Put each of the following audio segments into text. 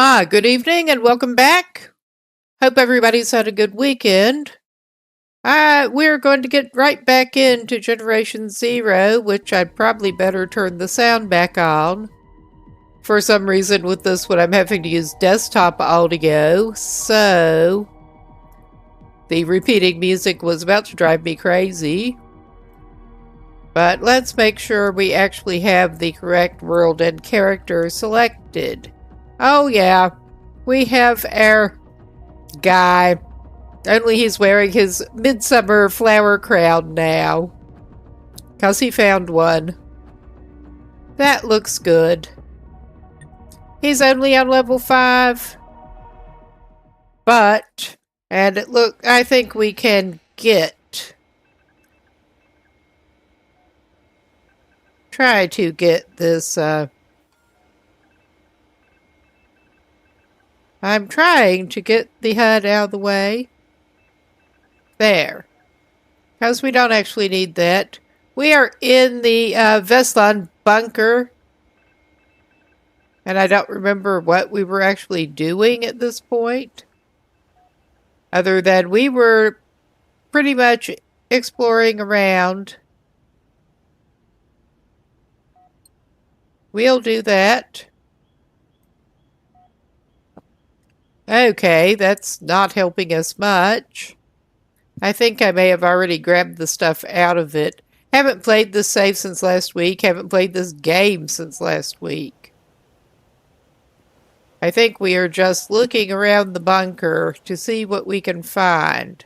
Good evening and welcome back. Hope everybody's had a good weekend. We're going to get right back into Generation Zero, which I'd probably better turn the sound back on. For some reason with this one, I'm having to use desktop audio, so the repeating music was about to drive me crazy. But let's make sure we actually have the correct world and character selected. Oh yeah, we have our guy. Only he's wearing his midsummer flower crown now. 'Cause he found one. That looks good. He's only on level 5. But, I think we can try to get this, I'm trying to get the HUD out of the way. There. Because we don't actually need that. We are in the Vesslan bunker. And I don't remember what we were actually doing at this point. Other than we were pretty much exploring around. We'll do that. Okay, that's not helping us much. I think I may have already grabbed the stuff out of it. Haven't played this save since last week. Haven't played this game since last week. I think we are just looking around the bunker to see what we can find.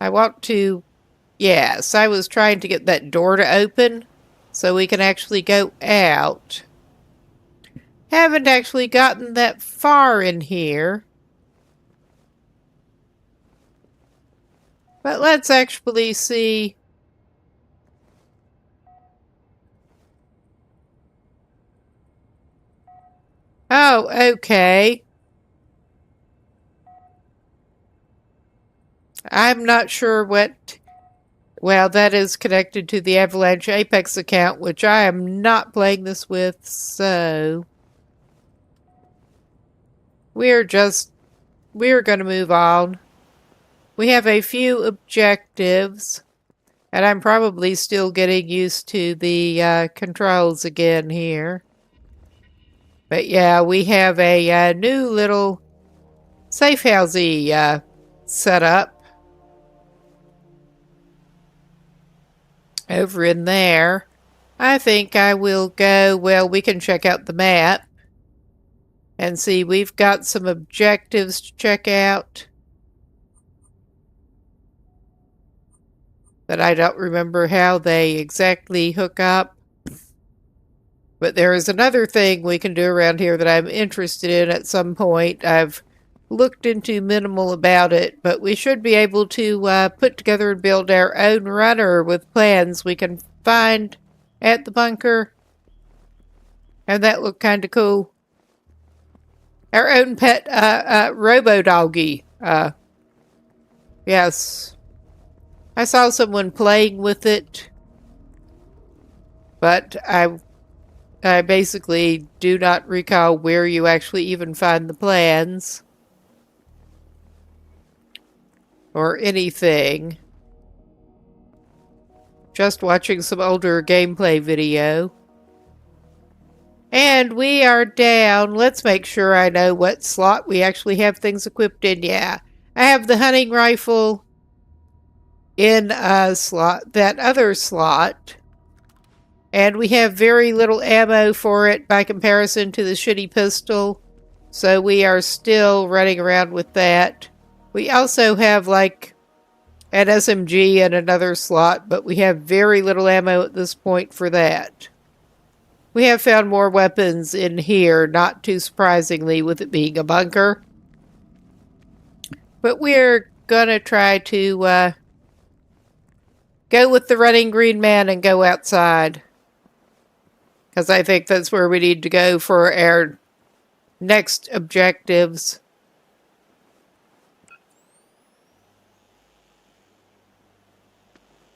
I want to... Yes, I was trying to get that door to open so we can actually go out. Haven't actually gotten that far in here. But let's actually see. Oh, okay. I'm not sure what... Well, that is connected to the Avalanche Apex account, which I am not playing this with, so... We're going to move on. We have a few objectives, and I'm probably still getting used to the controls again here. But yeah, we have a new little safe housey set up over in there. I think I will go, well, we can check out the map. And see, we've got some objectives to check out. But I don't remember how they exactly hook up. But there is another thing we can do around here that I'm interested in at some point. I've looked into minimal about it, but we should be able to put together and build our own runner with plans we can find at the bunker. And that looked kind of cool. Our own pet, robo-doggy. Yes. I saw someone playing with it. But I basically do not recall where you actually even find the plans. Or anything. Just watching some older gameplay video. And we are down. Let's make sure I know what slot we actually have things equipped in. Yeah, I have the hunting rifle in a slot, that other slot. And we have very little ammo for it by comparison to the shitty pistol. So we are still running around with that. We also have like an SMG in another slot, but we have very little ammo at this point for that. We have found more weapons in here, not too surprisingly, with it being a bunker. But we're gonna try to go with the running green man and go outside. Because I think that's where we need to go for our next objectives.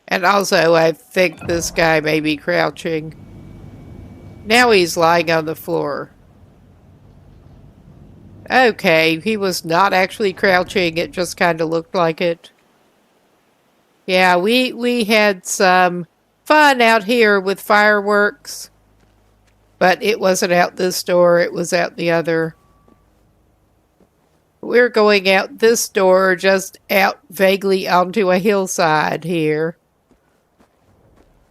And also, I think this guy may be crouching. Now he's lying on the floor. Okay, he was not actually crouching. It just kind of looked like it. Yeah, we had some fun out here with fireworks, but it wasn't out this door. It was out the other. We're going out this door, just out vaguely onto a hillside here.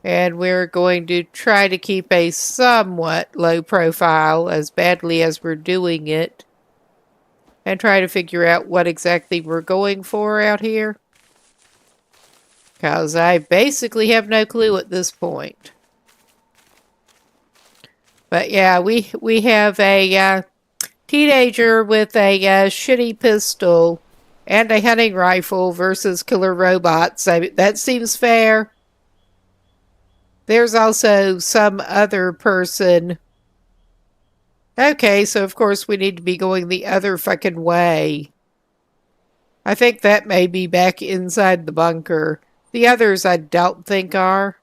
And we're going to try to keep a somewhat low profile as badly as we're doing it. And try to figure out what exactly we're going for out here. Because I basically have no clue at this point. But yeah, we have a teenager with a shitty pistol and a hunting rifle versus killer robots. That seems fair. There's also some other person. Okay, so of course we need to be going the other fucking way. I think that may be back inside the bunker. The others I don't think are.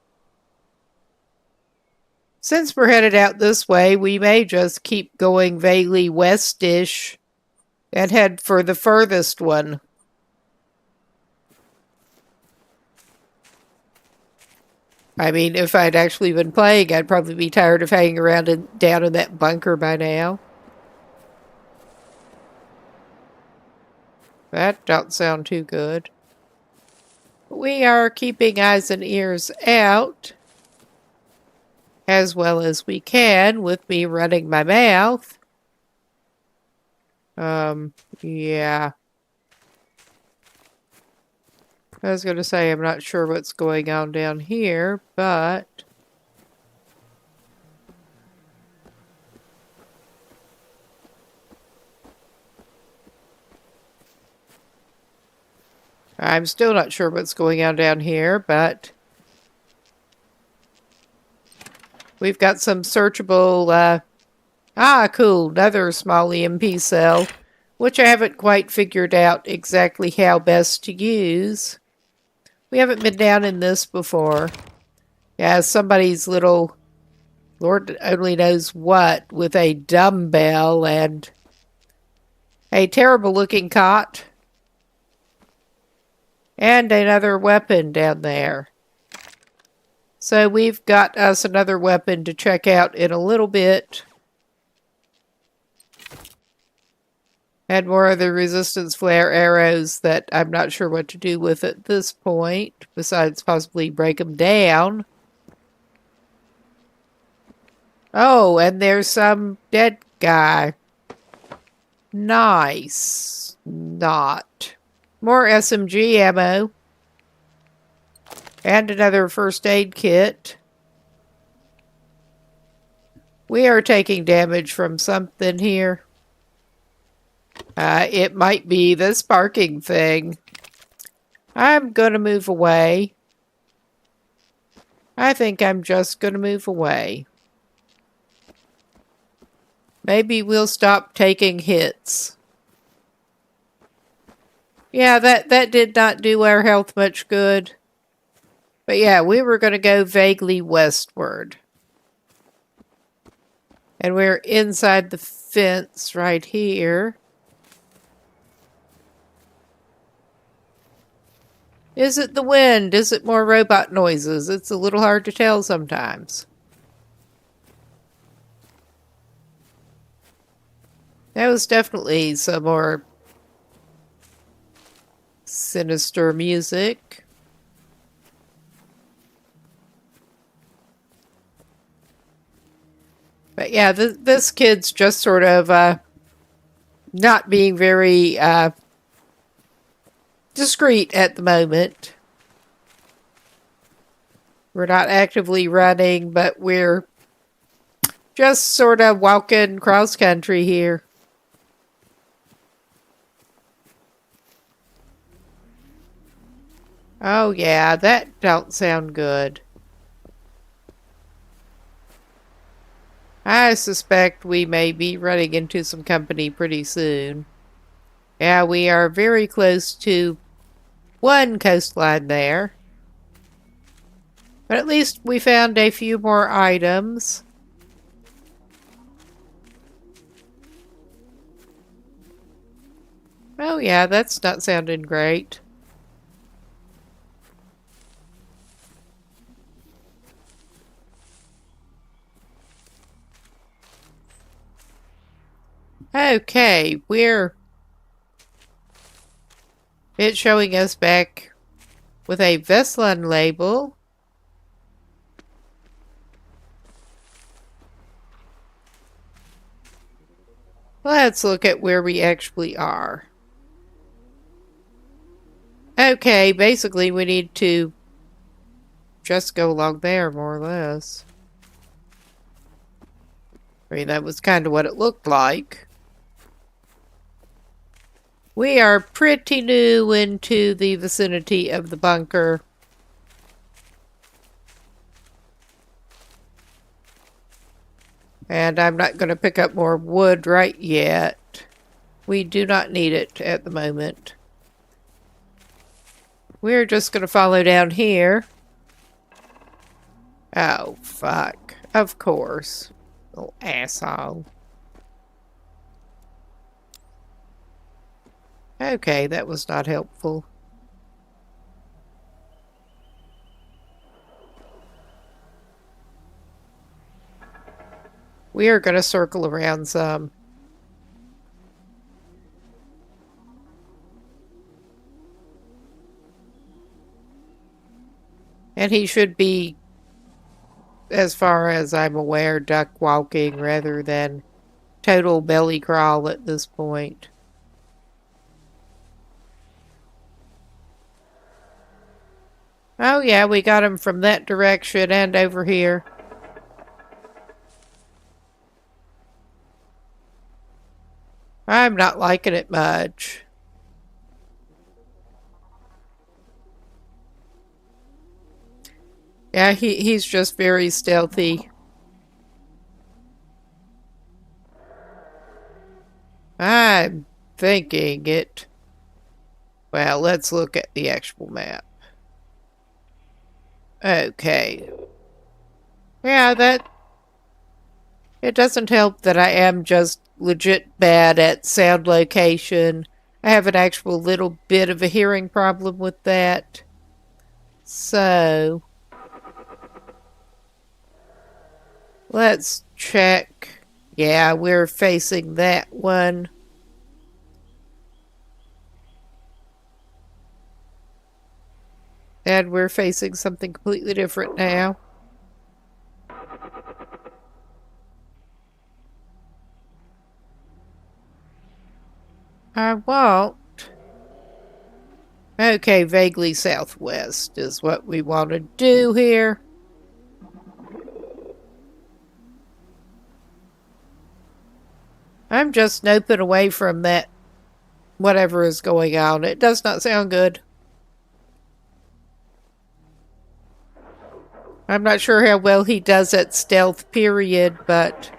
Since we're headed out this way, we may just keep going vaguely westish and head for the furthest one. I mean, if I'd actually been playing, I'd probably be tired of hanging around down in that bunker by now. That don't sound too good. We are keeping eyes and ears out as well as we can with me running my mouth. Yeah. I was going to say I'm not sure what's going on down here, but I'm still not sure what's going on down here, but we've got some searchable, cool, another small EMP cell, which I haven't quite figured out exactly how best to use. We haven't been down in this before. Yeah, somebody's little, Lord only knows what, with a dumbbell and a terrible looking cot. And another weapon down there. So we've got us another weapon to check out in a little bit. And more of the resistance flare arrows that I'm not sure what to do with at this point, besides possibly break them down. Oh, and there's some dead guy. Nice. Not. More SMG ammo. And another first aid kit. We are taking damage from something here. It might be the sparking thing. I'm gonna move away. I think I'm just gonna move away. Maybe we'll stop taking hits. Yeah, that did not do our health much good. But yeah, we were going to go vaguely westward. And we're inside the fence right here. Is it the wind? Is it more robot noises? It's a little hard to tell sometimes. That was definitely some more sinister music. But yeah, this kid's just sort of not being very discreet at the moment. We're not actively running, but we're just sort of walking cross country here. Oh yeah, that don't sound good. I suspect we may be running into some company pretty soon. Yeah, we are very close to one coastline there. But at least we found a few more items. Oh yeah, that's not sounding great. Okay, it's showing us back with a Vesslan label. Let's look at where we actually are. Okay, basically we need to just go along there, more or less. I mean, that was kind of what it looked like. We are pretty new into the vicinity of the bunker. And I'm not going to pick up more wood right yet. We do not need it at the moment. We're just going to follow down here. Oh, fuck. Of course. Little asshole. Okay, that was not helpful. We are going to circle around some. And he should be, as far as I'm aware, duck walking rather than total belly crawl at this point. Oh yeah, we got him from that direction and over here. I'm not liking it much. Yeah, he's just very stealthy. I'm thinking it. Well, let's look at the actual map. Okay. Yeah, it doesn't help that I am just legit bad at sound location. I have an actual little bit of a hearing problem with that. So, let's check. Yeah, we're facing that one. And we're facing something completely different now. I won't. Okay, vaguely southwest is what we want to do here. I'm just noping away from that whatever is going on. It does not sound good. I'm not sure how well he does at stealth, period, but...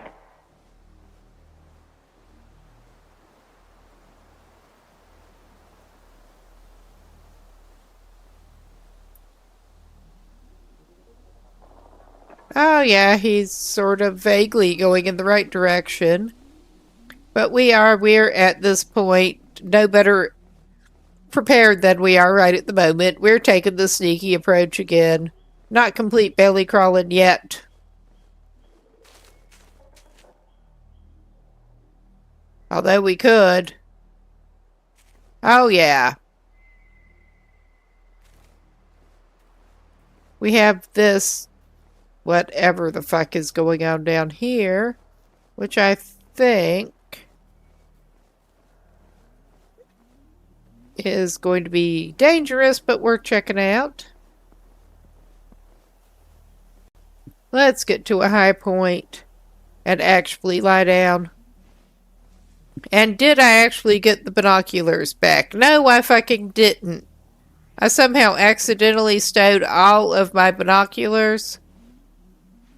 Oh yeah, he's sort of vaguely going in the right direction. But we're at this point no better prepared than we are right at the moment. We're taking the sneaky approach again. Not complete belly crawling yet. Although we could. Oh yeah. We have this whatever the fuck is going on down here, which I think is going to be dangerous, but worth checking out. Let's get to a high point and actually lie down. And did I actually get the binoculars back? No, I fucking didn't. I somehow accidentally stowed all of my binoculars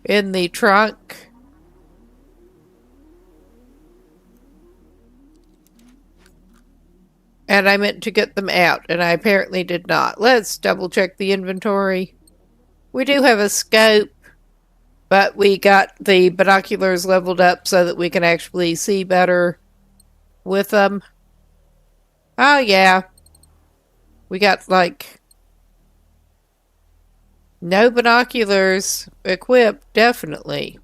in the trunk. And I meant to get them out, and I apparently did not. Let's double check the inventory. We do have a scope, but we got the binoculars leveled up so that we can actually see better with them. Oh, yeah. We got, like, no binoculars equipped, definitely.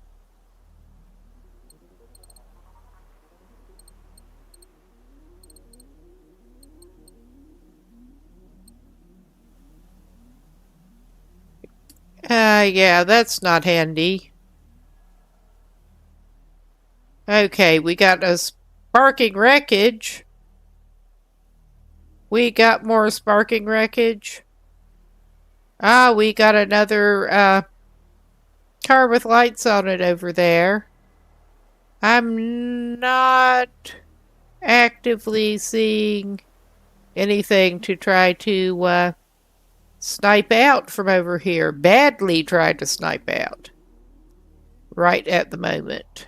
Yeah, that's not handy. Okay, we got a sparking wreckage. We got more sparking wreckage. Ah, we got another car with lights on it over there. I'm not actively seeing anything to try to snipe out from over here. Badly try to snipe out right at the moment.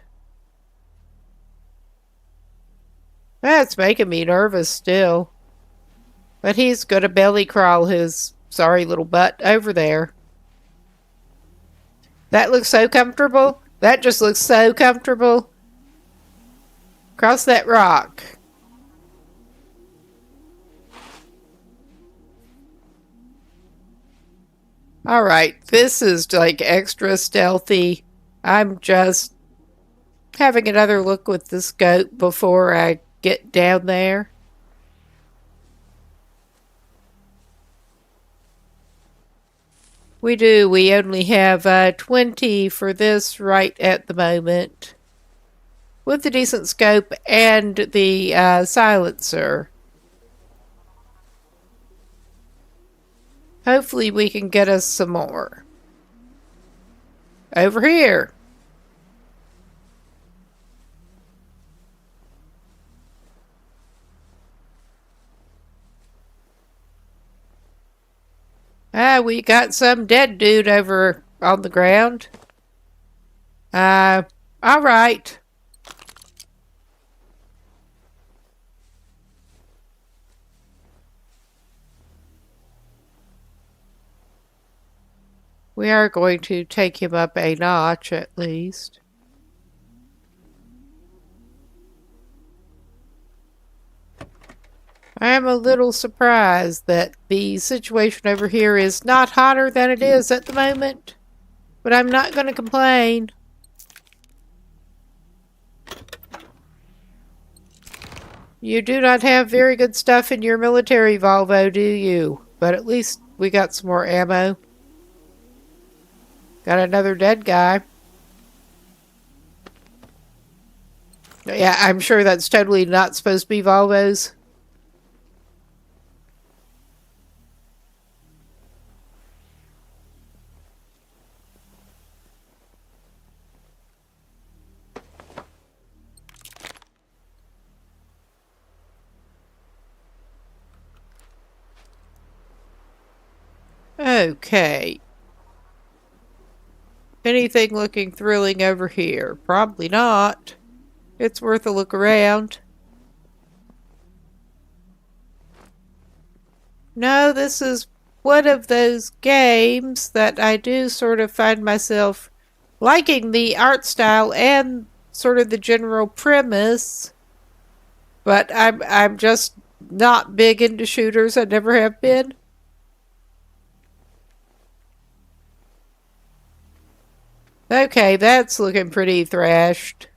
That's making me nervous still. But he's gonna belly crawl his sorry little butt over there. That looks so comfortable. That just looks so comfortable. Cross that rock. Alright, this is like extra stealthy. I'm just having another look with the scope before I get down there. We do. We only have 20 for this right at the moment. With the decent scope and the silencer. Hopefully we can get us some more. Over here. We got some dead dude over on the ground. Alright. We are going to take him up a notch at least. I am a little surprised that the situation over here is not hotter than it is at the moment. But I'm not going to complain. You do not have very good stuff in your military Volvo, do you? But at least we got some more ammo. Got another dead guy. Yeah, I'm sure that's totally not supposed to be Volvos. Okay. Anything looking thrilling over here? Probably not. It's worth a look around. No, this is one of those games that I do sort of find myself liking the art style and sort of the general premise. But I'm just not big into shooters. I never have been. Okay, that's looking pretty thrashed.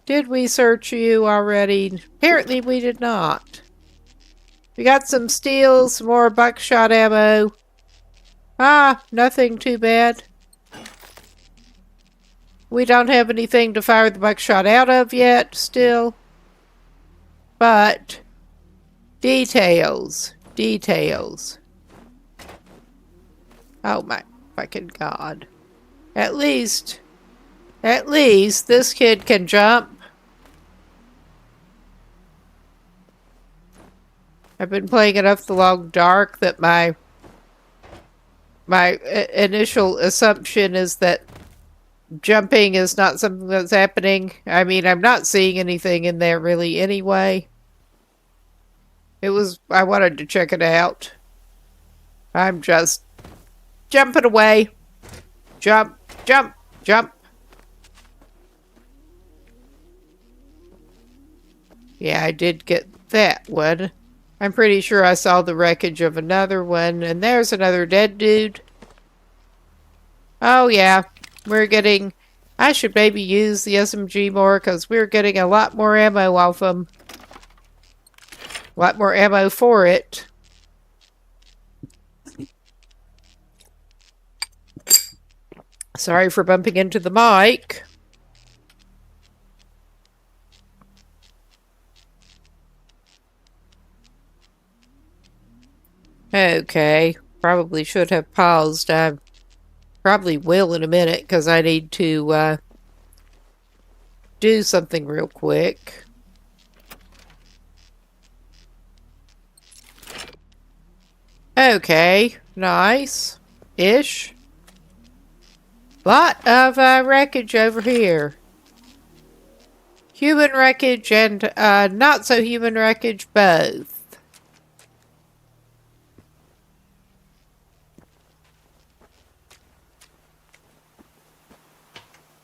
Did we search you already? Apparently we did not. We got some steel, some more buckshot ammo. Ah, nothing too bad. We don't have anything to fire the buckshot out of yet, still. But, details. Details. Oh my fucking god. At least this kid can jump. I've been playing enough The Long Dark that my initial assumption is that jumping is not something that's happening. I mean, I'm not seeing anything in there really anyway. I wanted to check it out. I'm just jumping away. Jump, jump, jump. Yeah, I did get that one. I'm pretty sure I saw the wreckage of another one, and there's another dead dude. Oh yeah, we're getting... I should maybe use the SMG more, because we're getting a lot more ammo off them. A lot more ammo for it. Sorry for bumping into the mic. Okay, probably should have paused. I probably will in a minute because I need to do something real quick. Okay, nice-ish. Lot of wreckage over here. Human wreckage and not so human wreckage both.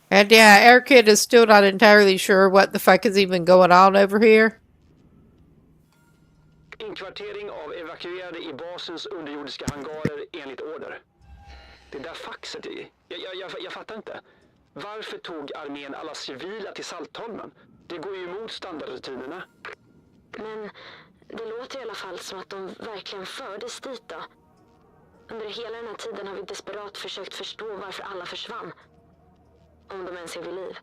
And yeah, Airkid is still not entirely sure what the fuck is even going on over here. Inkvartering av evakuerade I basens underjordiska hangarer enligt order. Det där faxet jag fattar inte. Varför tog armén alla civila till Saltholmen? Det går ju emot standardrutinerna. Men det låter I alla fall som att de verkligen fördes dit då. Under hela den här tiden har vi desperat försökt förstå varför alla försvann. Om de ens är vid liv.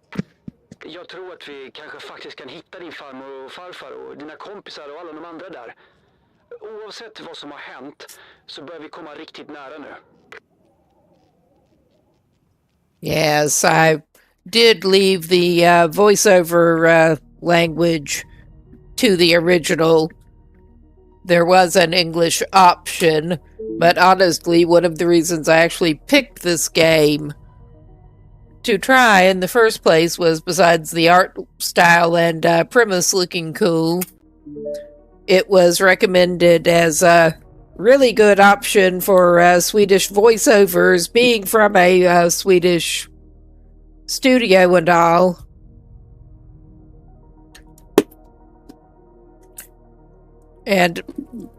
Jag tror att vi kanske faktiskt kan hitta din farmor och farfar och dina kompisar och alla de andra där. Oavsett vad som har hänt så börjar vi komma riktigt nära nu. Yes, I did leave the voiceover language to the original. There was an English option, but honestly, one of the reasons I actually picked this game to try in the first place was, besides the art style and premise looking cool, it was recommended as a really good option for Swedish voiceovers, being from a Swedish studio and all. And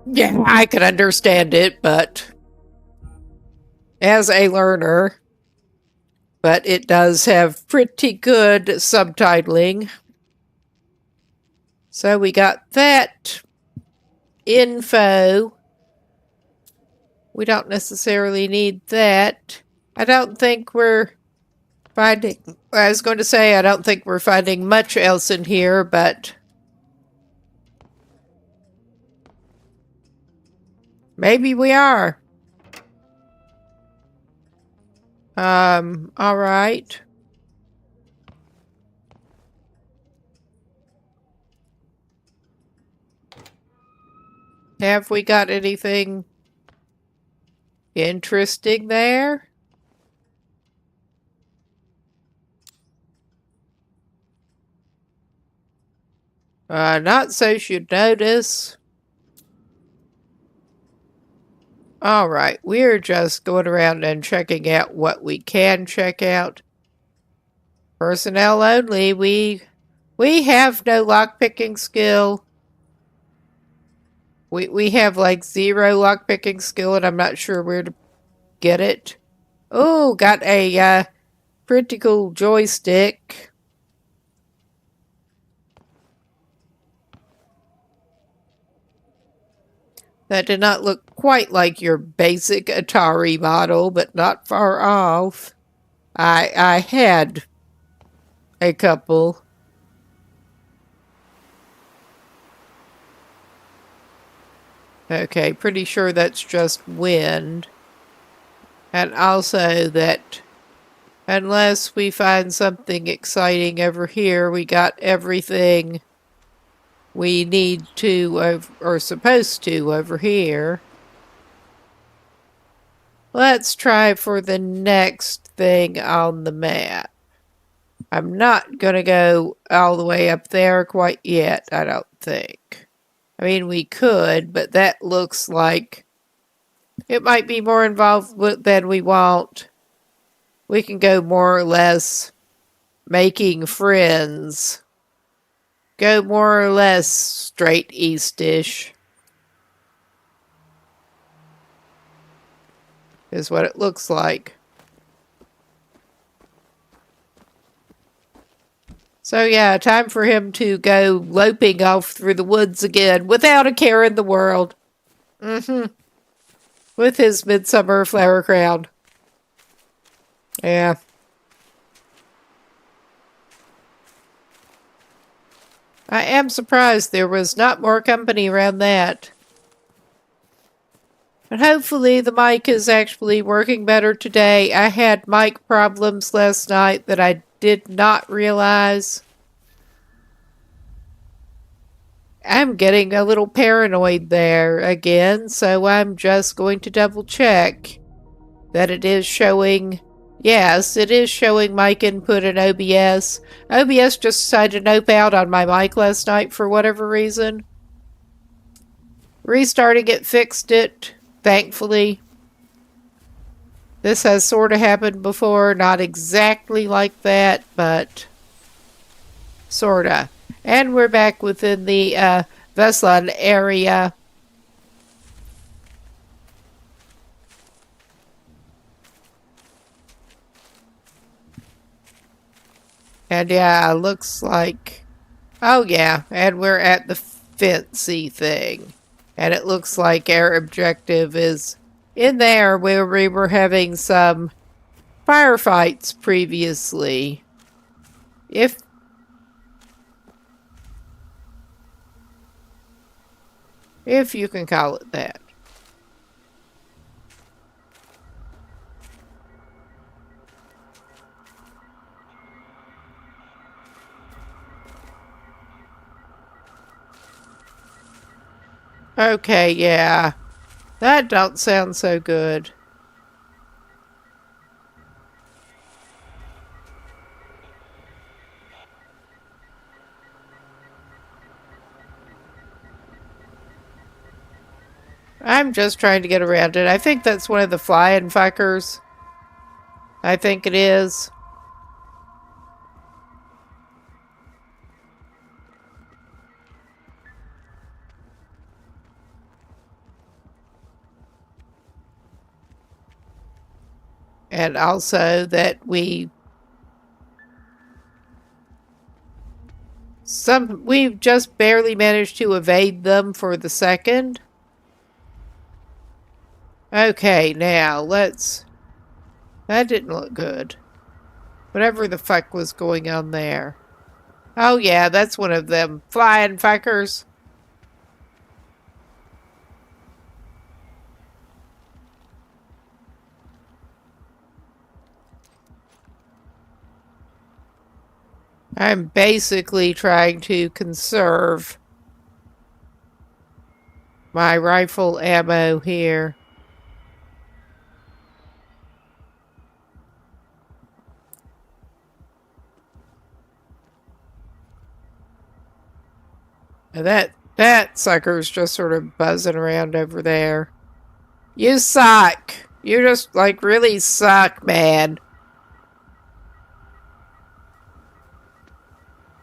yeah, I could understand it, but as a learner, but it does have pretty good subtitling. So we got that info. We don't necessarily need that. I don't think we're finding... I was going to say I don't think we're finding much else in here, but maybe we are. All right. Have we got anything interesting there? Not so you'd notice. Alright, we're just going around and checking out what we can check out. Personnel only. We have no lockpicking skill. We have like 0 lockpicking skill, and I'm not sure where to get it. Oh, got a pretty cool joystick. That did not look quite like your basic Atari model, but not far off. I had a couple. Okay, pretty sure that's just wind. And also that unless we find something exciting over here, we got everything we need to, or supposed to, over here. Let's try for the next thing on the map. I'm not going to go all the way up there quite yet, I don't think. I mean, we could, but that looks like it might be more involved than we want. We can go more or less making friends. go more or less straight east-ish. Is what it looks like. So yeah, time for him to go loping off through the woods again without a care in the world. With his midsummer flower crown. Yeah. I am surprised there was not more company around that. But hopefully the mic is actually working better today. I had mic problems last night that I did not realize. I'm getting a little paranoid there again, so I'm just going to double check that it is showing. Yes, it is showing mic input in OBS. OBS just decided to nope out on my mic last night for whatever reason. Restarting it fixed it, thankfully. This has sort of happened before, not exactly like that, but sorta. And we're back within the Vesslan area. And yeah, looks like... Oh yeah, and we're at the fancy thing. And it looks like our objective is in there where we were having some firefights previously. If you can call it that. Okay, yeah. That don't sound so good. I'm just trying to get around it. I think that's one of the flying fuckers. I think it is. And also that we've just barely managed to evade them for the second. Okay, now let's... That didn't look good. Whatever the fuck was going on there. Oh yeah, that's one of them flying fuckers. I'm basically trying to conserve my rifle ammo here. And that sucker's just sort of buzzing around over there. You suck. You just, like, really suck, man.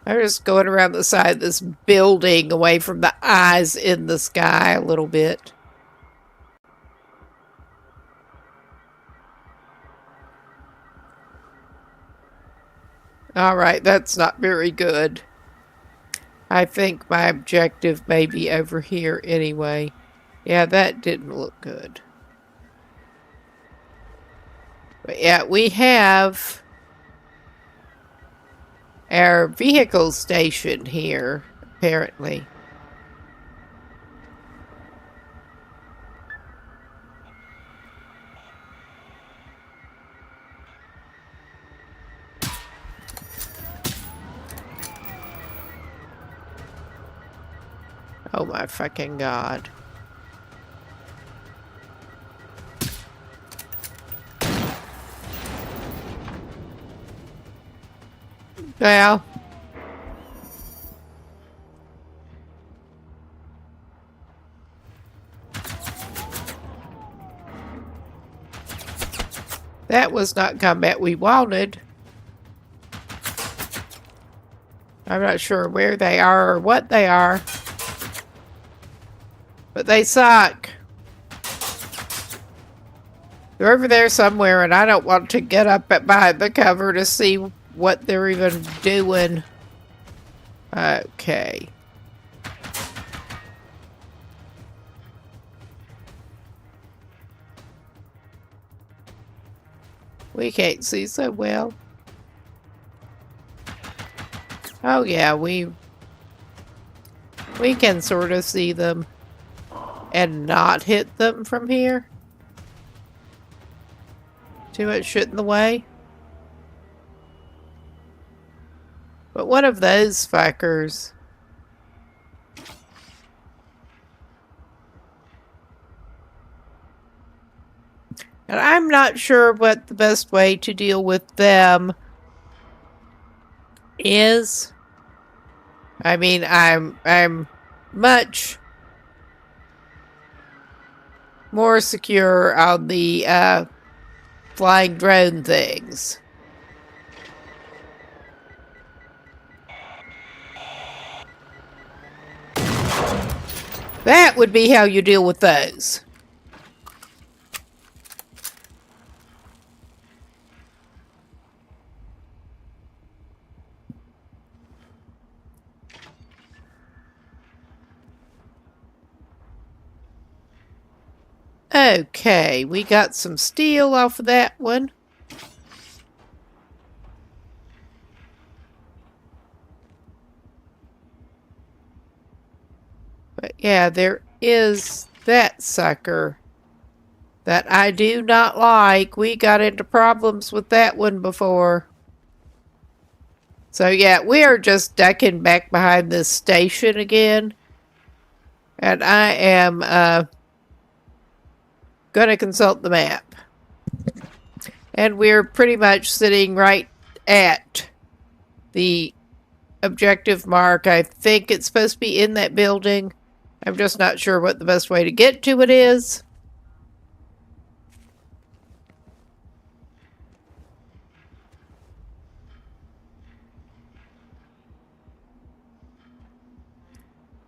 I'm just going around the side of this building away from the eyes in the sky a little bit. Alright, that's not very good. I think my objective may be over here anyway. Yeah, that didn't look good. But yeah, we have our vehicle station here, apparently. Oh my fucking god. Well. That was not combat we wanted. I'm not sure where they are or what they are. But they suck. They're over there somewhere, and I don't want to get up behind the cover to see what they're even doing. Okay. We can't see so well. Oh yeah, we can sort of see them and not hit them from here. Too much shit in the way. But one of those fuckers. And I'm not sure what the best way to deal with them is. I mean, I'm much more secure on the flying drone things. That would be how you deal with those. Okay, we got some steel off of that one. But yeah, there is that sucker that I do not like. We got into problems with that one before. So yeah, we are just ducking back behind this station again. And I am going to consult the map. And we're pretty much sitting right at the objective mark. I think it's supposed to be in that building. I'm just not sure what the best way to get to it is.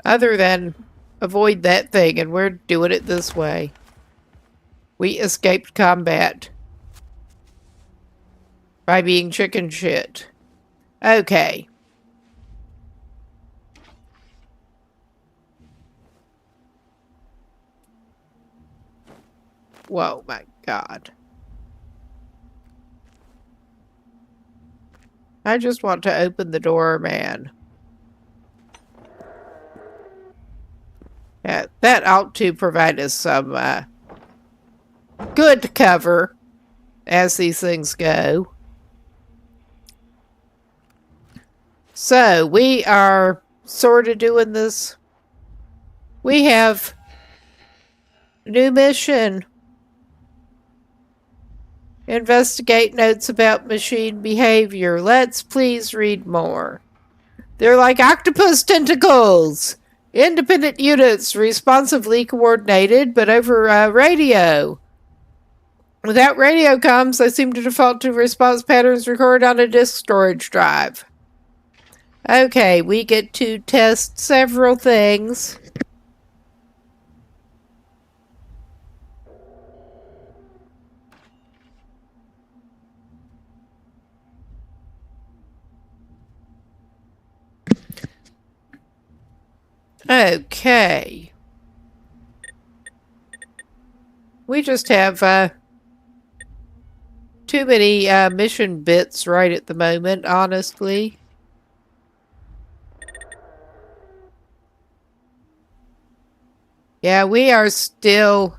Other than avoid that thing, and we're doing it this way. We escaped combat by being chicken shit. Okay. Whoa, my God. I just want to open the door, man. Yeah, that ought to provide us some good cover as these things go. So, we are sort of doing this. We have a new mission. Investigate notes about machine behavior. Let's please read more. They're like octopus tentacles. Independent units, responsively coordinated, but over radio. Without radio comms, they seem to default to response patterns recorded on a disk storage drive. Okay, we get to test several things. Okay. We just have too many mission bits right at the moment, honestly. Yeah, we are still...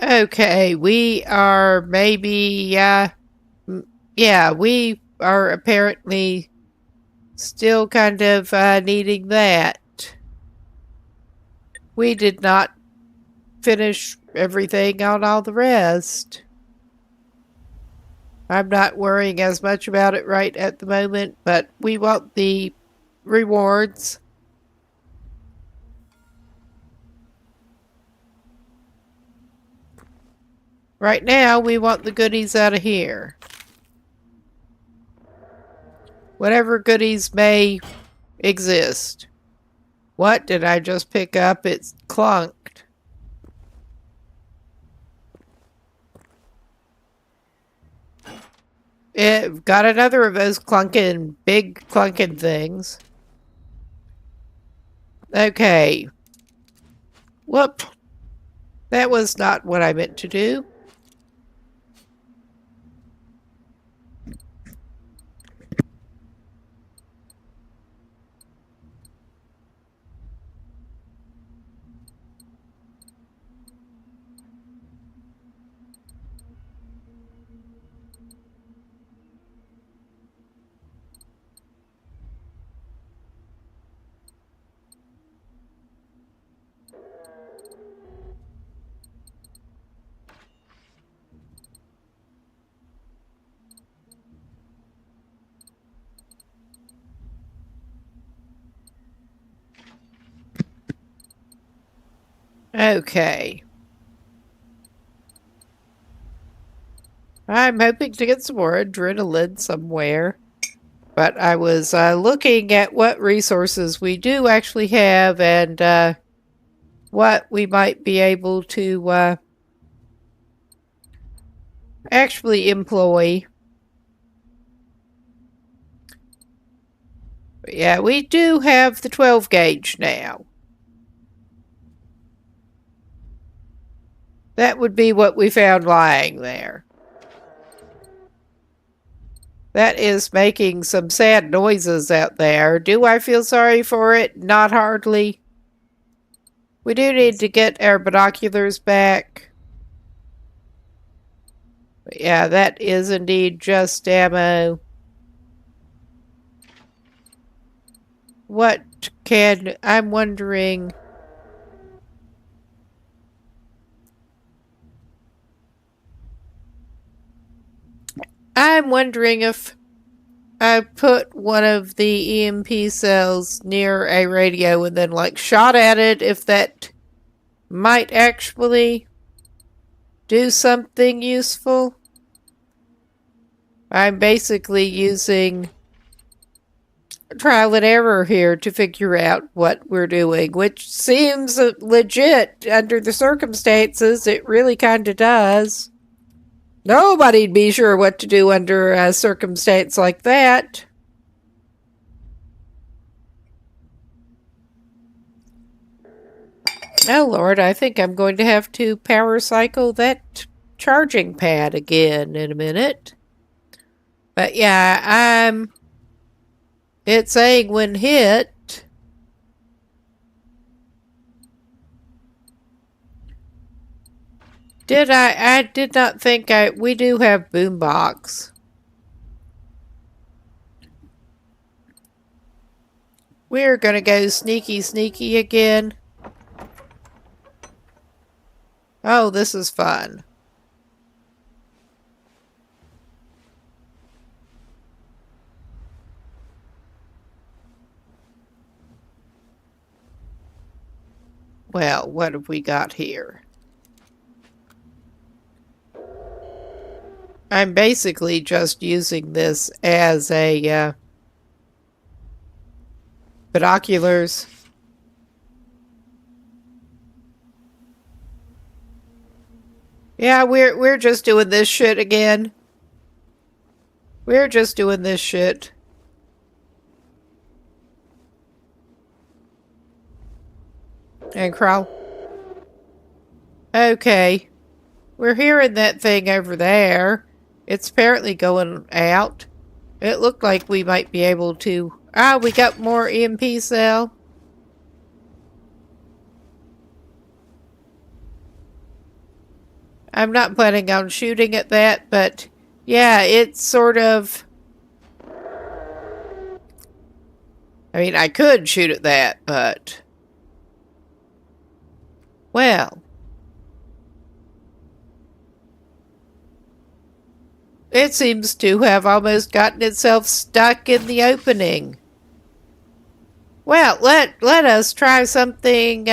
Okay, we are maybe... yeah, we are apparently still kind of needing that. We did not finish everything on all the rest. I'm not worrying as much about it right at the moment, but we want the rewards. Right now, we want the goodies out of here. Whatever goodies may exist. What did I just pick up? It's clunked. It got another of those big clunking things. Okay. Whoop. That was not what I meant to do. Okay. I'm hoping to get some more adrenaline somewhere. But I was looking at what resources we do actually have and what we might be able to actually employ. But yeah, we do have the 12 gauge now. That would be what we found lying there. That is making some sad noises out there. Do I feel sorry for it? Not hardly. We do need to get our binoculars back. But yeah, that is indeed just ammo. What can... I'm wondering... I'm wondering if I put one of the EMP cells near a radio and then like shot at it, if that might actually do something useful. I'm basically using trial and error here to figure out what we're doing, which seems legit under the circumstances. It really kind of does. Nobody'd be sure what to do under a circumstance like that. Oh Lord, I think I'm going to have to power cycle that charging pad again in a minute. But yeah, it's saying when hit. I did not think we do have boombox. We're gonna go sneaky again. Oh, this is fun. Well, what have we got here? I'm basically just using this as a binoculars. Yeah, we're just doing this shit again. We're just doing this shit. And crawl. Okay. We're hearing that thing over there. It's apparently going out. It looked like we might be able to... Ah, we got more EMP cell. I'm not planning on shooting at that, but... Yeah, it's sort of... I mean, I could shoot at that, but... Well... It seems to have almost gotten itself stuck in the opening. Well, let us try something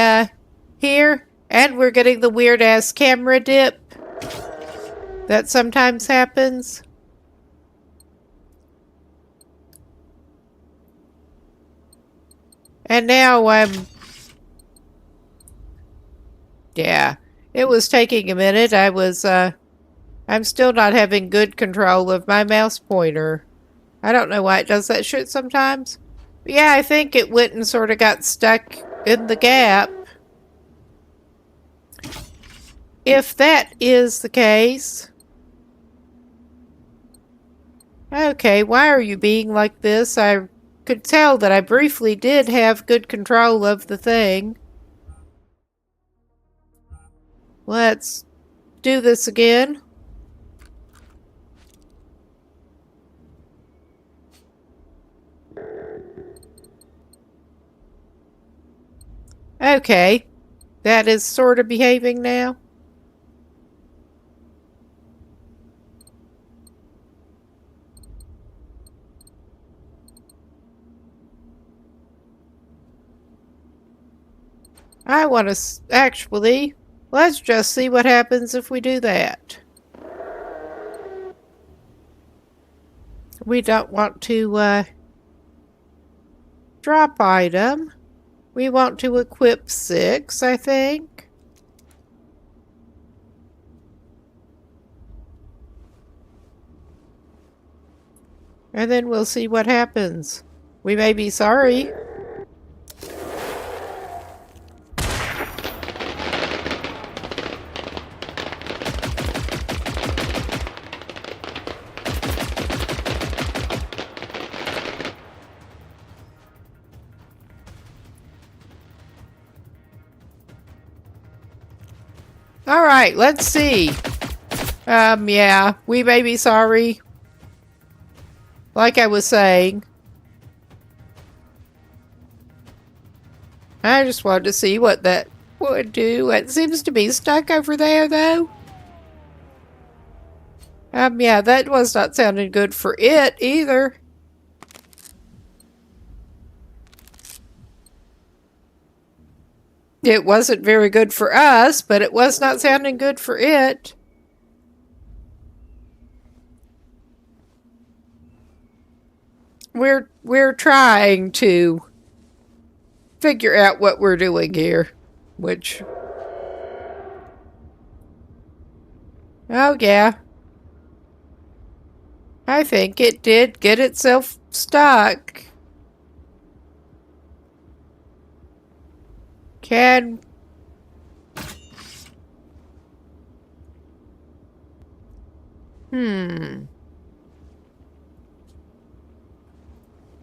here. And we're getting the weird-ass camera dip. That sometimes happens. And now yeah, it was taking a minute. I'm still not having good control of my mouse pointer. I don't know why it does that shit sometimes. But yeah, I think it went and sort of got stuck in the gap. If that is the case... Okay, why are you being like this? I could tell that I briefly did have good control of the thing. Let's do this again. Okay, that is sort of behaving now. I want to actually, let's just see what happens if we do that. We don't want to drop item. We want to equip 6, I think. And then we'll see what happens. We may be sorry. Alright, let's see. Yeah, we may be sorry. Like I was saying. I just wanted to see what that would do. It seems to be stuck over there, though. Yeah, that was not sounding good for it, either. It wasn't very good for us, but it was not sounding good for it. We're trying to figure out what we're doing here, which... Oh, yeah. I think it did get itself stuck. Can...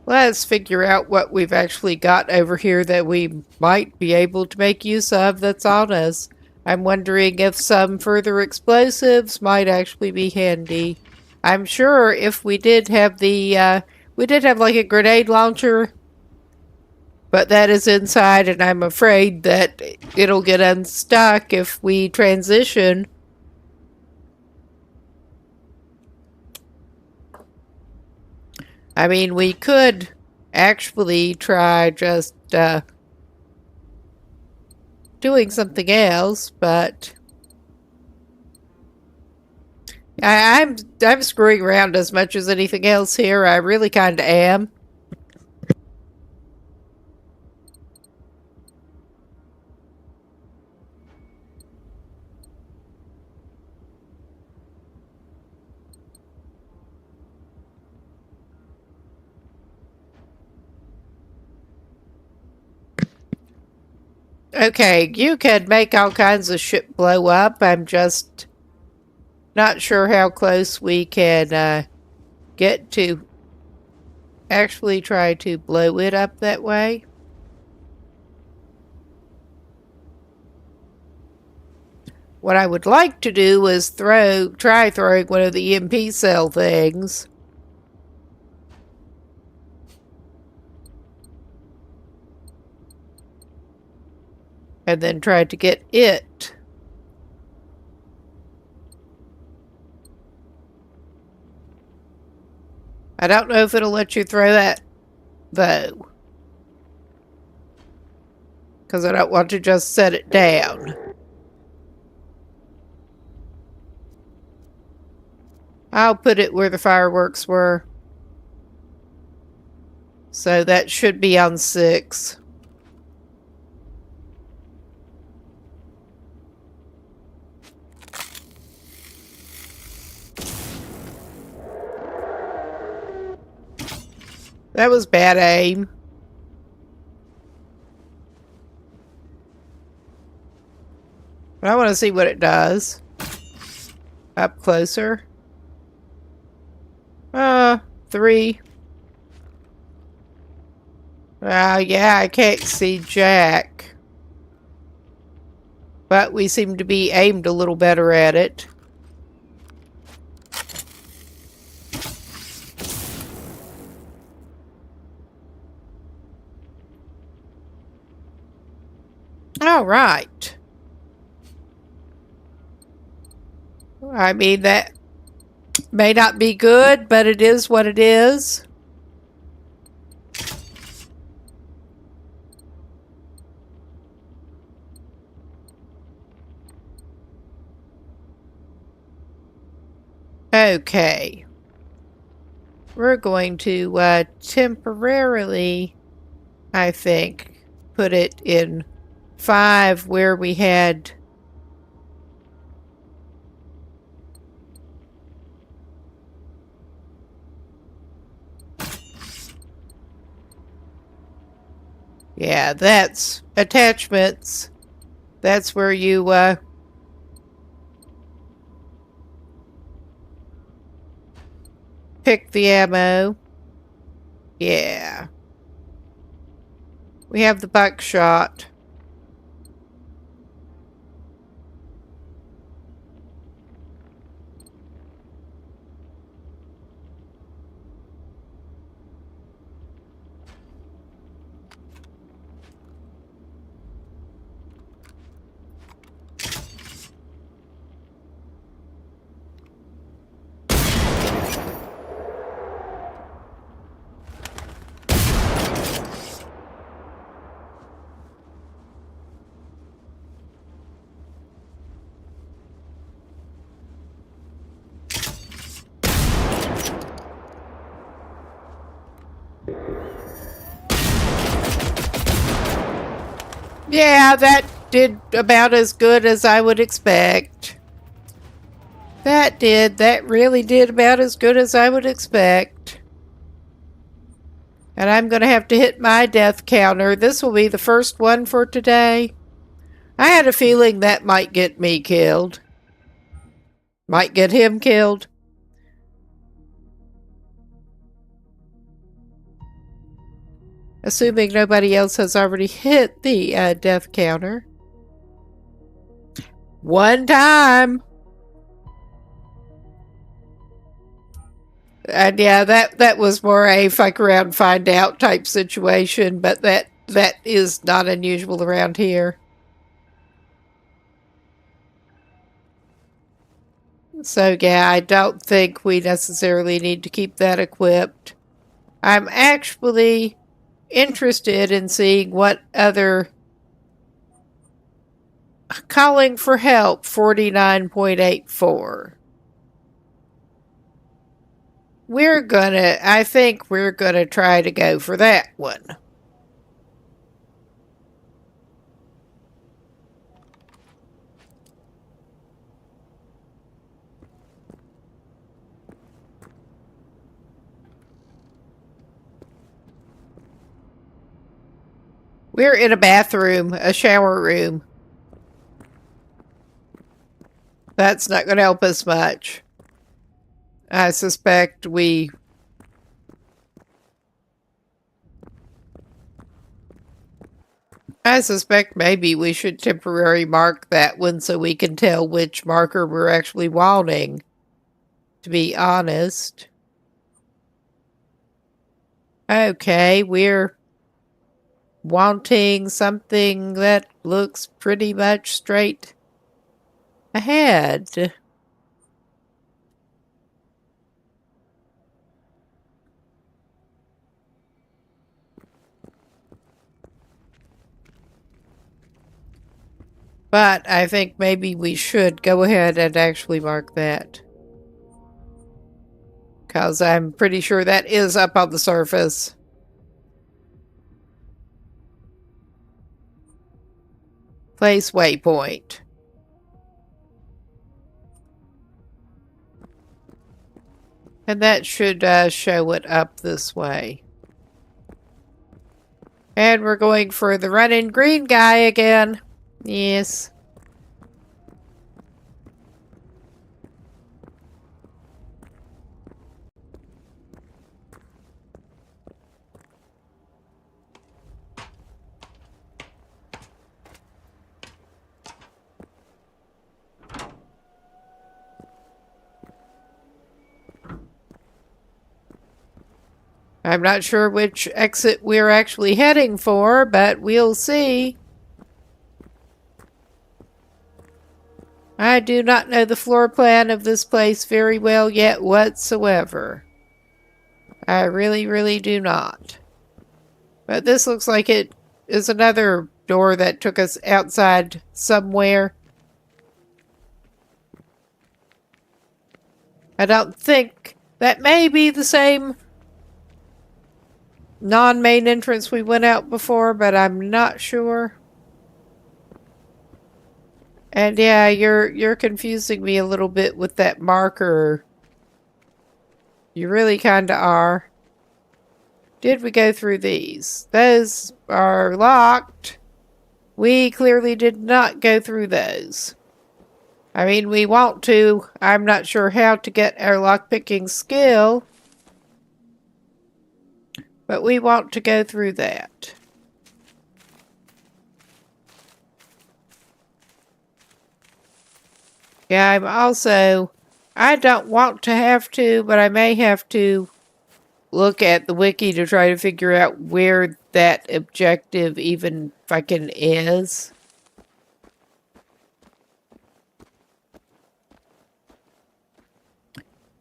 Let's figure out what we've actually got over here that we might be able to make use of that's on us. I'm wondering if some further explosives might actually be handy. I'm sure if we did have the, we did have like a grenade launcher, but that is inside and I'm afraid that it'll get unstuck if we transition. I mean, we could actually try just doing something else, but I'm screwing around as much as anything else here. I really kind of am. Okay, you can make all kinds of shit blow up. I'm just not sure how close we can get to actually try to blow it up that way. What I would like to do is try throwing one of the EMP cell things. And then try to get it. I don't know if it'll let you throw that, though. Because I don't want to just set it down. I'll put it where the fireworks were. So that should be on 6. That was bad aim. But I want to see what it does. Up closer. 3. Yeah, I can't see Jack. But we seem to be aimed a little better at it. All right. I mean, that may not be good, but it is what it is. Okay. We're going to temporarily, I think, put it in 5 where we had... Yeah, that's attachments. That's where you, pick the ammo. Yeah. We have the buckshot. Yeah, that did about as good as I would expect. That really did about as good as I would expect. And I'm going to have to hit my death counter. This will be the first one for today. I had a feeling that might get me killed. Might get him killed. Assuming nobody else has already hit the death counter. 1 time. And yeah, that was more a fuck around, find out type situation, but that is not unusual around here. So yeah, I don't think we necessarily need to keep that equipped. I'm actually interested in seeing what other... Calling for help, 49.84. I think we're gonna try to go for that one. We're in a bathroom, a shower room. That's not going to help us much. I suspect maybe we should temporarily mark that one so we can tell which marker we're actually wanting, to be honest. Okay, we're wanting something that looks pretty much straight ahead. But I think maybe we should go ahead and actually mark that. Because I'm pretty sure that is up on the surface. Place waypoint. And that should show it up this way. And we're going for the running green guy again. Yes. I'm not sure which exit we're actually heading for, but we'll see. I do not know the floor plan of this place very well yet whatsoever. I really, really do not. But this looks like it is another door that took us outside somewhere. I don't think that may be the same non-main entrance we went out before, but I'm not sure. And yeah, you're confusing me a little bit with that marker. You really kind of are. Did we go through these? Those are locked. We clearly did not go through those. I mean, we want to. I'm not sure how to get our lockpicking skill. But we want to go through that. Yeah, I don't want to have to, but I may have to look at the wiki to try to figure out where that objective even fucking is.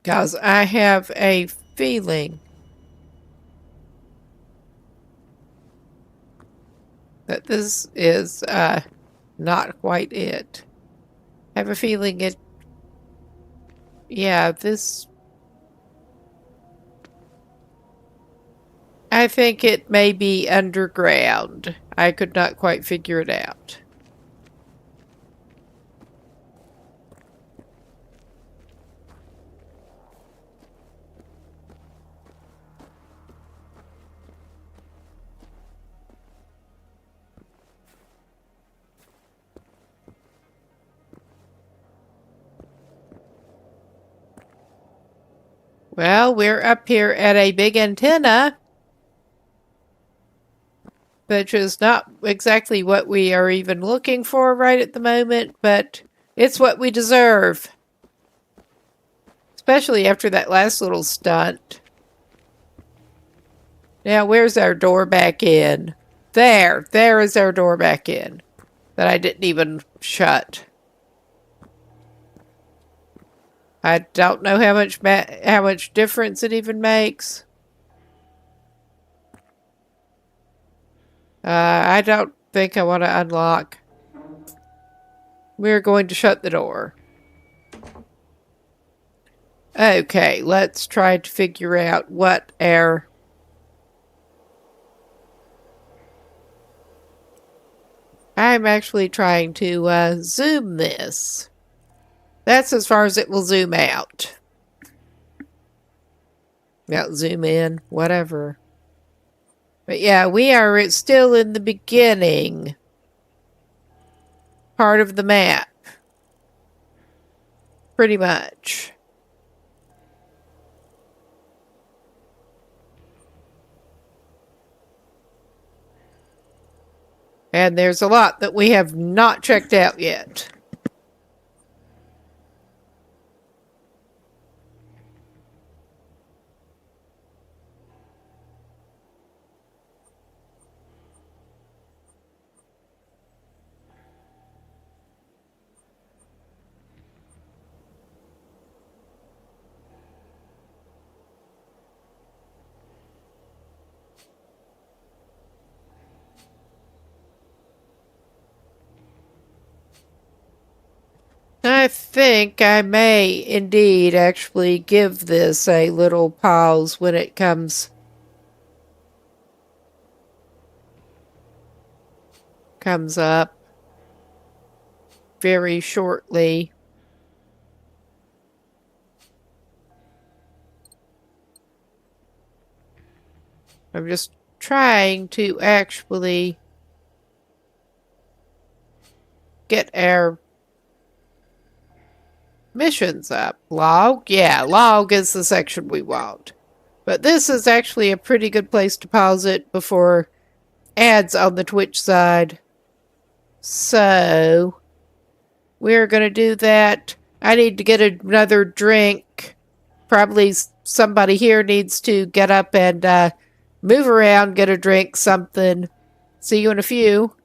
Because I have a feeling that this is not quite it. I have a feeling it... Yeah, this... I think it may be underground. I could not quite figure it out. Well, we're up here at a big antenna, which is not exactly what we are even looking for right at the moment, but it's what we deserve. Especially after that last little stunt. Now, where's our door back in? There is our door back in. That I didn't even shut. I don't know how much difference it even makes. I don't think I want to unlock. We're going to shut the door. Okay, let's try to figure out what our... I'm actually trying to zoom this. That's as far as it will zoom out. Now, zoom in, whatever. But yeah, we are still in the beginning part of the map. Pretty much. And there's a lot that we have not checked out yet. I think I may indeed actually give this a little pause when it comes up very shortly. I'm just trying to actually get our missions up. Log? Yeah, log is the section we want. But this is actually a pretty good place to pause it before ads on the Twitch side. So, we're going to do that. I need to get another drink. Probably somebody here needs to get up and move around, get a drink, something. See you in a few.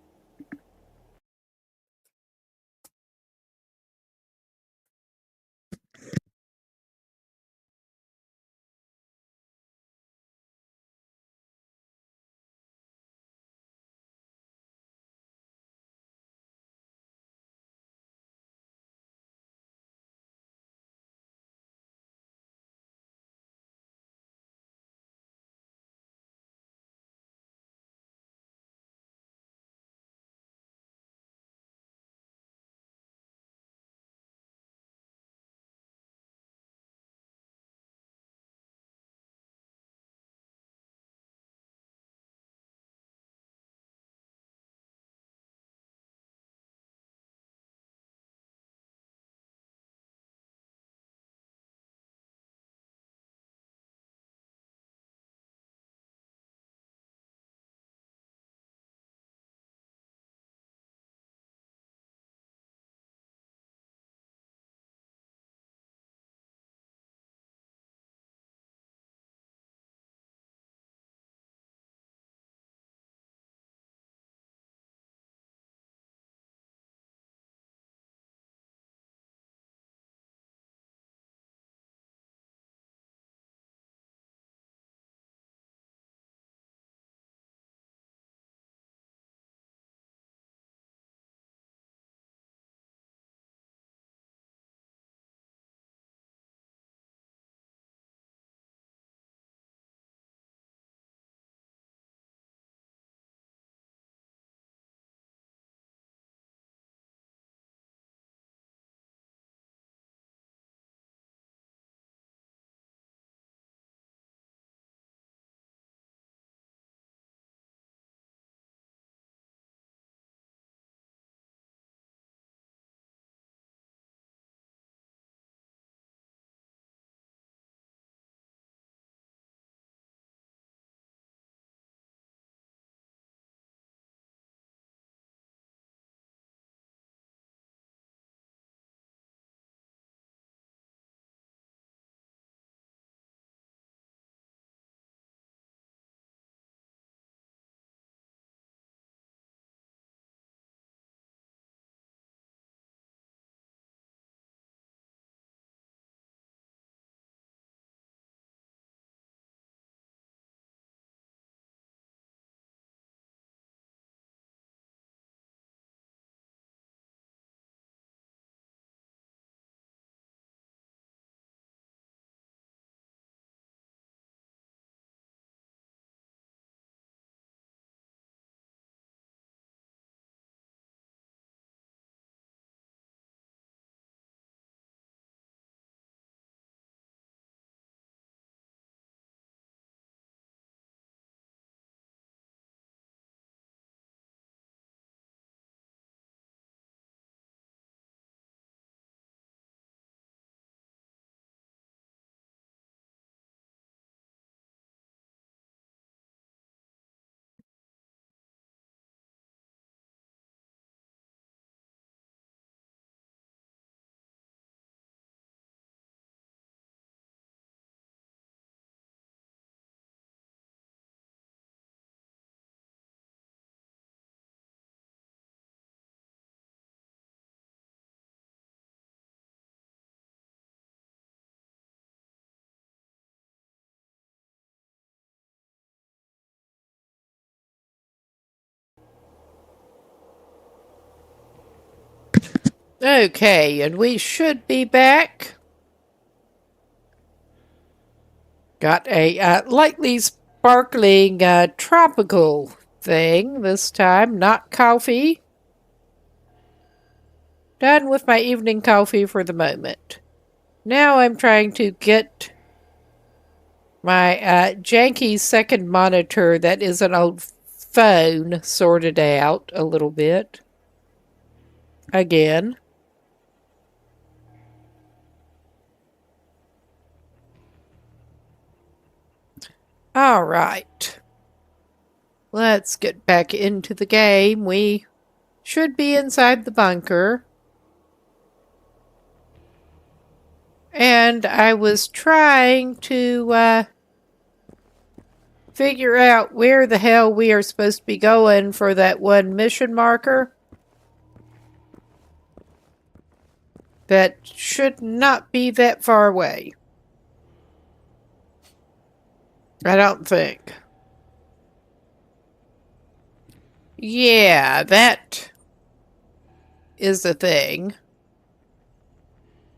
Okay, and we should be back. Got a lightly sparkling tropical thing this time, not coffee. Done with my evening coffee for the moment. Now I'm trying to get my janky second monitor that is an old phone sorted out a little bit. Again. All right. Let's get back into the game. We should be inside the bunker. And I was trying to figure out where the hell we are supposed to be going for that one mission marker. That should not be that far away. I don't think. Yeah, that is the thing.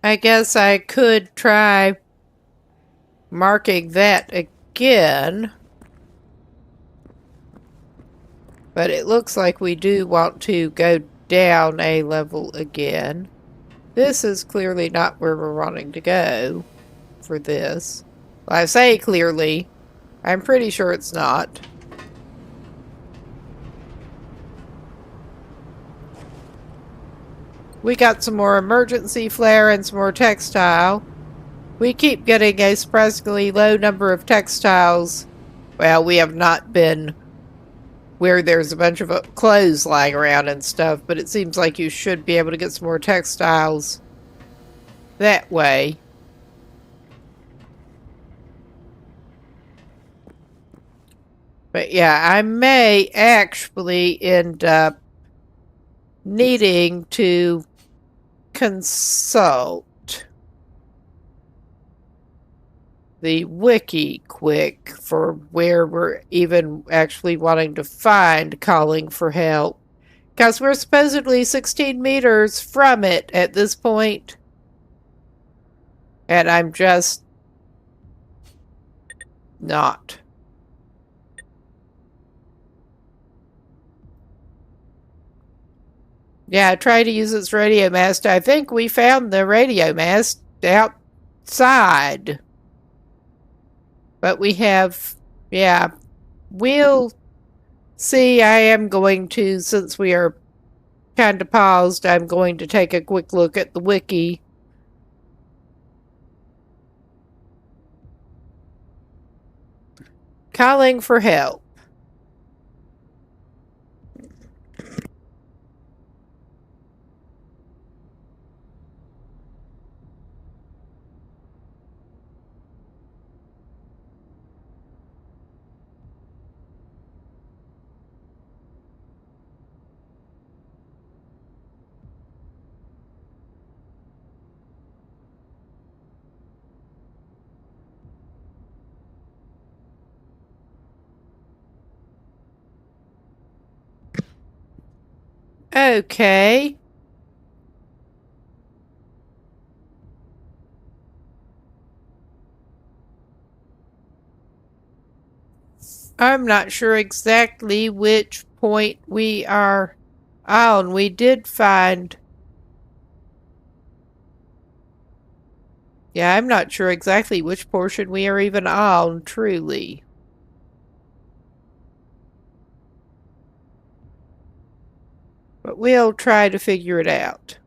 I guess I could try marking that again. But it looks like we do want to go down a level again. This is clearly not where we're wanting to go for this. Well, I say clearly. I'm pretty sure it's not. We got some more emergency flare and some more textile. We keep getting a surprisingly low number of textiles. Well, we have not been where there's a bunch of clothes lying around and stuff, but it seems like you should be able to get some more textiles that way. But yeah, I may actually end up needing to consult the wiki quick for where we're even actually wanting to find calling for help. Because we're supposedly 16 meters from it at this point. And I'm just not. Yeah, I tried to use its radio mast. I think we found the radio mast outside. But we have, yeah, we'll see. I am going to, since we are kind of paused, I'm going to take a quick look at the wiki. Calling for help. Okay. I'm not sure exactly which point we are on. We did find... Yeah, I'm not sure exactly which portion we are even on, truly. But we'll try to figure it out.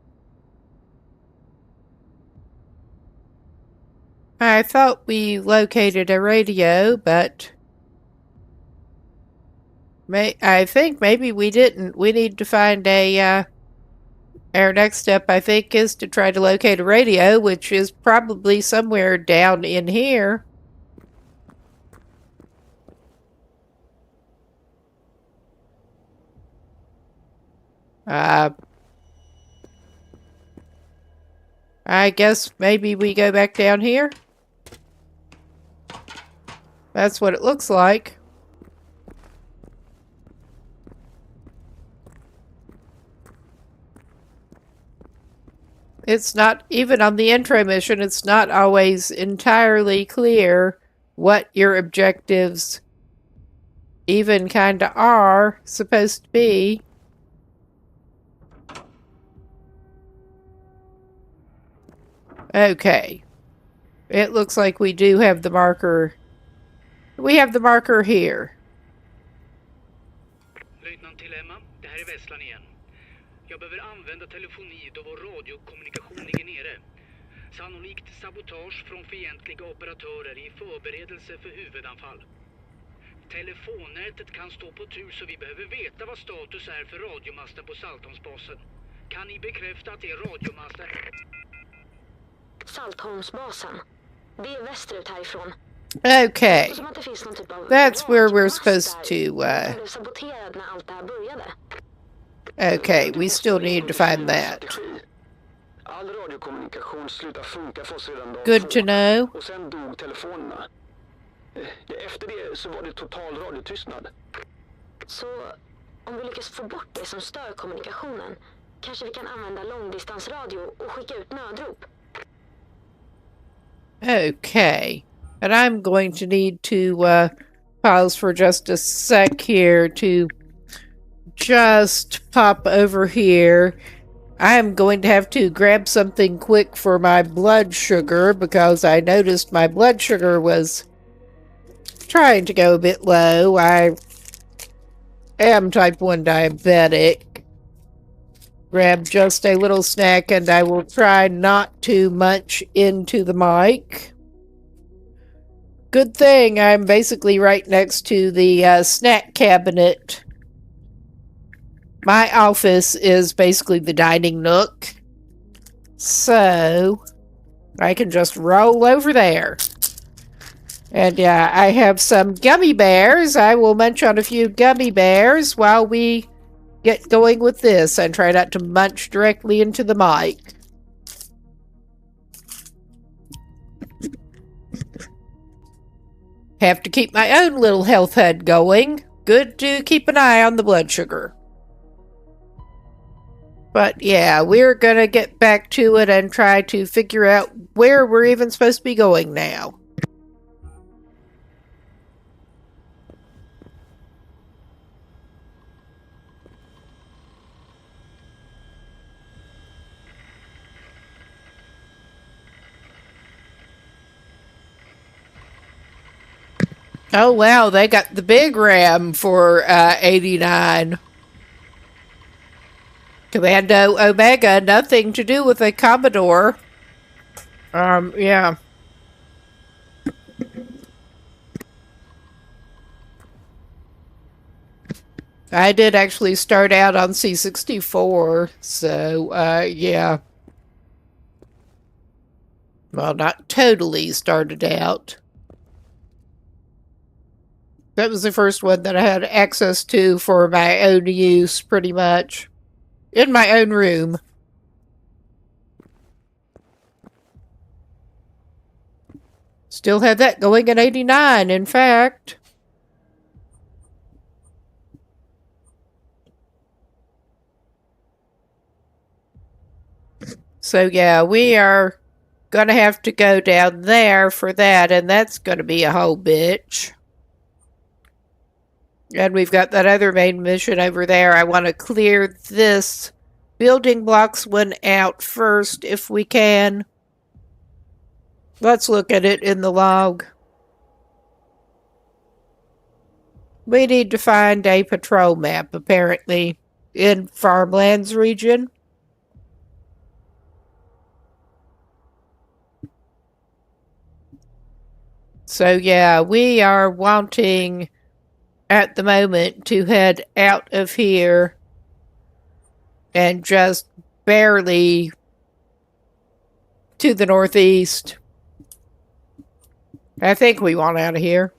I thought we located a radio, but... I think maybe we didn't. We need to find a... Our next step, I think, is to try to locate a radio, which is probably somewhere down in here. I guess maybe we go back down here. That's what it looks like. It's not, even on the intro mission, it's not always entirely clear what your objectives even kinda are supposed to be. Okay. It looks like we do have the marker. We have the marker here. Löjtnant till Emma, det här är Vesslan igen. Jag behöver använda telefoni då vår radiokommunikation ligger nere. Sannolikt sabotage från fientliga operatörer i förberedelse för huvudanfall. Telefonnätet kan stå på tur så vi behöver veta vad status är för radiomasten på Saltholmsbasen. Kan ni bekräfta att det är radiomasten? Saltholmsbasen. Det är västerut härifrån. Okay. Som att det finns någon typ av That's where we're radiomast supposed där. to, Den blev saboterad när allt det här började. Okay, we still need to find that. All radiokommunikation slutade funka för oss redan dag Good 2. to know. Och sen dog telefonerna. Efter det så var det total radiotystnad. Så om vi lyckas få bort det som stör kommunikationen, kanske vi kan använda långdistansradio och skicka ut nödrop. Okay. And I'm going to need to pause for just a sec here to just pop over here. I am going to have to grab something quick for my blood sugar because I noticed my blood sugar was trying to go a bit low. I am type 1 diabetic. Grab just a little snack and I will try not to munch into the mic. Good thing I'm basically right next to the snack cabinet. My office is basically the dining nook. So I can just roll over there. And yeah, I have some gummy bears. I will munch on a few gummy bears while we get going with this and try not to munch directly into the mic. Have to keep my own little health head going. Good to keep an eye on the blood sugar. But yeah, we're gonna get back to it and try to figure out where we're even supposed to be going now. Oh wow, they got the big RAM for 89. Commando Omega, nothing to do with a Commodore. Yeah. I did actually start out on C64, so, yeah. Well, not totally started out. That was the first one that I had access to for my own use, pretty much. In my own room. Still had that going in 89, in fact. So yeah, we are gonna have to go down there for that, and that's gonna be a whole bitch. And we've got that other main mission over there. I want to clear this building blocks one out first, if we can. Let's look at it in the log. We need to find a patrol map, apparently, in Farmlands region. So yeah, we are wanting at the moment to head out of here and just barely to the northeast. I think we want out of here.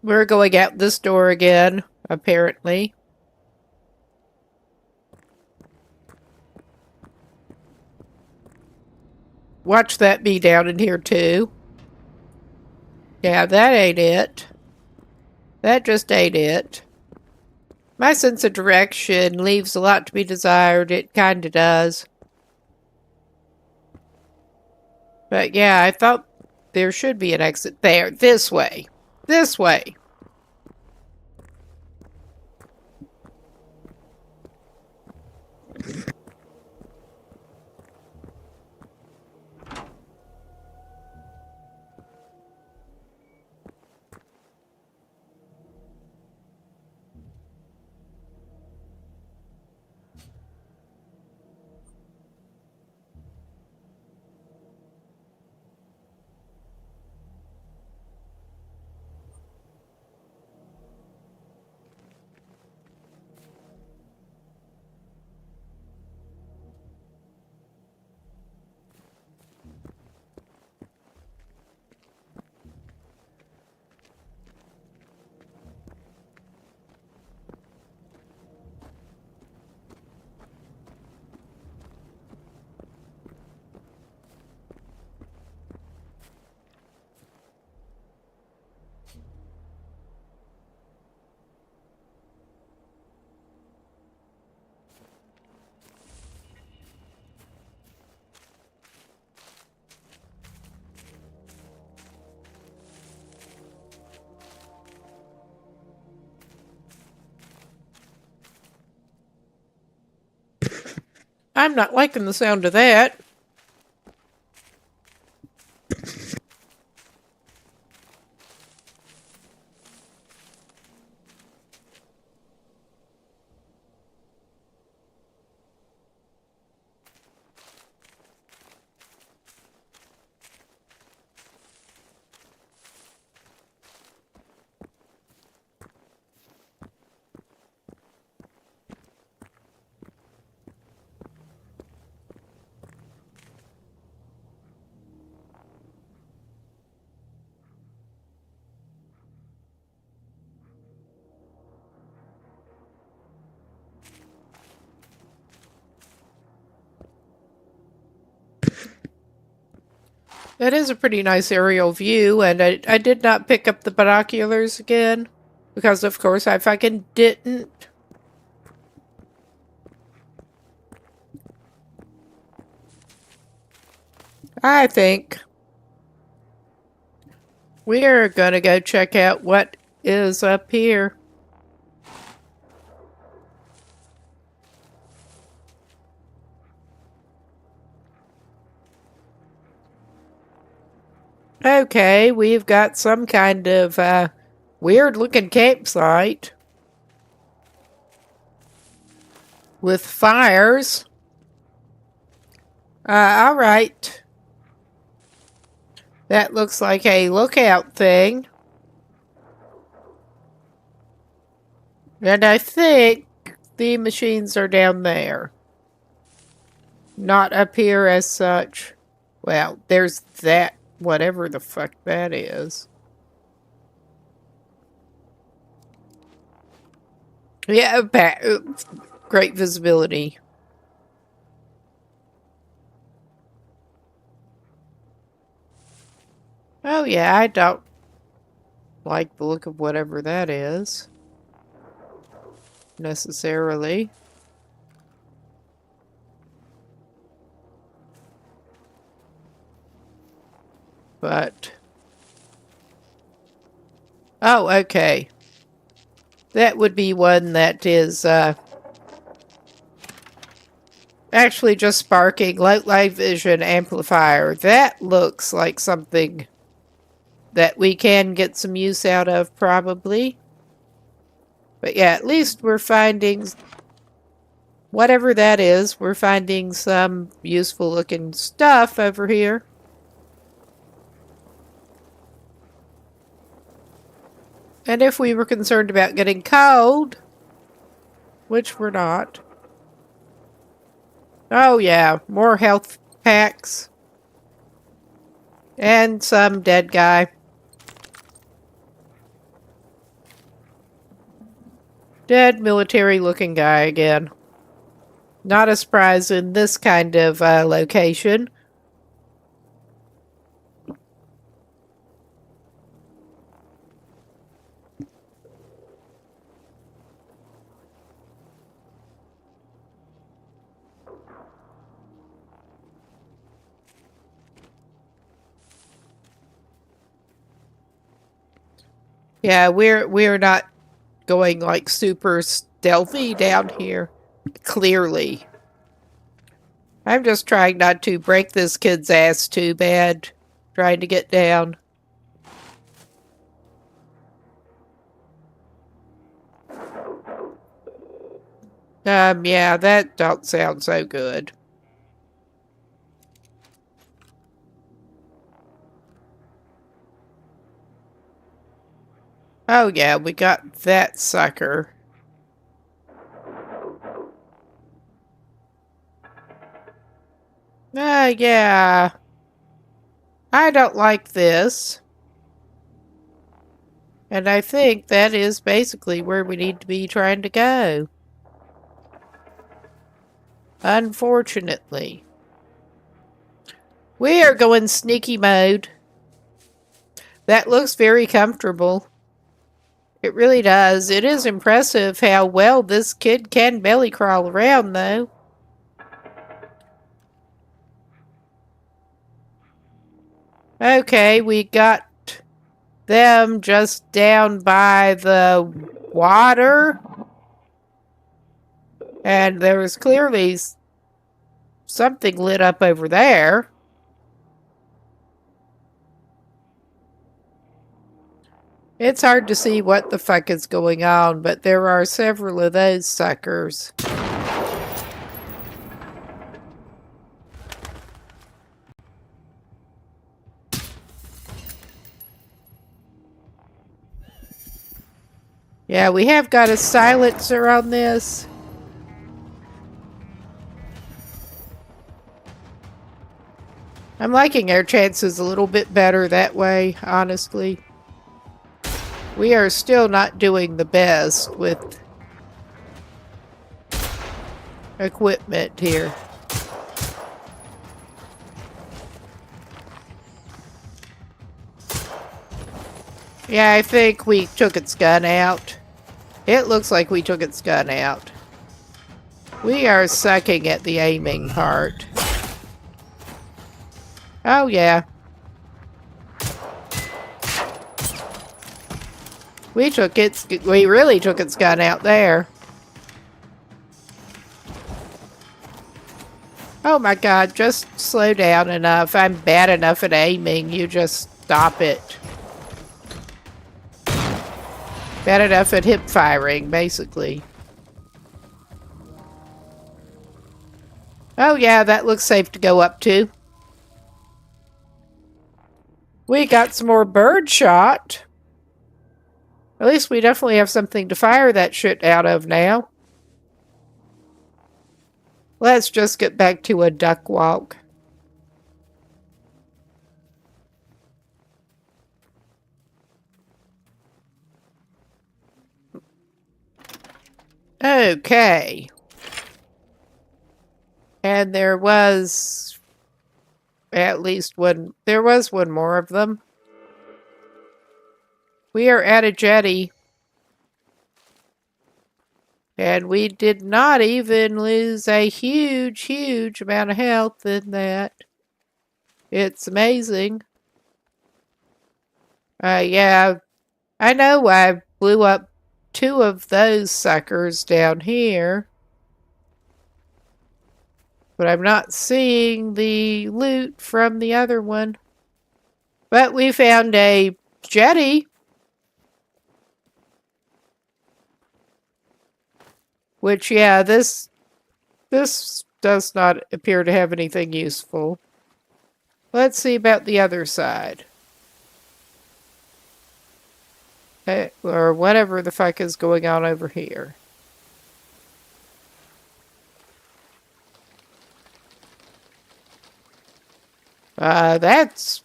We're going out this door again, apparently. watch that be down in here too. Yeah, that ain't it. That just ain't it. My sense of direction leaves a lot to be desired. It kinda does. But yeah, I thought there should be an exit there. This way. This way. I'm not liking the sound of that. That is a pretty nice aerial view, and I did not pick up the binoculars again, because of course I fucking didn't. I think we're gonna go check out what is up here. Okay, we've got some kind of weird looking campsite with fires. Alright. That looks like a lookout thing. And I think the machines are down there. Not up here as such. Well, there's that, whatever the fuck that is. Yeah, great visibility. Oh yeah, I don't like the look of whatever that is. Necessarily. But... oh, okay. That would be one that is, actually just sparking light vision amplifier. That looks like something that we can get some use out of, probably. But yeah, at least we're finding... whatever that is, we're finding some useful looking stuff over here. And if we were concerned about getting cold, which we're not. Oh yeah, more health packs. And some dead guy. Dead military looking guy again. Not a surprise in this kind of location. Yeah, we're not going like super stealthy down here. Clearly. I'm just trying not to break this kid's ass too bad. Trying to get down. Yeah, that don't sound so good. Oh yeah, we got that sucker. Yeah. I don't like this. And I think that is basically where we need to be trying to go. Unfortunately. We are going sneaky mode. That looks very comfortable. It really does. It is impressive how well this kid can belly crawl around, though. Okay, we got them just down by the water. And there was clearly something lit up over there. It's hard to see what the fuck is going on, but there are several of those suckers. Yeah, we have got a silencer on this. I'm liking our chances a little bit better that way, honestly. We are still not doing the best with equipment here. Yeah, I think we took its gun out. It looks like we took its gun out. We are sucking at the aiming part. Oh, yeah. We really took its gun out there. Oh my god, just slow down enough. I'm bad enough at aiming. You just stop it. Bad enough at hip firing, basically. Oh yeah, that looks safe to go up to. We got some more bird shot. At least we definitely have something to fire that shit out of now. Let's just get back to a duck walk. Okay. And there was at least one. There was one more of them. We are at a jetty. And we did not even lose a huge, huge amount of health in that. It's amazing. Yeah, I know I blew up 2 of those suckers down here. But I'm not seeing the loot from the other one. But we found a jetty. Which, yeah, this does not appear to have anything useful. Let's see about the other side. Or whatever the fuck is going on over here. That's...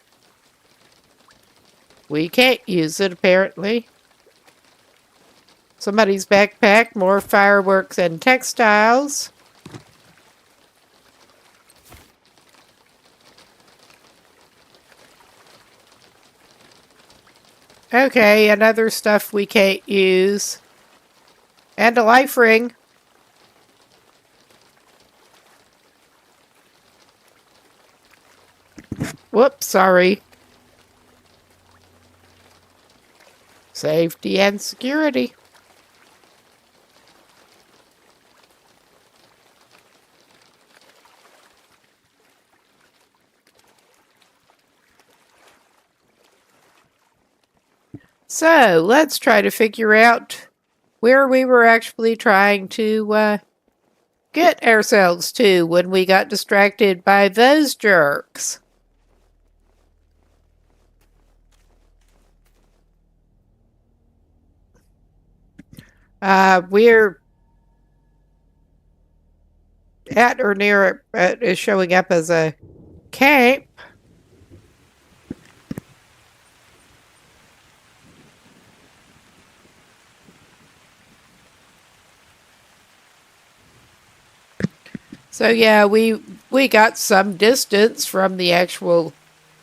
We can't use it, apparently. Somebody's backpack, more fireworks and textiles. Okay, and other stuff we can't use. And a life ring. Whoops, sorry. Safety and security. So, let's try to figure out where we were actually trying to get ourselves to when we got distracted by those jerks. We're at or near it is showing up as a camp. So yeah, we got some distance from the actual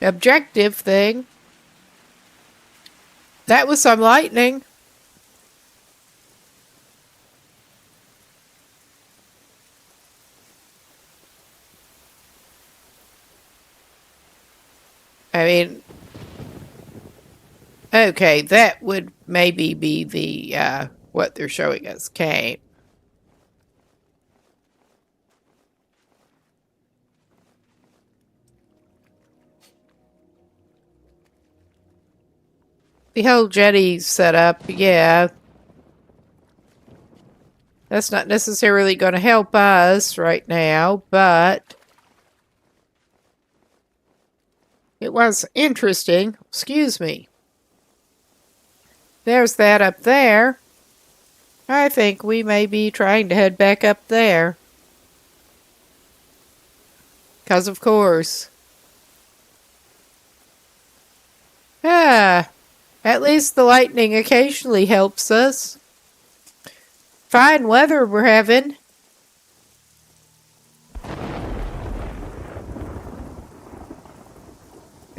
objective thing. That was some lightning. I mean, okay, that would maybe be the what they're showing us camp. The whole jetty setup, yeah. That's not necessarily going to help us right now, but it was interesting. Excuse me. There's that up there. I think we may be trying to head back up there. 'Cause of course. Ah, at least the lightning occasionally helps us. Fine weather we're having.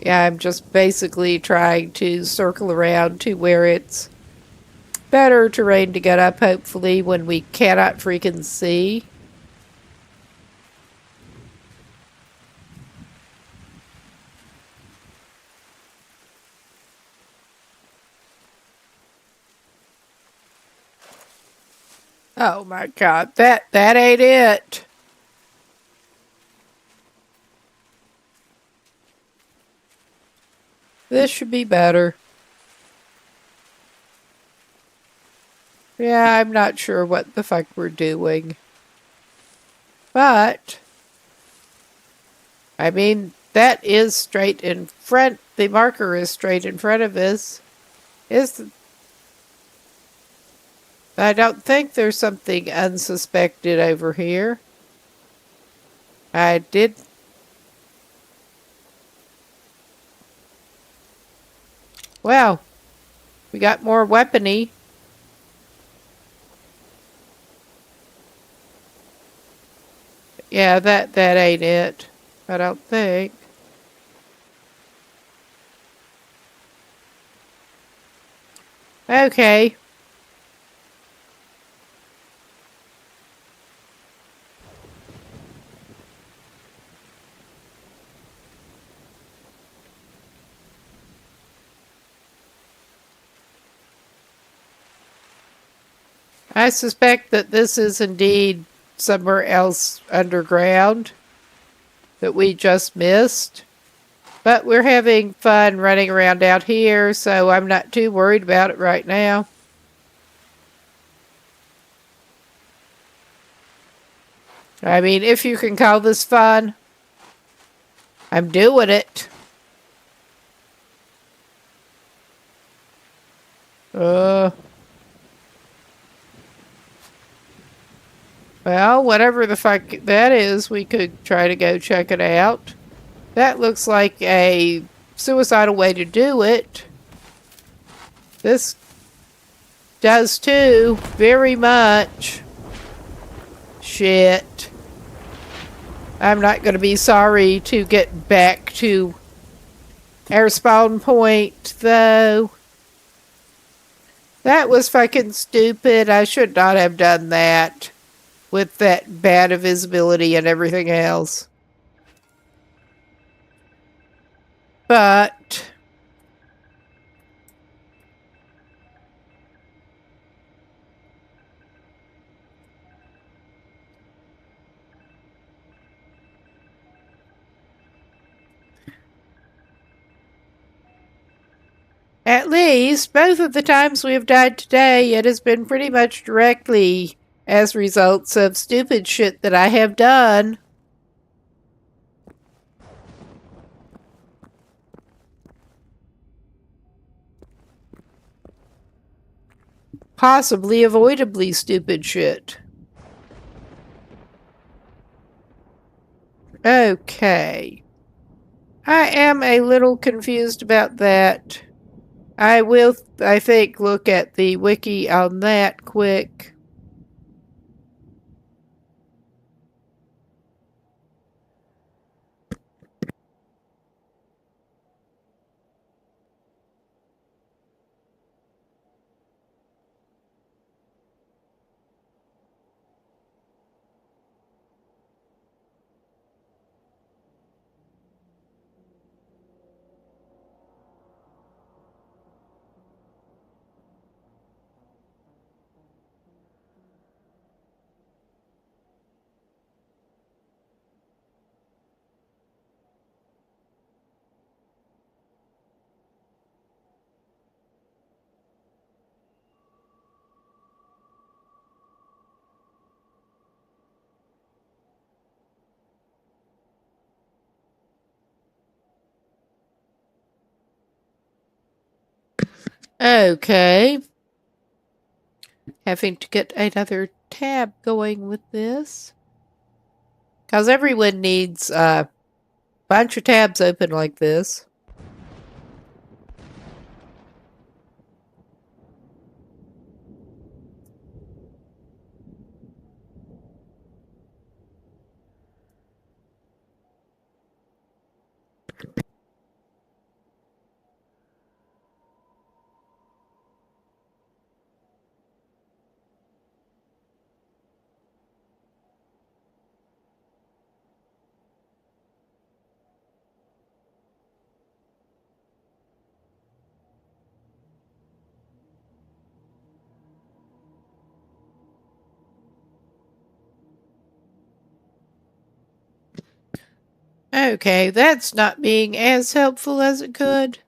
Yeah, I'm just basically trying to circle around to where it's better terrain to get up, hopefully, when we cannot freaking see. Oh my god, that ain't it. This should be better. Yeah, I'm not sure what the fuck we're doing. But, I mean, that is straight in front. The marker is straight in front of us. I don't think there's something unsuspected over here. I did. Well, we got more weaponry. Yeah, that ain't it. I don't think. Okay. I suspect that this is indeed somewhere else underground that we just missed. But we're having fun running around out here, so I'm not too worried about it right now. I mean, if you can call this fun, I'm doing it. Well, whatever the fuck that is, we could try to go check it out. That looks like a suicidal way to do it. This does too, very much. Shit. I'm not going to be sorry to get back to our spawn point, though. That was fucking stupid. I should not have done that with that bad visibility and everything else. But At least, both of the times we have died today, it has been pretty much directly as results of stupid shit that I have done. Possibly avoidably stupid shit. Okay. I am a little confused about that. I will, I think, look at the wiki on that quick. Okay. Having to get another tab going with this. Because everyone needs a bunch of tabs open like this. Okay, that's not being as helpful as it could.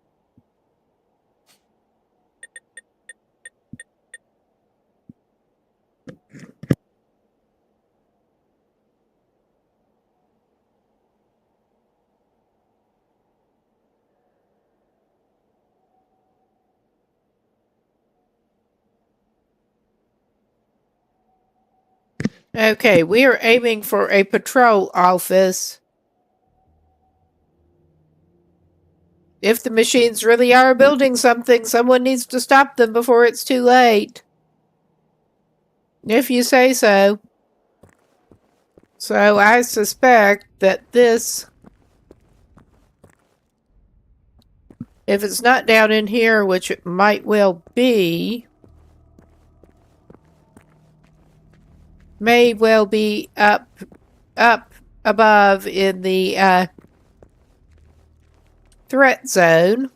Okay, we are aiming for a patrol office. If the machines really are building something, someone needs to stop them before it's too late. If you say so. So I suspect that this, if it's not down in here, which it might well be, may well be up above in the threat zone.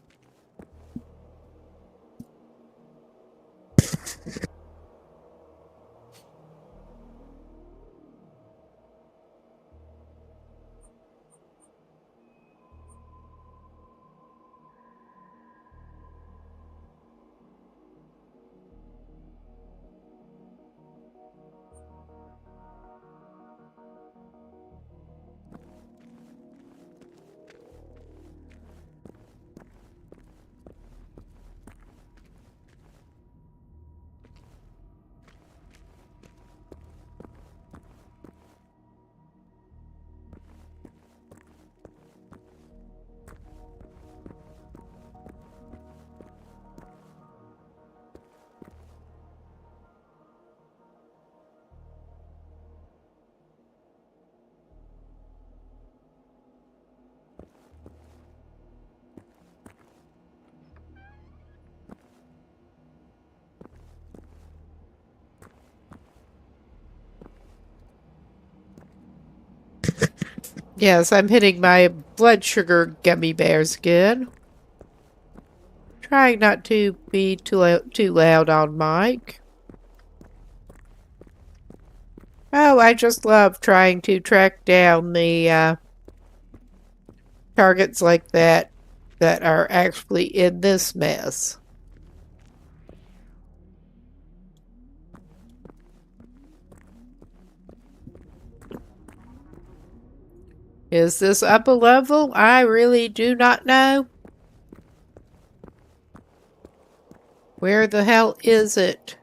Yes, I'm hitting my blood sugar gummy bears again. Trying not to be too loud on mic. Oh, I just love trying to track down the targets like that. that are actually in this mess. Is this up a level? I really do not know. Where the hell is it?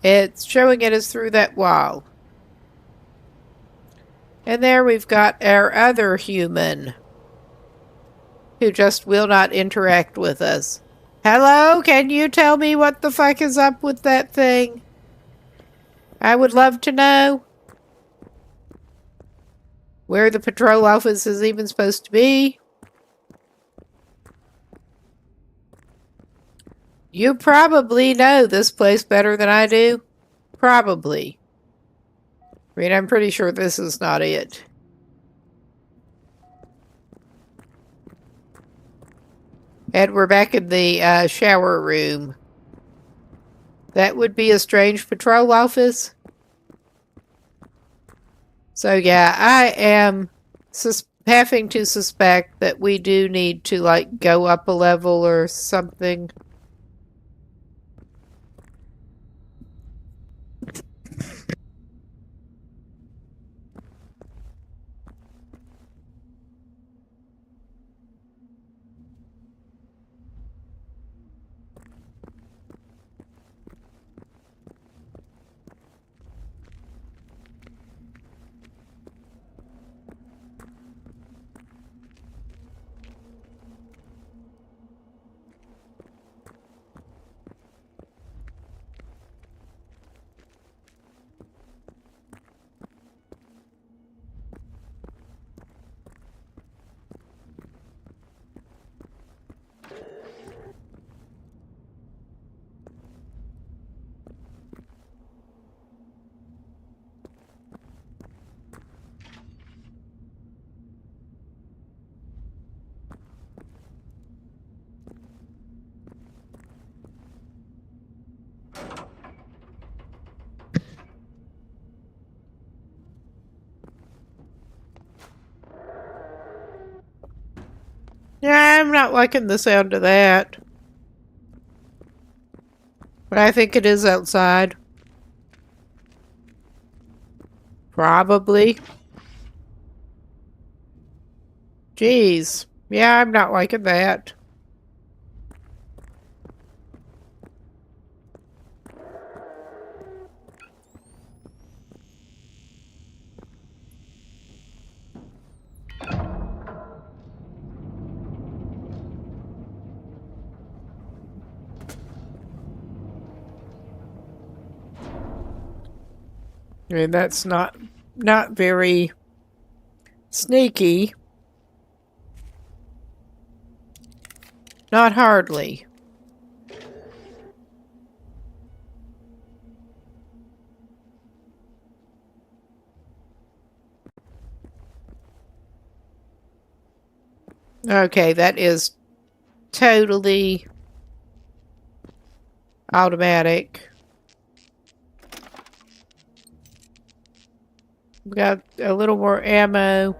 It's showing it is through that wall. And there we've got our other human who just will not interact with us. Hello, can you tell me what the fuck is up with that thing? I would love to know where the patrol office is even supposed to be. You probably know this place better than I do. Probably. I mean, I'm pretty sure this is not it. And we're back in the shower room. That would be a strange patrol office. So yeah, I am having to suspect that we do need to, like, go up a level or something. Yeah, I'm not liking the sound of that. But I think it is outside. Probably. Jeez. Yeah, I'm not liking that. I mean, that's not very sneaky. Not hardly. Okay, that is totally automatic. We got a little more ammo.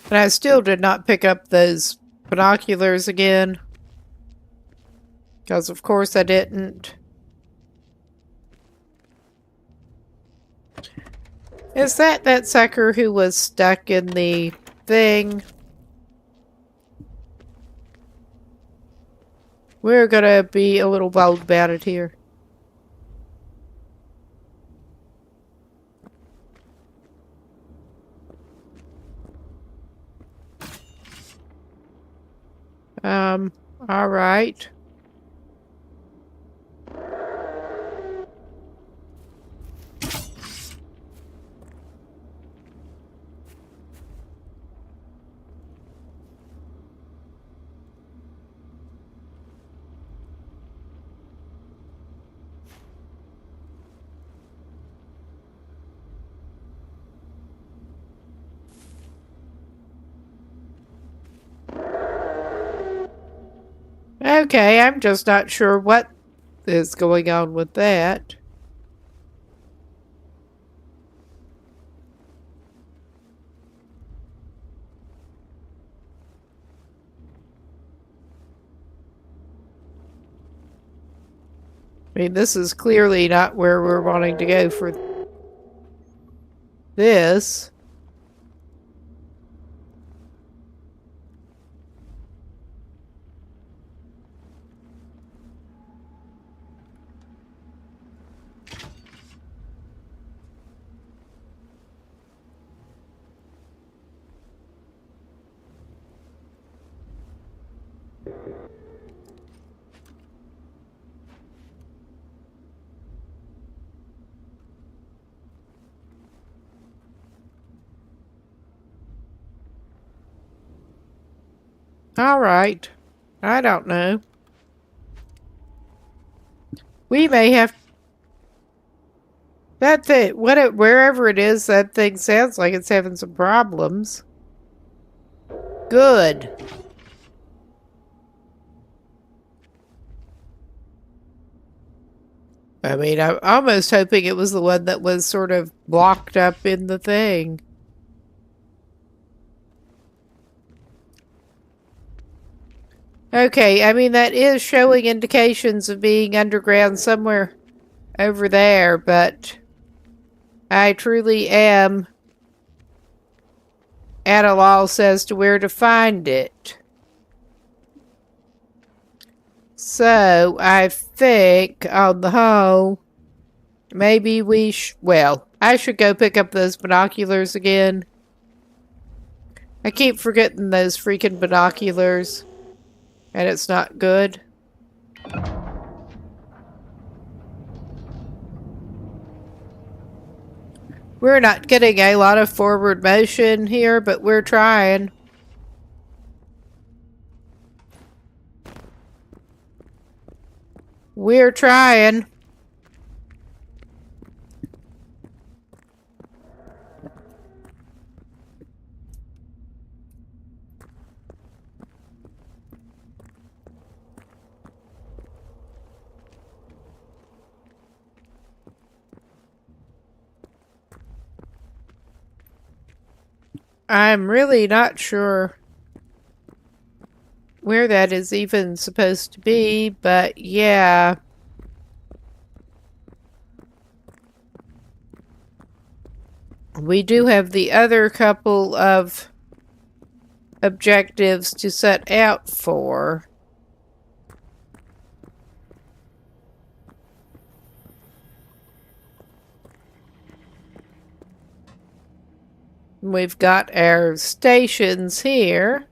And I still did not pick up those binoculars again. Because of course I didn't. Is that sucker who was stuck in the thing? We're gonna be a little bold about it here. All right. Okay, I'm just not sure what is going on with that. I mean, this is clearly not where we're wanting to go for this. All right. I don't know. We may have that thing. Wherever it is, that thing sounds like it's having some problems. Good. I mean, I'm almost hoping it was the one that was sort of blocked up in the thing. Okay, I mean, that is showing indications of being underground somewhere over there, but I truly am at a loss as to where to find it. So, I think, on the whole, maybe well, I should go pick up those binoculars again. I keep forgetting those freaking binoculars, and it's not good. We're not getting a lot of forward motion here, but we're trying. We're trying. I'm really not sure where that is even supposed to be, but yeah. We do have the other couple of objectives to set out for. We've got our stations here.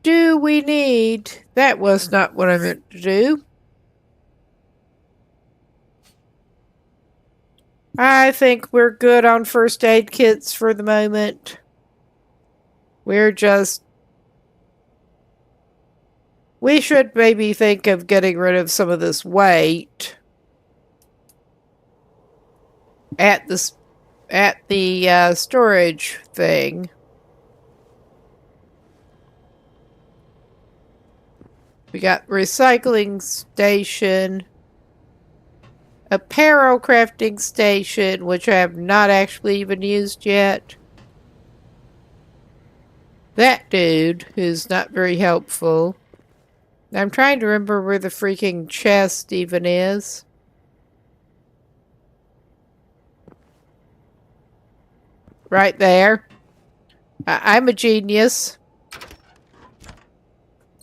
Do we need... That was not what I meant to do. I think we're good on first aid kits for the moment. We're just... We should maybe think of getting rid of some of this weight at the storage thing. We got recycling station, apparel crafting station, which I have not actually even used yet. That dude, who's not very helpful. I'm trying to remember where the freaking chest even is. Right there. I'm a genius.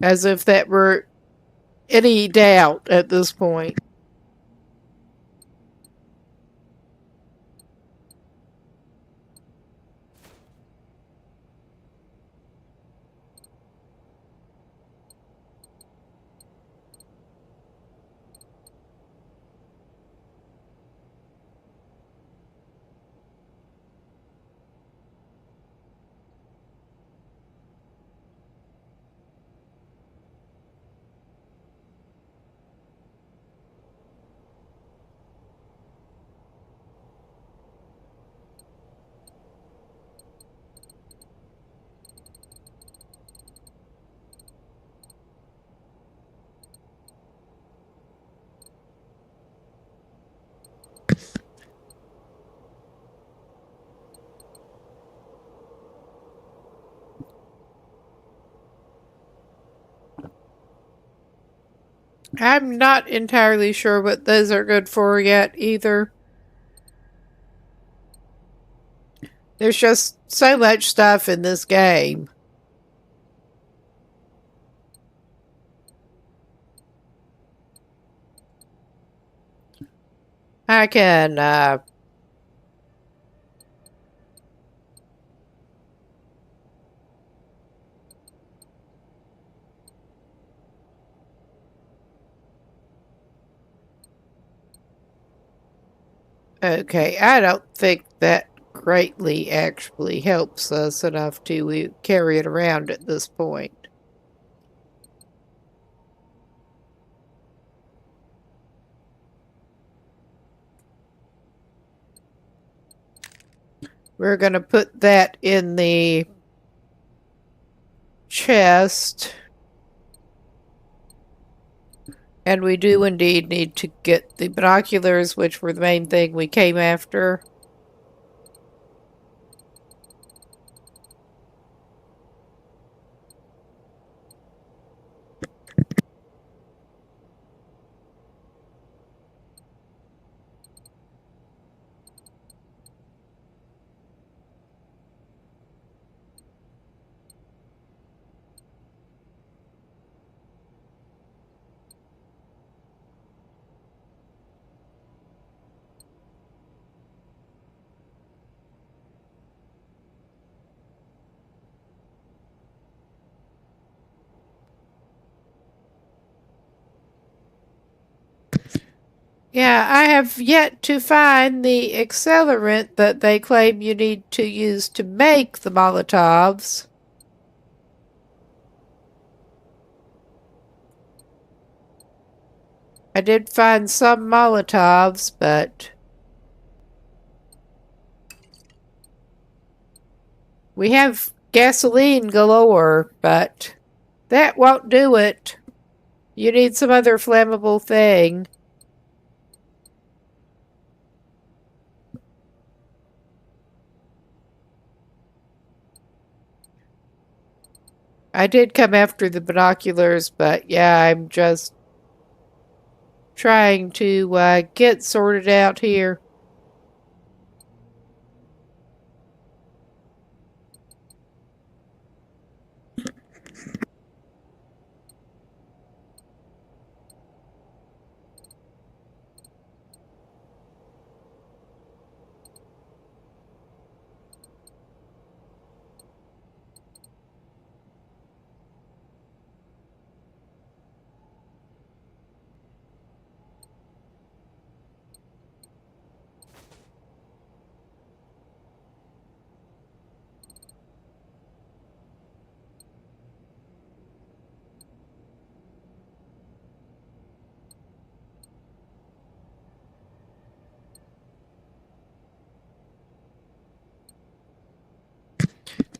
As if that were any doubt at this point. I'm not entirely sure what those are good for yet either. There's just so much stuff in this game. I can, okay, I don't think that greatly actually helps us enough to carry it around at this point. We're going to put that in the chest. And we do indeed need to get the binoculars, which were the main thing we came after. Yeah, I have yet to find the accelerant that they claim you need to use to make the Molotovs. I did find some Molotovs, but we have gasoline galore, but that won't do it. You need some other flammable thing. I did come after the binoculars, but yeah, I'm just trying to get sorted out here.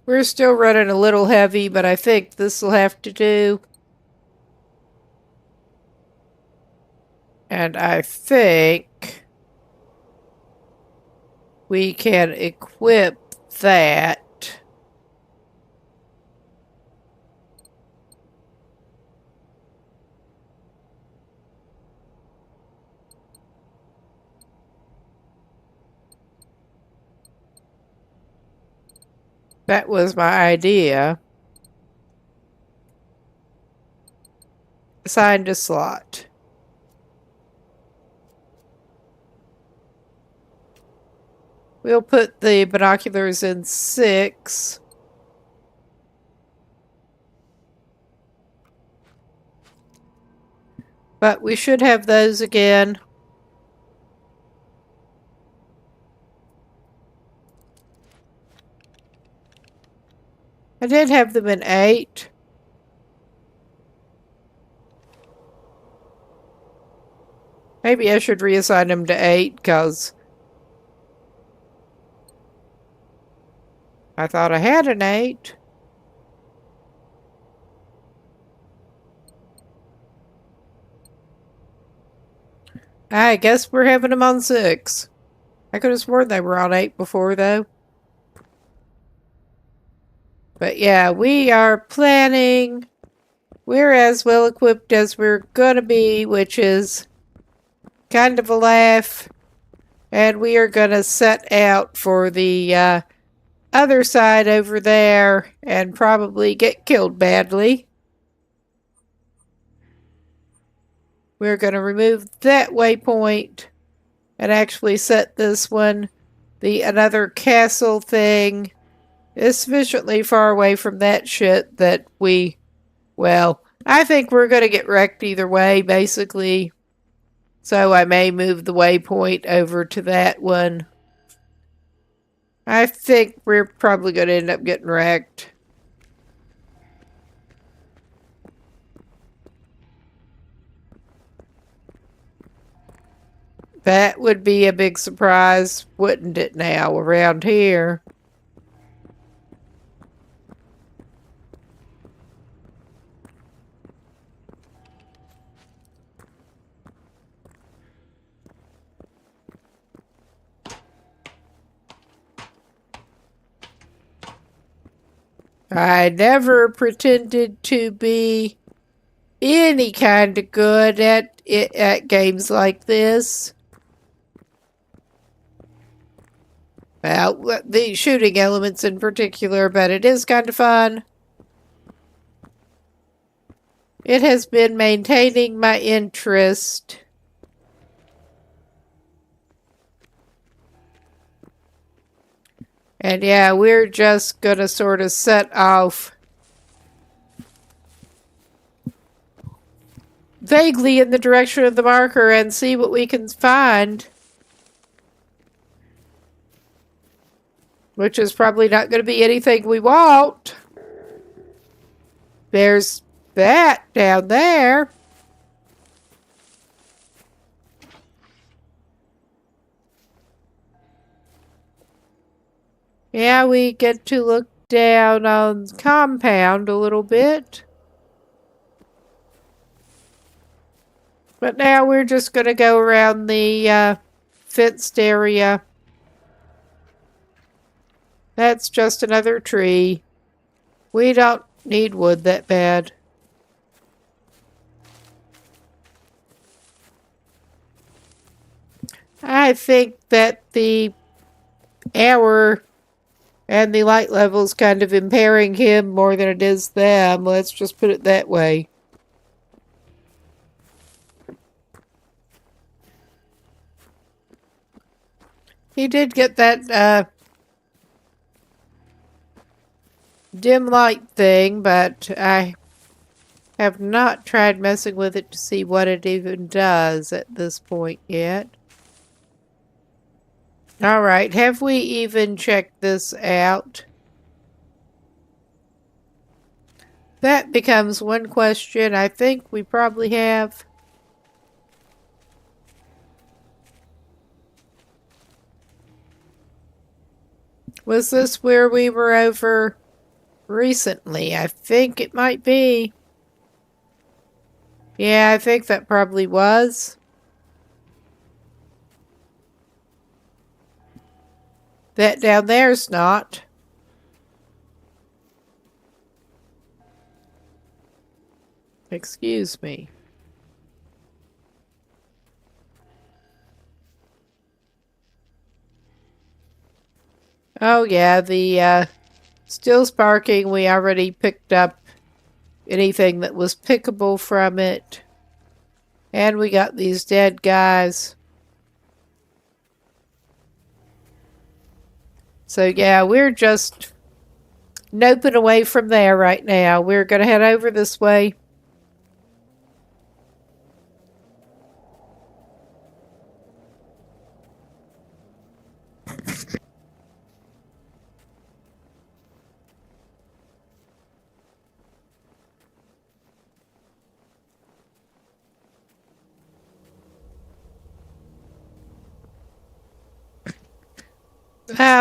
We're still running a little heavy, but I think this will have to do. And I think we can equip that. That was my idea. Assigned a slot. We'll put the binoculars in 6. But we should have those again. I did have them in 8. Maybe I should reassign them to 8 because I thought I had an 8. I guess we're having them on 6. I could have sworn they were on 8 before, though. But yeah, we are planning we're as well equipped as we're gonna be, which is kind of a laugh. And we are gonna set out for the other side over there and probably get killed badly. We're going to remove that waypoint and actually set this one. The another castle thing is sufficiently far away from that shit that well, I think we're going to get wrecked either way, basically. So I may move the waypoint over to that one. I think we're probably going to end up getting wrecked. That would be a big surprise, wouldn't it now, around here? I never pretended to be any kind of good at games like this. Well, the shooting elements in particular, but it is kind of fun. It has been maintaining my interest. And yeah, we're just gonna sort of set off vaguely in the direction of the marker and see what we can find. Which is probably not going to be anything we want. There's that down there. Yeah, we get to look down on the compound a little bit. But now we're just going to go around the fenced area. That's just another tree. We don't need wood that bad. I think that the hour and the light level's kind of impairing him more than it is them. Let's just put it that way. He did get that dim light thing, but I have not tried messing with it to see what it even does at this point yet. Alright, have we even checked this out? That becomes one question. I think we probably have. Was this where we were over recently? I think it might be. Yeah, I think that probably was. That down there's not. Excuse me. Oh yeah, the still sparking, we already picked up anything that was pickable from it. And we got these dead guys. So yeah, we're just noping away from there right now. We're going to head over this way.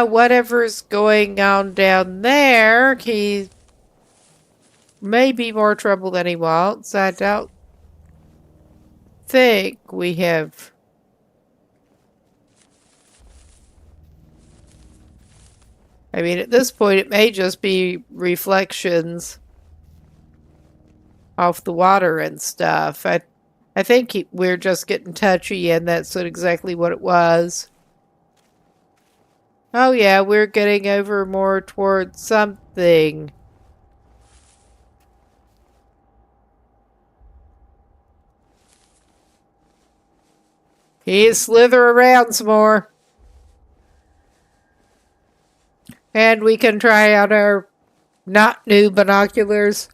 Whatever's going on down there, he may be more trouble than he wants. I don't think we have. I mean, at this point, it may just be reflections. off the water and stuff. I think we're just getting touchy, and that's exactly what it was. Oh yeah, we're getting over more towards something. He slither around some more. And we can try out our not new binoculars.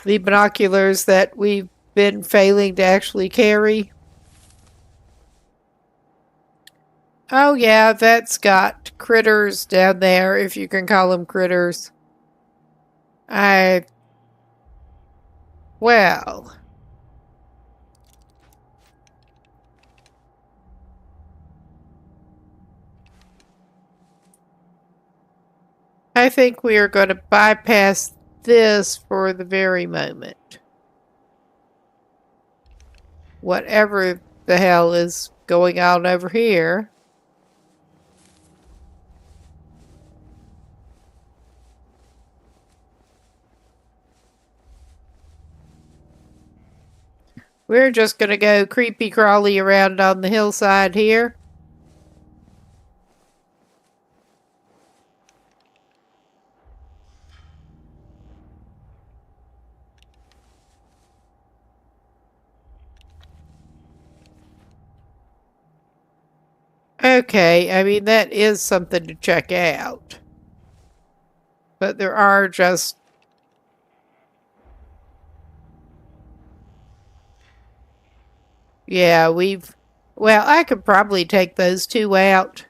The binoculars that we've been failing to actually carry. Oh yeah, that's got critters down there, if you can call them critters. Well. I think we are going to bypass this for the very moment. Whatever the hell is going on over here. We're just going to go creepy crawly around on the hillside here. Okay, I mean, that is something to check out. But there are just... Yeah, well, I could probably take those two out.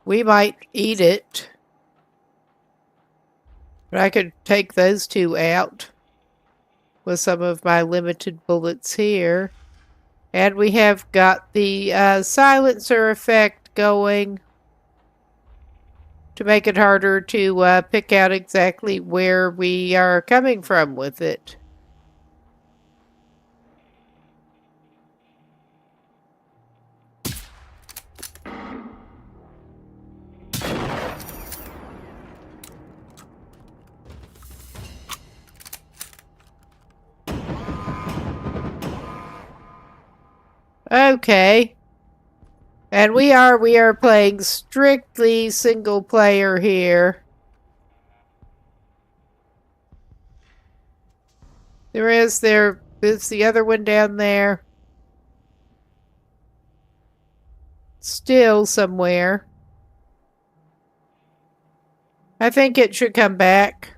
We might eat it. But I could take those two out with some of my limited bullets here. And we have got the silencer effect going to make it harder to pick out exactly where we are coming from with it. Okay. And we are playing strictly single player here. There's the other one down there. Still somewhere. I think it should come back.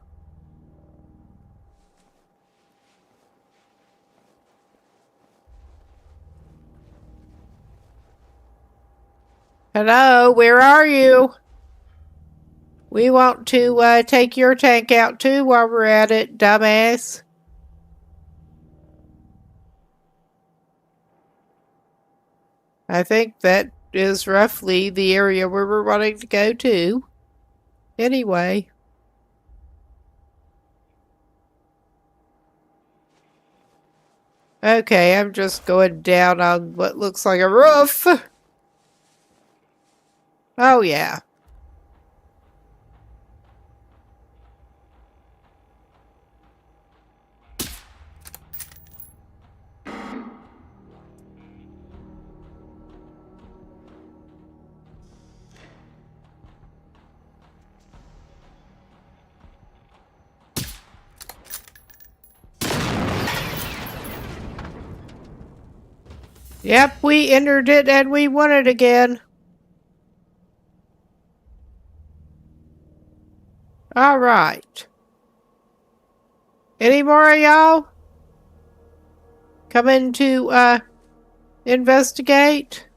Hello, where are you? We want to take your tank out too while we're at it, dumbass. I think that is roughly the area where we're wanting to go to. Anyway. Okay, I'm just going down on what looks like a roof. Oh, yeah. Yep, we entered it and we won it again. All right. Any more of y'all coming to investigate?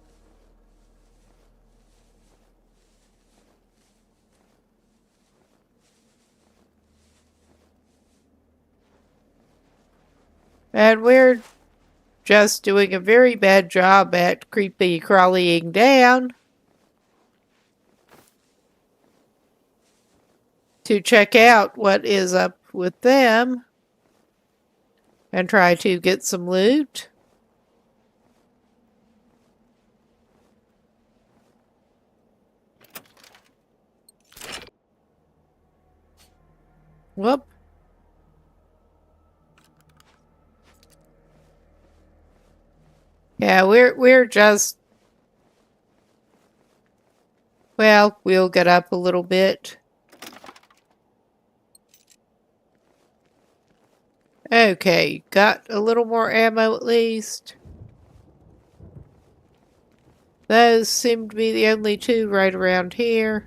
And we're just doing a very bad job at creepy crawling down to check out what is up with them and try to get some loot. Whoop. Yeah, we're just, well, we'll get up a little bit. Okay, got a little more ammo at least. Those seem to be the only two right around here.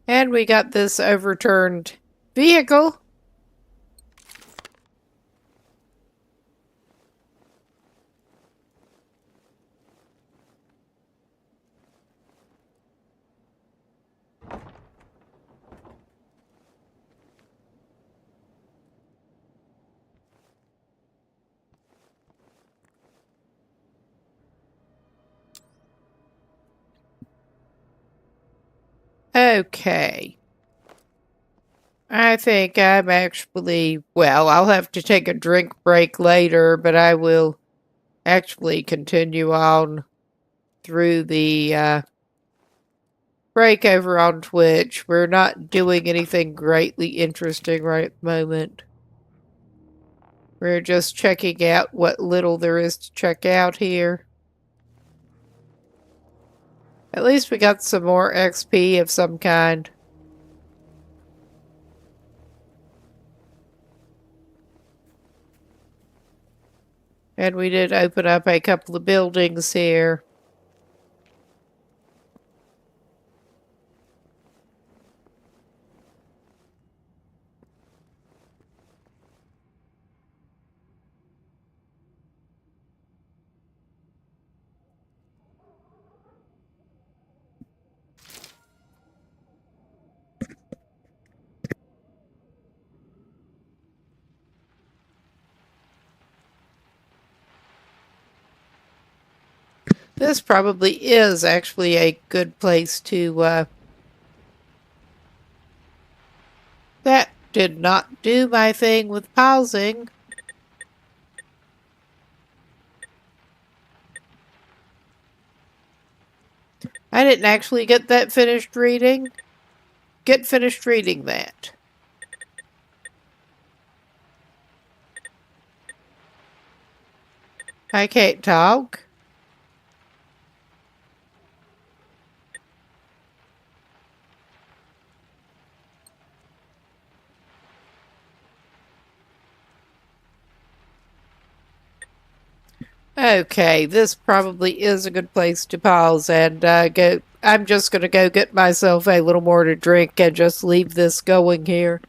And we got this overturned vehicle. Okay. I think I'm actually, well, I'll have to take a drink break later, but I will actually continue on through the break over on Twitch. We're not doing anything greatly interesting right at the moment. We're just checking out what little there is to check out here. At least we got some more XP of some kind. And we did open up a couple of buildings here. This probably is actually a good place to, that did not do my thing with pausing. I didn't actually get that finished reading. Get finished reading that. I can't talk. Okay, this probably is a good place to pause and go. I'm just going to go get myself a little more to drink and just leave this going here.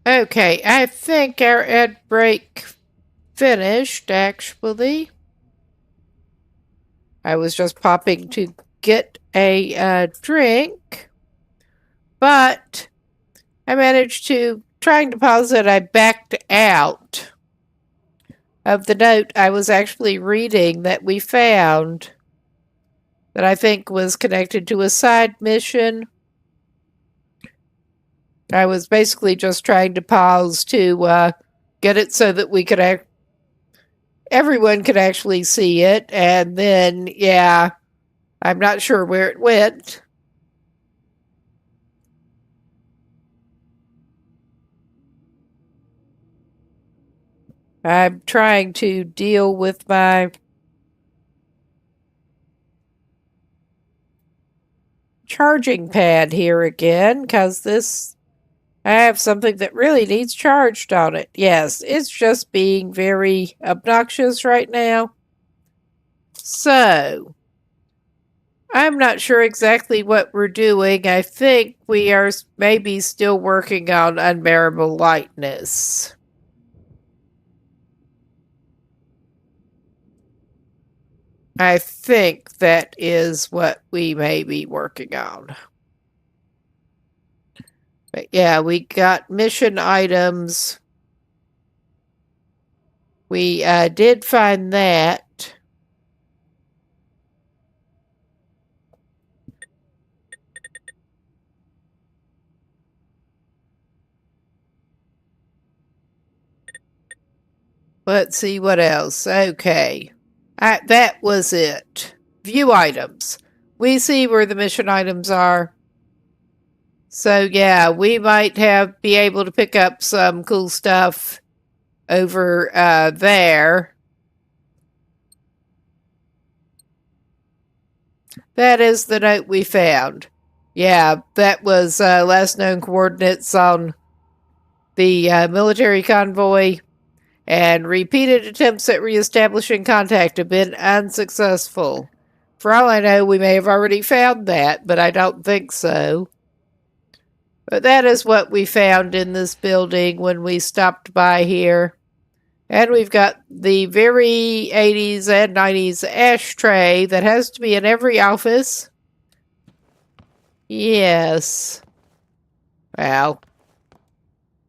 Okay, I think our ad break finished, actually. I was just popping to get a drink, but I managed to, trying to pause it, I backed out of the note I was actually reading that we found that I think was connected to a side mission. I was basically just trying to pause to get it so that we could everyone could actually see it, and then, yeah, I'm not sure where it went. I'm trying to deal with my charging pad here again, because I have something that really needs charged on it. Yes, it's just being very obnoxious right now. So, I'm not sure exactly what we're doing. I think we are maybe still working on unbearable lightness. I think that is what we may be working on. But yeah, we got mission items. We did find that. Let's see what else. Okay. That was it. View items. We see where the mission items are. So yeah, we might be able to pick up some cool stuff over there. That is the note we found. Yeah, that was last known coordinates on the military convoy, and repeated attempts at reestablishing contact have been unsuccessful. For all I know, we may have already found that, but I don't think so. But that is what we found in this building when we stopped by here. And we've got the very 80s and 90s ashtray that has to be in every office. Yes. Well,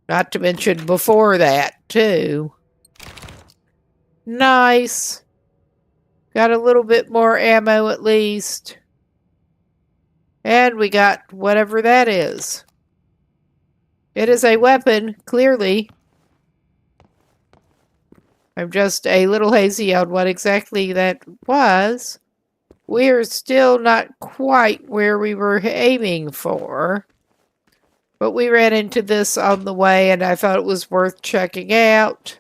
not to mention before that, too. Nice. Got a little bit more ammo at least. And we got whatever that is. It is a weapon, clearly. I'm just a little hazy on what exactly that was. We're still not quite where we were aiming for. But we ran into this on the way and I thought it was worth checking out.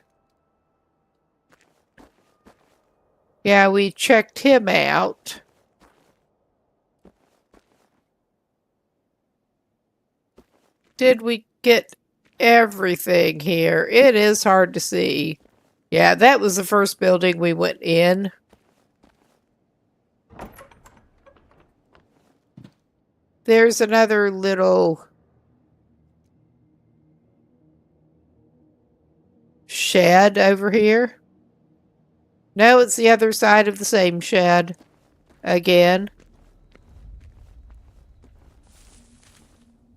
Yeah, we checked him out. Did we get everything here? It is hard to see. Yeah, that was the first building we went in. There's another little shed over here. No, it's the other side of the same shed. Again.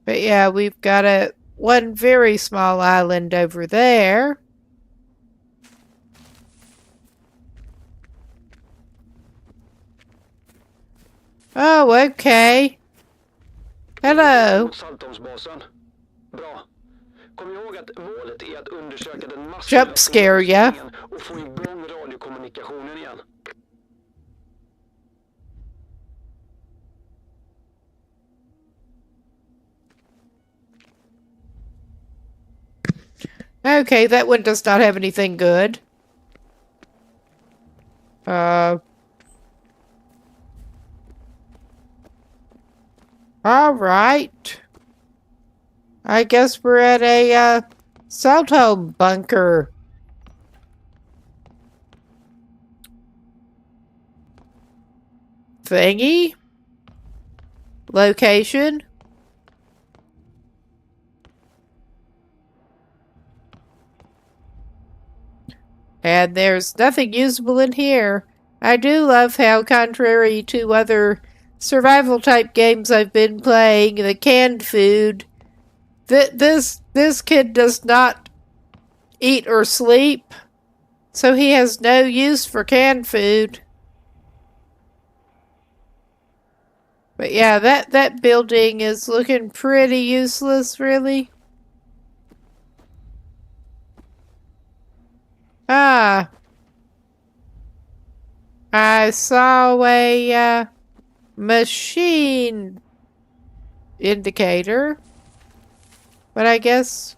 But yeah, we've got one very small island over there. Oh, okay. Hello. Jump scare ya. Okay, that one does not have anything good. Alright. I guess we're at a, Salto bunker. Thingy? Location? And there's nothing usable in here. I do love how, contrary to other survival type games I've been playing, the canned food, this kid does not eat or sleep, so he has no use for canned food. But yeah, that building is looking pretty useless, really. Ah, I saw a machine indicator, but I guess,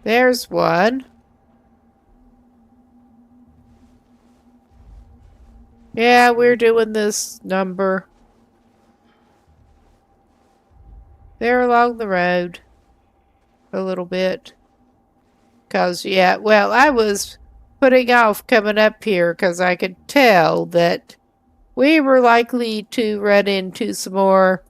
there's one. Yeah, we're doing this number. They're along the road a little bit. 'Cause, yeah, well, I was putting off coming up here because I could tell that we were likely to run into some more.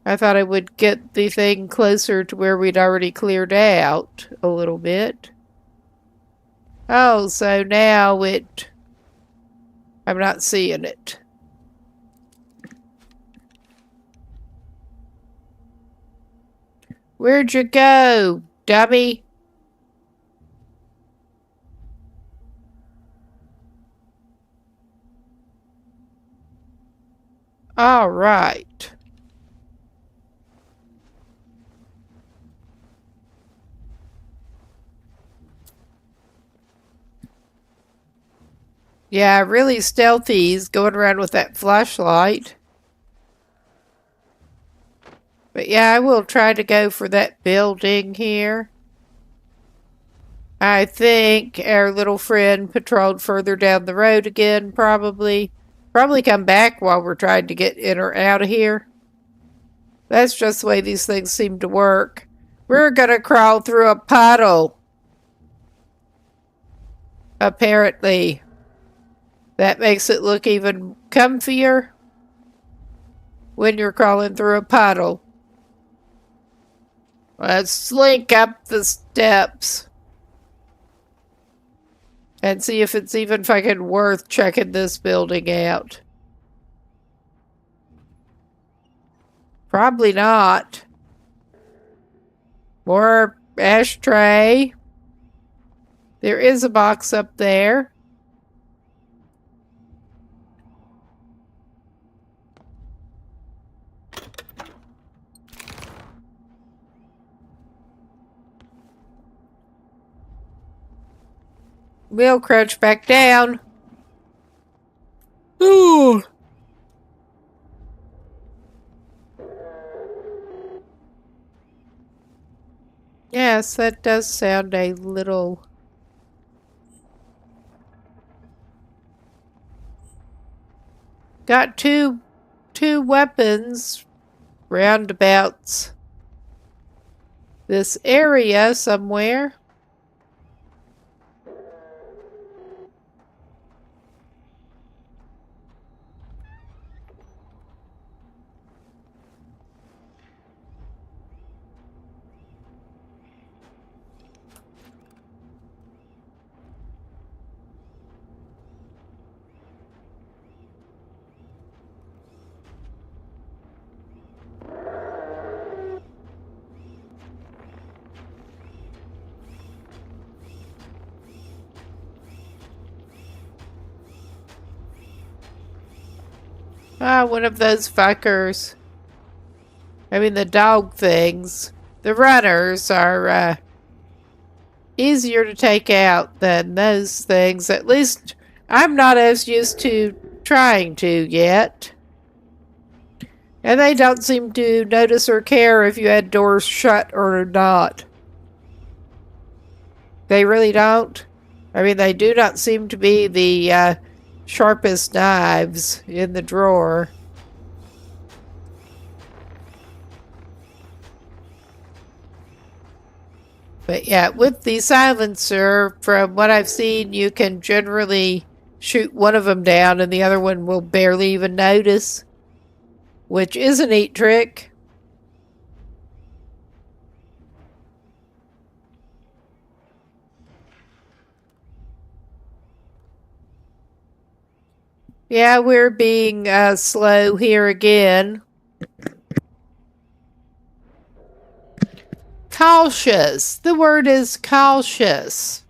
I thought I would get the thing closer to where we'd already cleared out a little bit. Oh, so now I'm not seeing it. Where'd you go, dummy? All right. Yeah, really stealthy. He's going around with that flashlight. But yeah, I will try to go for that building here. I think our little friend patrolled further down the road again, probably. Probably come back while we're trying to get in or out of here. That's just the way these things seem to work. We're gonna crawl through a puddle. Apparently. That makes it look even comfier when you're crawling through a puddle. Let's slink up the steps and see if it's even fucking worth checking this building out. Probably not. More ashtray. There is a box up there. We'll crouch back down. Ooh. Yes, that does sound a little... Got two weapons roundabouts this area somewhere. Ah, one of those fuckers. I mean, the dog things. The runners are easier to take out than those things. At least I'm not as used to trying to yet. And they don't seem to notice or care if you had doors shut or not. They really don't. I mean, they do not seem to be the sharpest knives in the drawer. But yeah, with the silencer, from what I've seen, you can generally shoot one of them down and the other one will barely even notice, which is a neat trick. Yeah, we're being slow here again. Cautious. The word is cautious.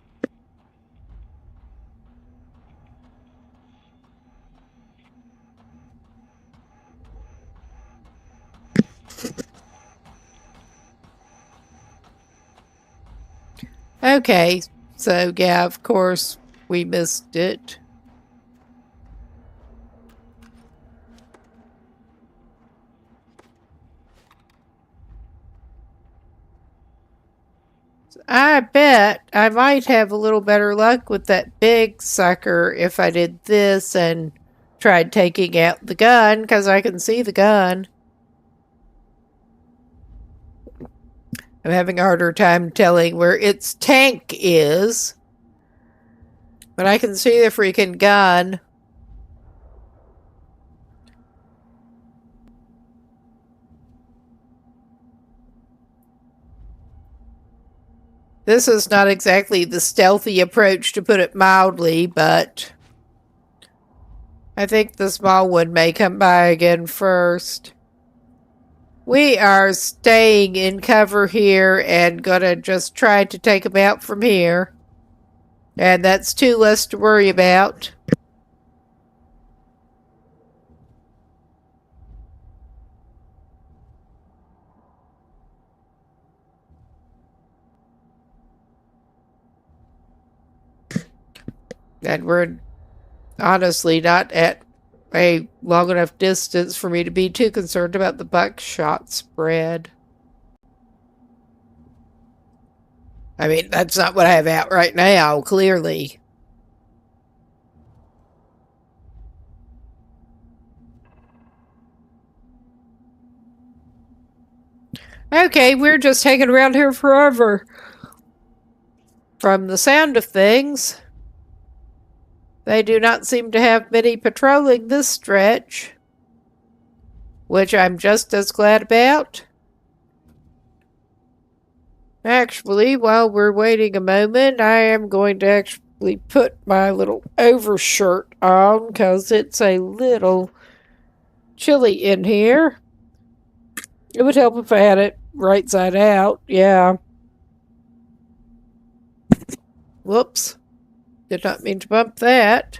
Okay, so yeah, of course, we missed it. I bet I might have a little better luck with that big sucker if I did this and tried taking out the gun, because I can see the gun. I'm having a harder time telling where its tank is, but I can see the freaking gun. This is not exactly the stealthy approach, to put it mildly, but I think the small one may come by again first. We are staying in cover here and gonna just try to take them out from here. And that's two less to worry about. And we're honestly not at a long enough distance for me to be too concerned about the buckshot spread. I mean, that's not what I have out right now, clearly. Okay, we're just hanging around here forever. From the sound of things, they do not seem to have many patrolling this stretch, which I'm just as glad about. Actually, while we're waiting a moment, I am going to actually put my little overshirt on because it's a little chilly in here. It would help if I had it right side out, yeah. Whoops. Did not mean to bump that.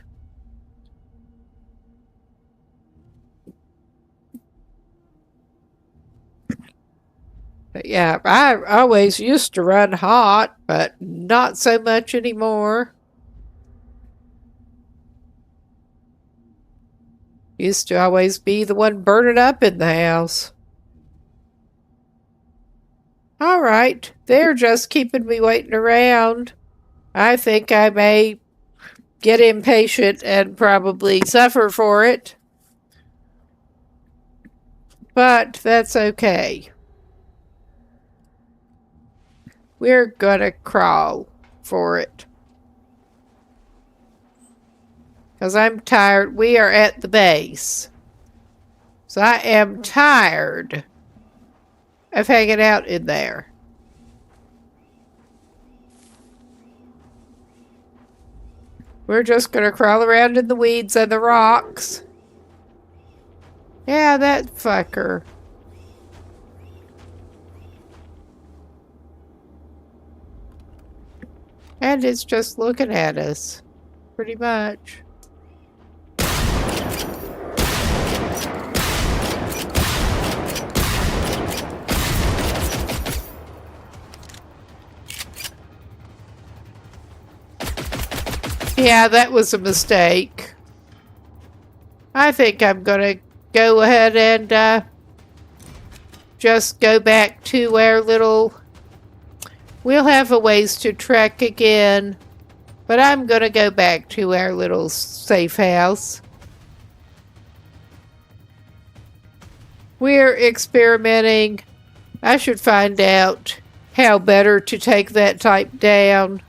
But yeah, I always used to run hot, but not so much anymore. Used to always be the one burning up in the house. All right, they're just keeping me waiting around. I think I may get impatient and probably suffer for it. But that's okay. We're gonna crawl for it. Because I'm tired. We are at the base. So I am tired of hanging out in there. We're just going to crawl around in the weeds and the rocks. Yeah, that fucker. And it's just looking at us. Pretty much. Yeah, that was a mistake. I think I'm gonna go ahead and just go back to our little... We'll have a ways to trek again, but I'm gonna go back to our little safe house. We're experimenting. I should find out how better to take that type down.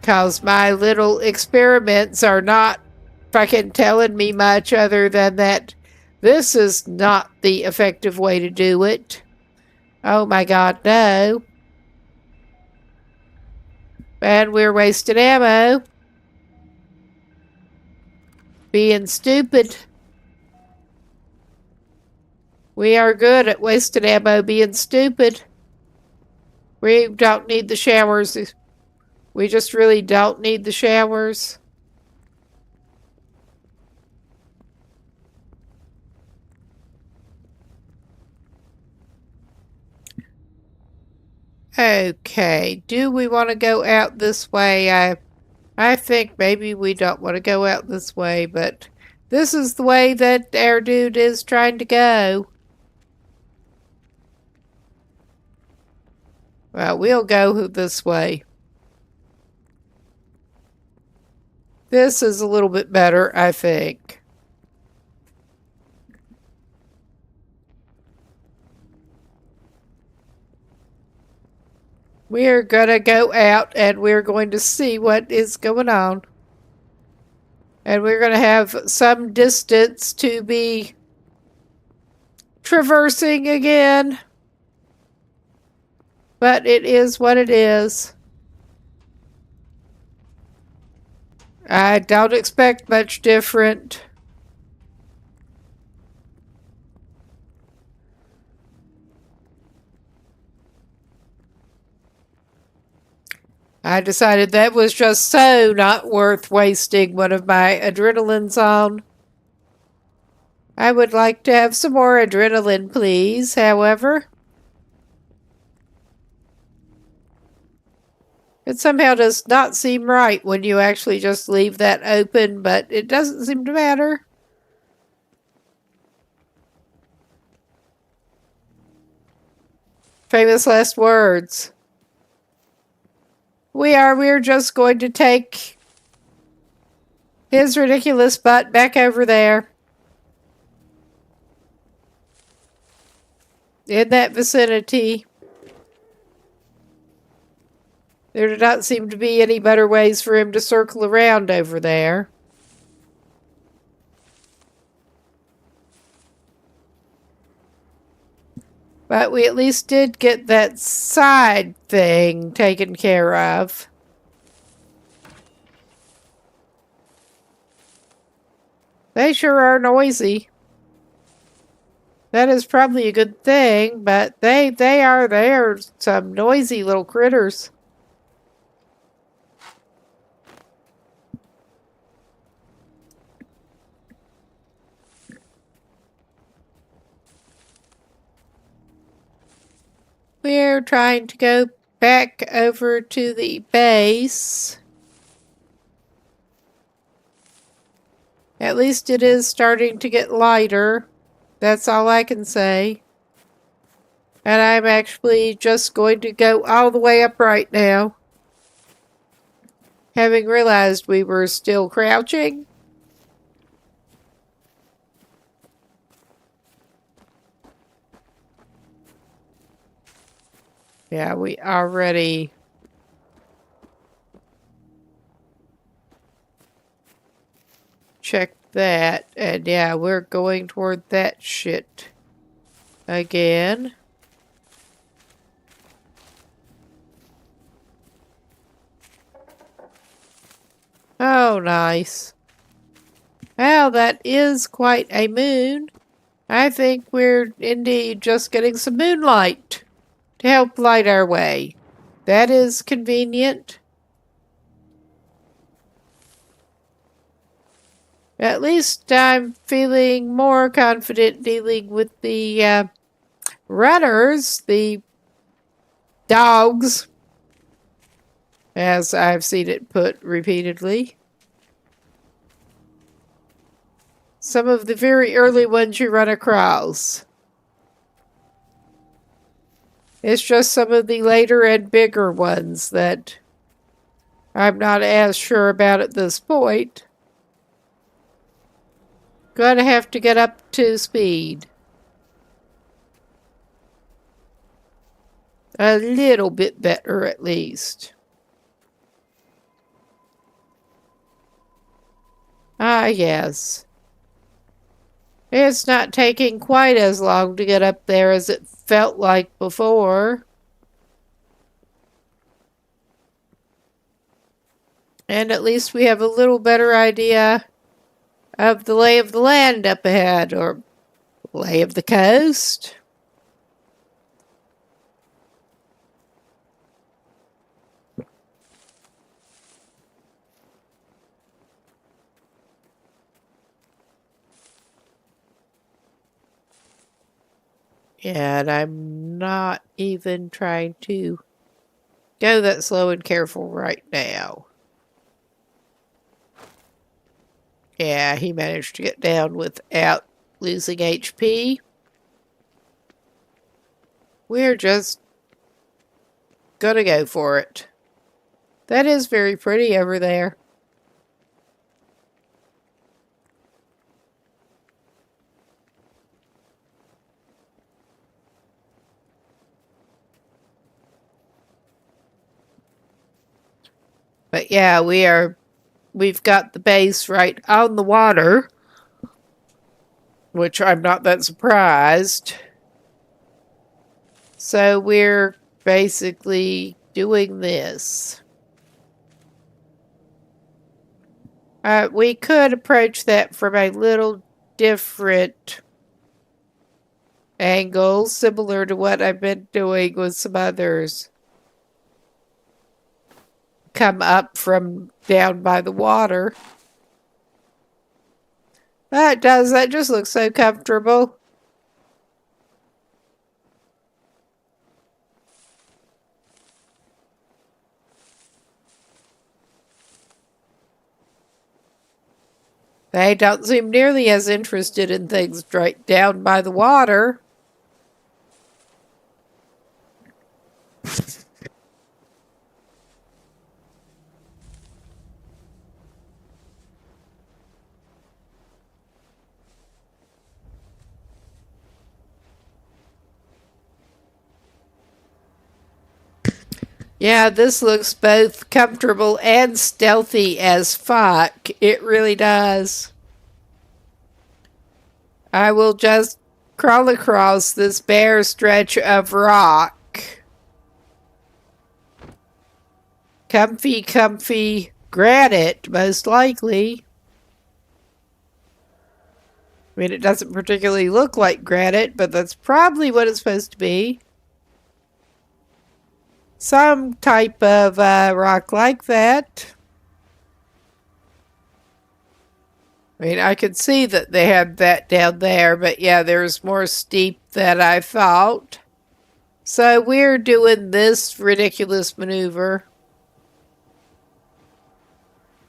Because my little experiments are not fucking telling me much other than that this is not the effective way to do it. Oh my god, no. And we're wasting ammo. Being stupid. We are good at wasting ammo being stupid. We don't need the showers. We just really don't need the showers. Okay, do we want to go out this way? I think maybe we don't want to go out this way, but this is the way that our dude is trying to go. Well, we'll go this way. This is a little bit better, I think. We're gonna go out and we're going to see what is going on. And we're gonna have some distance to be traversing again. But it is what it is. I don't expect much different. I decided that was just so not worth wasting one of my adrenalines on. I would like to have some more adrenaline, please, however. It somehow does not seem right when you actually just leave that open, but it doesn't seem to matter. Famous last words. We're just going to take his ridiculous butt back over there. In that vicinity. There do not seem to be any better ways for him to circle around over there. But we at least did get that side thing taken care of. They sure are noisy. That is probably a good thing, but they are some noisy little critters. We're trying to go back over to the base. At least it is starting to get lighter. That's all I can say. And I'm actually just going to go all the way up right now. Having realized we were still crouching. Yeah, we already... checked that. And yeah, we're going toward that shit again. Oh, nice. Well, that is quite a moon. I think we're indeed just getting some moonlight to help light our way. That is convenient. At least I'm feeling more confident dealing with the runners, the dogs, as I've seen it put repeatedly. Some of the very early ones you run across. It's just some of the later and bigger ones that I'm not as sure about at this point. Gonna have to get up to speed. A little bit better, at least. Ah, yes. It's not taking quite as long to get up there as it felt like before. And at least we have a little better idea of the lay of the land up ahead, or lay of the coast. And I'm not even trying to go that slow and careful right now. Yeah, he managed to get down without losing HP. We're just gonna go for it. That is very pretty over there. But yeah, we've got the base right on the water, which I'm not that surprised. So we're basically doing this. We could approach that from a little different angle, similar to what I've been doing with some others. Come up from down by the water. That does. That just looks so comfortable. They don't seem nearly as interested in things right down by the water. Yeah, this looks both comfortable and stealthy as fuck. It really does. I will just crawl across this bare stretch of rock. Comfy granite, most likely. I mean, it doesn't particularly look like granite, but that's probably what it's supposed to be. Some type of rock like that. I mean, I could see that they had that down there, but yeah, there's more steep than I thought. So we're doing this ridiculous maneuver.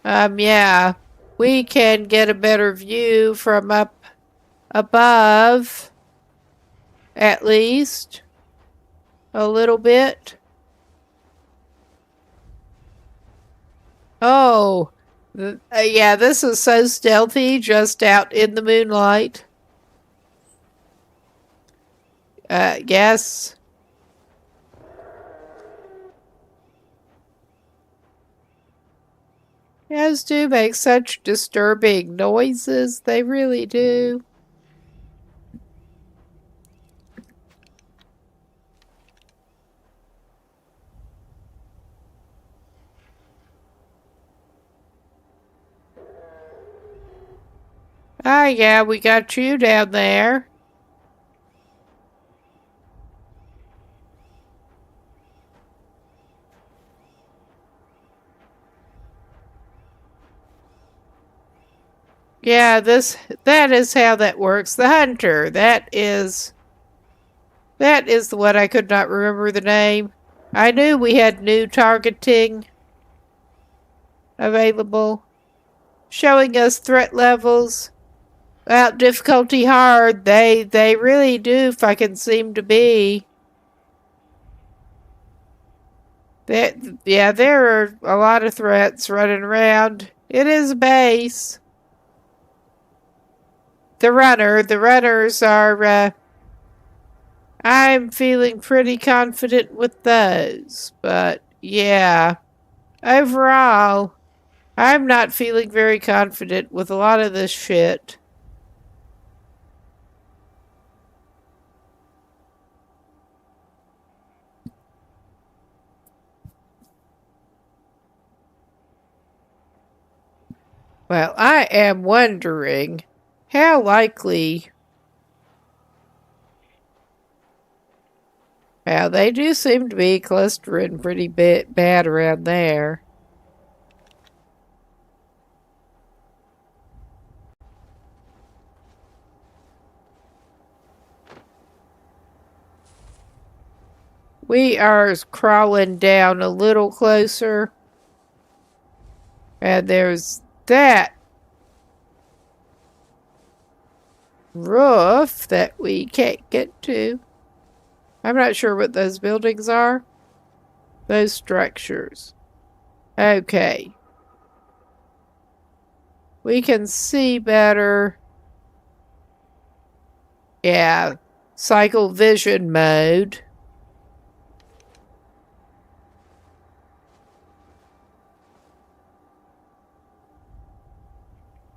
Yeah, we can get a better view from up above, at least a little bit. Oh, yeah, this is so stealthy, just out in the moonlight. Yes. Yes, do make such disturbing noises. They really do. Ah, yeah, we got you down there. Yeah, that is how that works. The hunter, that is the one. I could not remember the name. I knew we had new targeting available, showing us threat levels. Well, difficulty hard. They really do fucking seem to be. Yeah, there are a lot of threats running around. It is a base. The runners are, I'm feeling pretty confident with those. But, yeah, overall, I'm not feeling very confident with a lot of this shit. Well, I am wondering how likely... Well, they do seem to be clustering pretty bad around there. We are crawling down a little closer. And there's that roof that we can't get to. I'm not sure what those buildings are. Those structures. Okay. We can see better. Yeah. Cycle vision mode.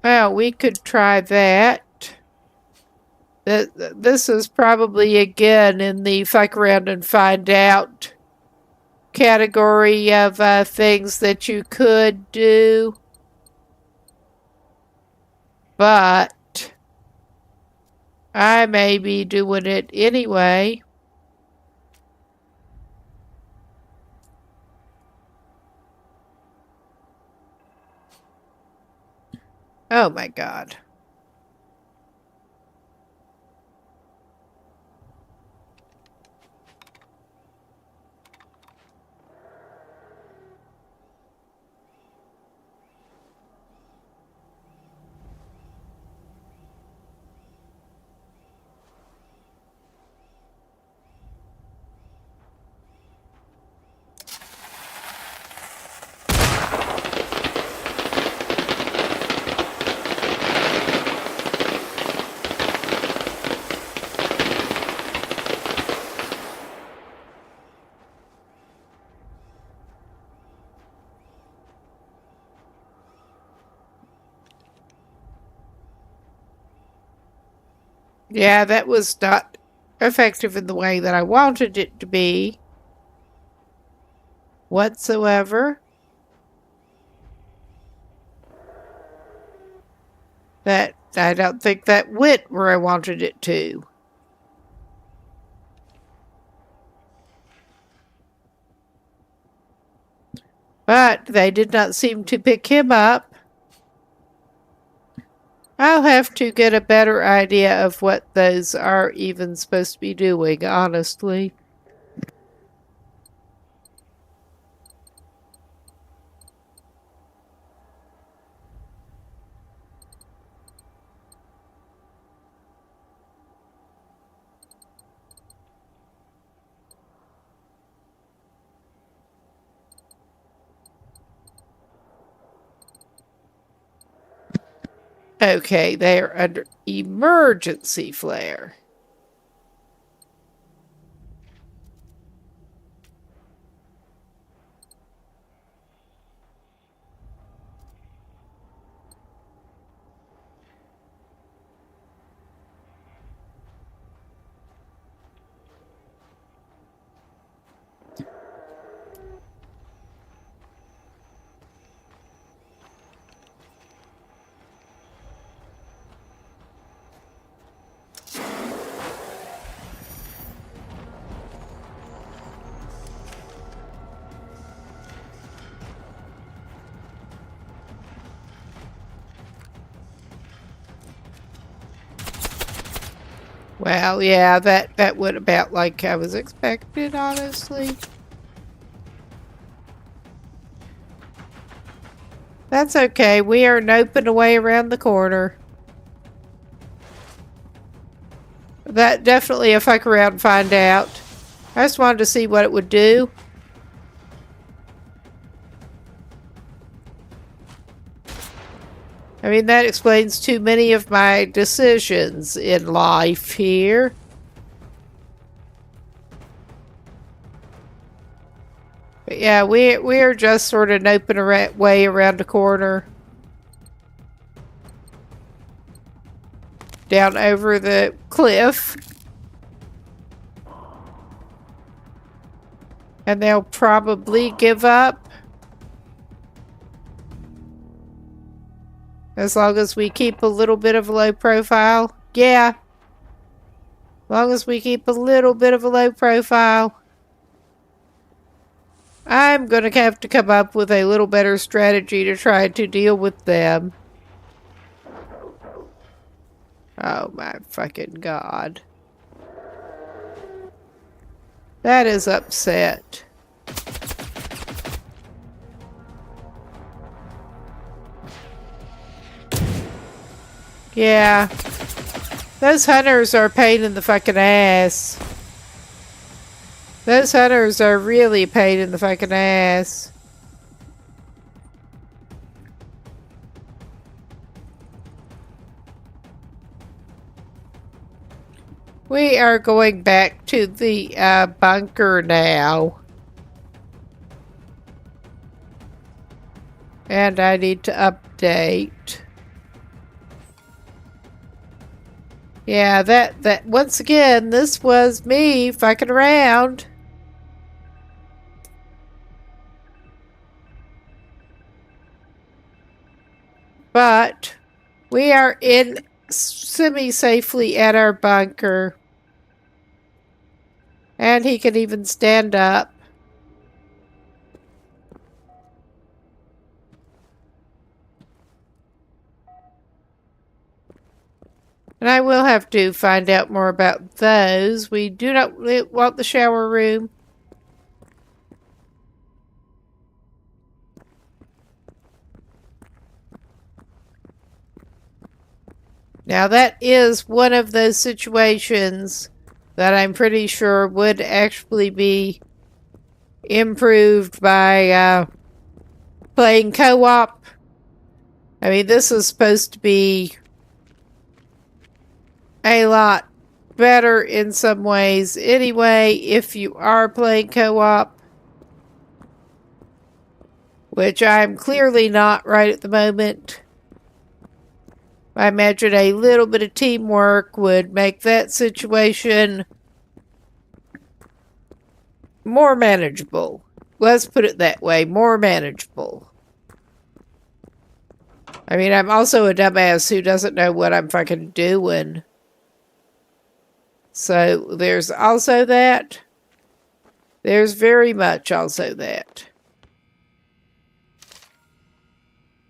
Well, we could try that. This is probably again in the fuck around and find out category of things that you could do. But I may be doing it anyway. Oh my God. Yeah, that was not effective in the way that I wanted it to be whatsoever. That I don't think that went where I wanted it to. But they did not seem to pick him up. I'll have to get a better idea of what those are even supposed to be doing, honestly. Okay, they are under emergency flare. Well, yeah, that went about like I was expected, honestly. That's okay. We are noping away around the corner. That definitely if I fuck around and find out. I just wanted to see what it would do. I mean, that explains too many of my decisions in life here. But yeah, we're just sort of noping way around the corner. Down over the cliff. And they'll probably give up. As long as we keep a little bit of a low profile. Yeah. As long as we keep a little bit of a low profile. I'm going to have to come up with a little better strategy to try to deal with them. Oh my fucking God. That is upset. Yeah. Those hunters are a pain in the fucking ass. Those hunters are really a pain in the fucking ass. We are going back to the bunker now. And I need to update. Yeah, that once again, this was me fucking around. But we are in semi-safely at our bunker. And he can even stand up. And I will have to find out more about those. We do not want the shower room. Now that is one of those situations that I'm pretty sure would actually be improved by playing co-op. I mean, this is supposed to be a lot better in some ways anyway if you are playing co-op, which I'm clearly not right at the moment. I imagine a little bit of teamwork would make that situation more manageable. Let's put it that way, more manageable. I mean, I'm also a dumbass who doesn't know what I'm fucking doing. So there's also that. There's very much also that.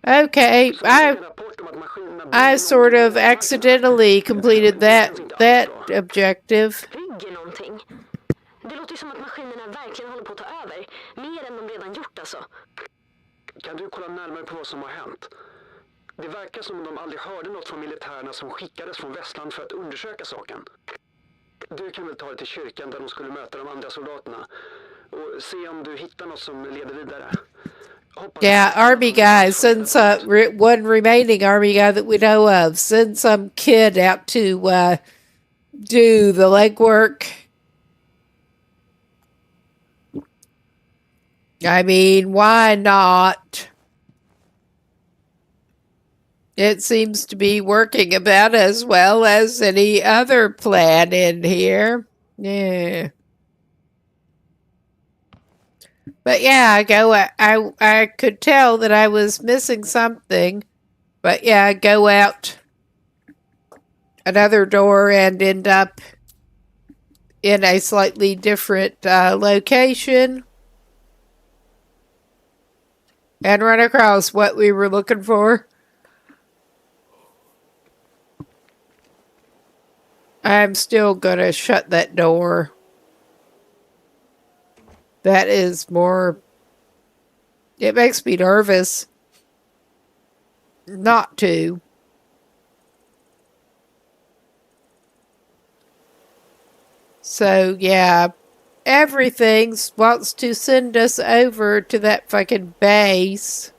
Okay, I sort of accidentally completed that objective. Det låter ju som att maskinerna verkligen håller på att ta över. Mer än de redan gjort alltså. Kan du kolla närmare på vad som har hänt? Det verkar som om de aldrig hörde något från militärerna som skickades från Vesslan för att undersöka saken. Du kan väl ta det till kyrkan där de skulle möta de andra soldaterna och se om du hittar något som leder vidare. Yeah, army guy, send some one remaining army guy that we know of. Send some kid out to do the legwork. I mean, why not? It seems to be working about as well as any other plan in here. Yeah. But yeah, I could tell that I was missing something. But yeah, go out another door and end up in a slightly different location. And run across what we were looking for. I'm still gonna shut that door. That is more... It makes me nervous not to. So, yeah. Everything wants to send us over to that fucking base.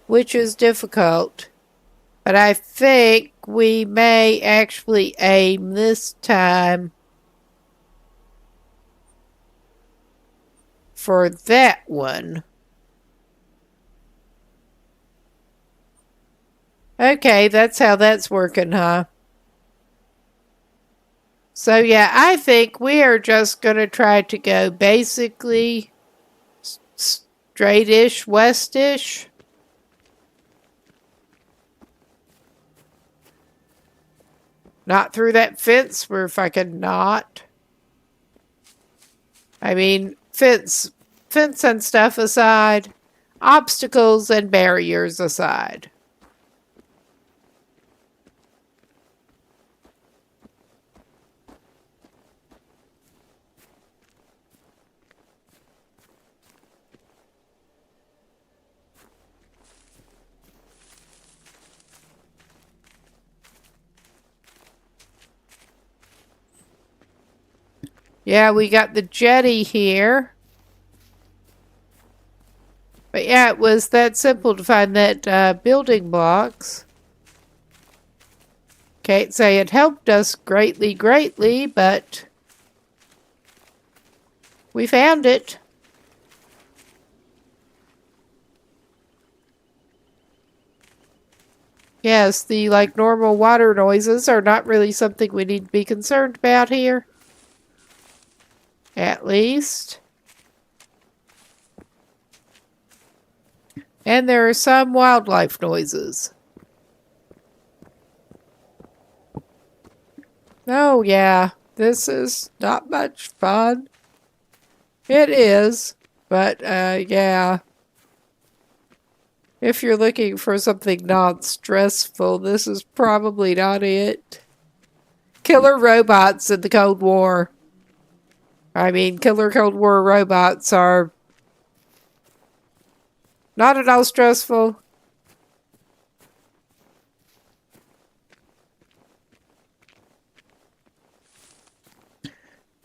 Which is difficult. But I think we may actually aim this time for that one. Okay, that's how that's working, huh? So yeah, I think we are just going to try to go basically straight-ish, west-ish. Not through that fence where if I could not. I mean, fence and stuff aside, obstacles and barriers aside. Yeah, we got the jetty here. But yeah, it was that simple to find that building blocks. Can't say it helped us greatly, but we found it. Yes, the normal water noises are not really something we need to be concerned about here. At least. And there are some wildlife noises. Oh yeah, this is not much fun. It is, but yeah. If you're looking for something non-stressful, this is probably not it. Killer robots in the Cold War. I mean, killer Cold War robots are not at all stressful.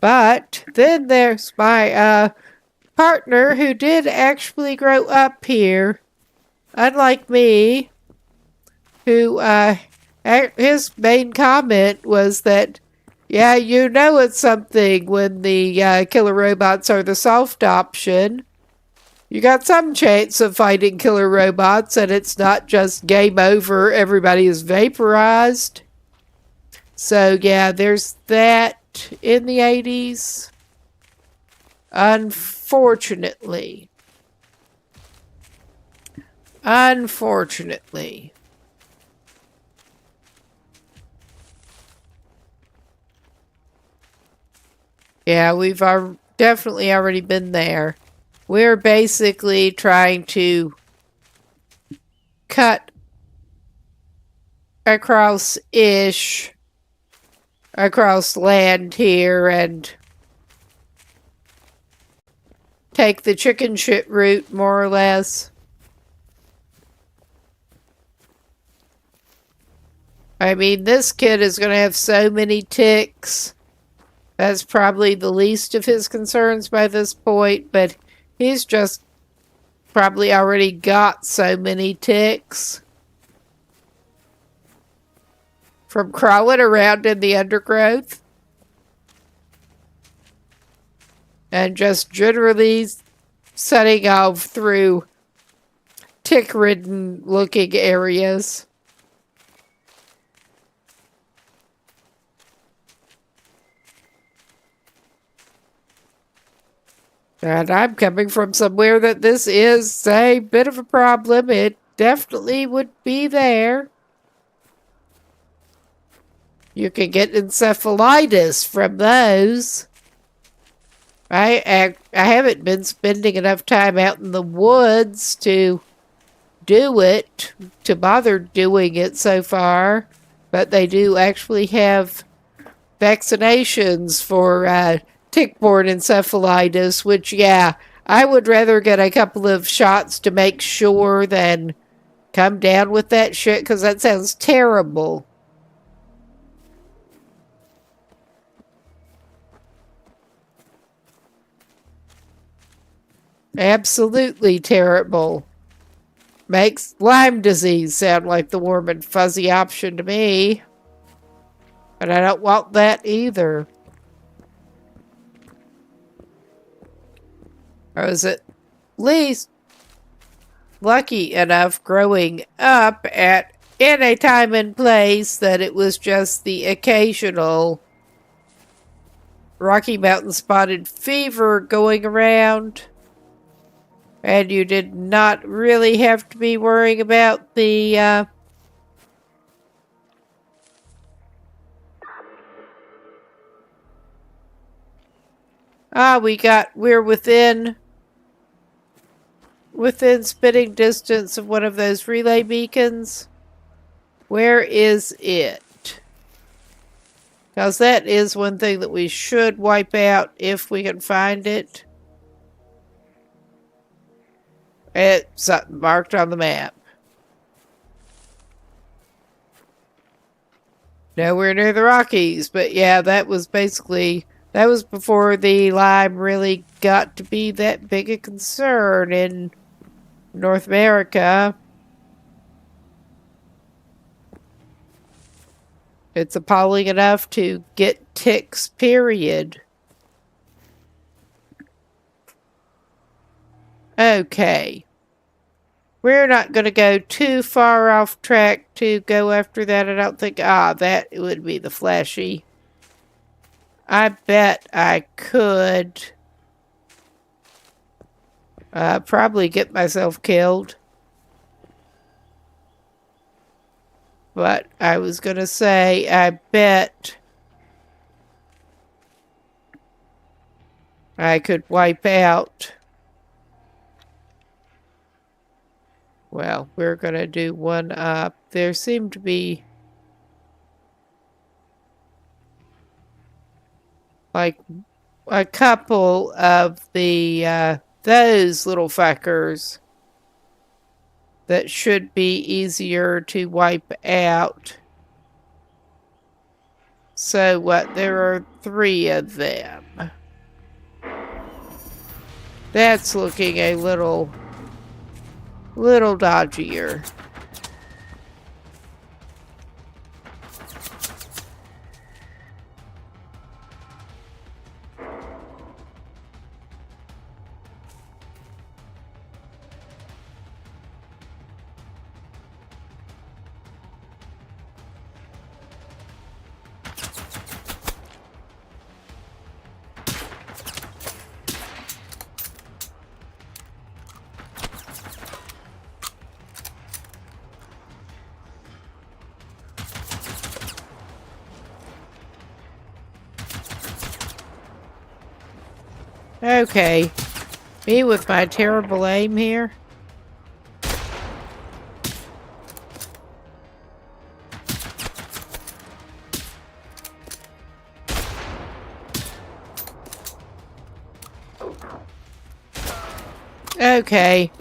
But then there's my partner who did actually grow up here. Unlike me, who his main comment was that, yeah, you know it's something when the killer robots are the soft option. You got some chance of fighting killer robots, and it's not just game over, everybody is vaporized. So yeah, there's that in the 80s. Unfortunately. Yeah, we've definitely already been there. We're basically trying to cut across land here and take the chicken shit route, more or less. I mean, this kid is going to have so many ticks. That's probably the least of his concerns by this point, but he's just probably already got so many ticks from crawling around in the undergrowth and just generally setting off through tick-ridden looking areas. And I'm coming from somewhere that this is a bit of a problem. It definitely would be there. You can get encephalitis from those. I haven't been spending enough time out in the woods to do it, to bother doing it so far. But they do actually have vaccinations for tick-borne encephalitis, which, yeah, I would rather get a couple of shots to make sure than come down with that shit, because that sounds terrible. Absolutely terrible. Makes Lyme disease sound like the warm and fuzzy option to me. But I don't want that either. I was at least lucky enough growing up in a time and place that it was just the occasional Rocky Mountain spotted fever going around. And you did not really have to be worrying about the Ah, we're within spitting distance of one of those relay beacons. Where is it? Because that is one thing that we should wipe out if we can find it. It's marked on the map. Nowhere near the Rockies, but yeah, that was before the Lyme really got to be that big a concern in North America. It's appalling enough to get ticks, period. Okay. We're not going to go too far off track to go after that. I don't think, that would be the flashy. I bet I could probably get myself killed. But I was going to say, I bet I could wipe out. Well, we're going to do one up. There seemed to be like a couple of the those little fuckers that should be easier to wipe out. So what? There are 3 of them. That's looking a little dodgier. Okay. Me with my terrible aim here. Okay.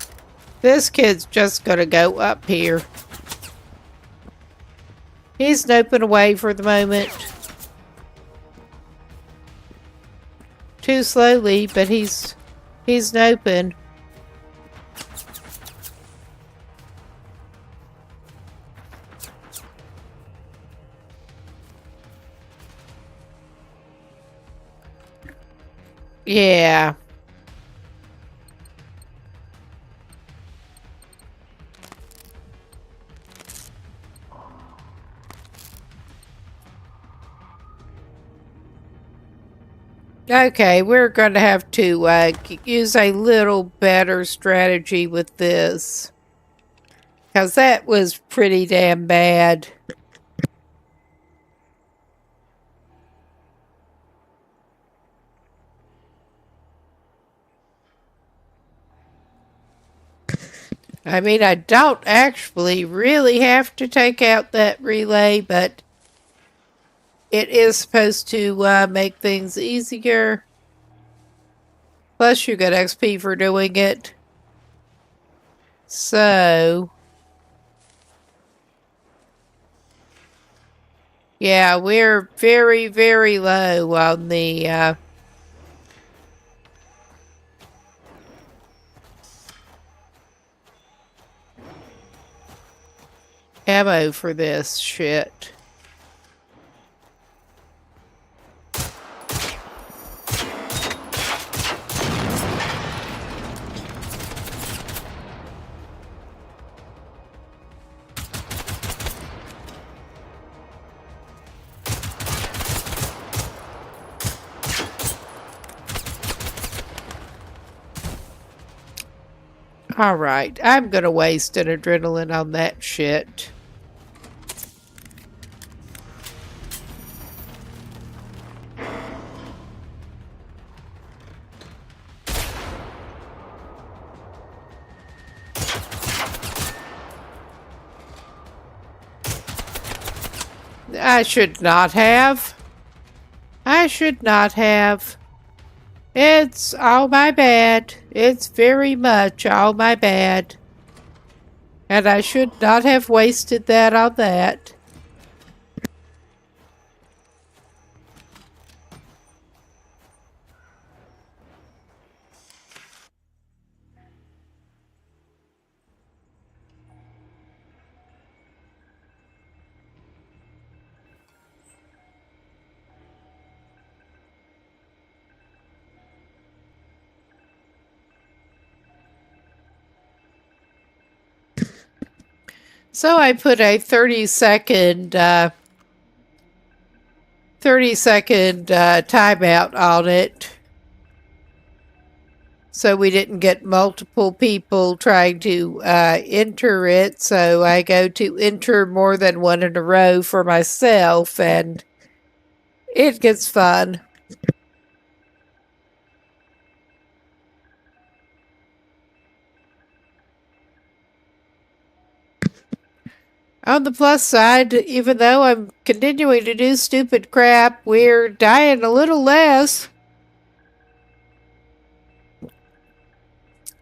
This kid's just gonna go up here. He's noping away for the moment. Too slowly, but he's noping. Yeah. Okay, we're going to have to use a little better strategy with this. Because that was pretty damn bad. I mean, I don't actually really have to take out that relay, but it is supposed to make things easier. Plus, you get XP for doing it. So, yeah, we're very, very low on the ammo for this shit. Alright, I'm gonna waste an adrenaline on that shit. I should not have. I should not have. It's all my bad. It's very much all my bad. And I should not have wasted that on that. So I put a 30-second timeout on it, so we didn't get multiple people trying to enter it. So I go to enter more than one in a row for myself, and it gets fun. On the plus side, even though I'm continuing to do stupid crap, we're dying a little less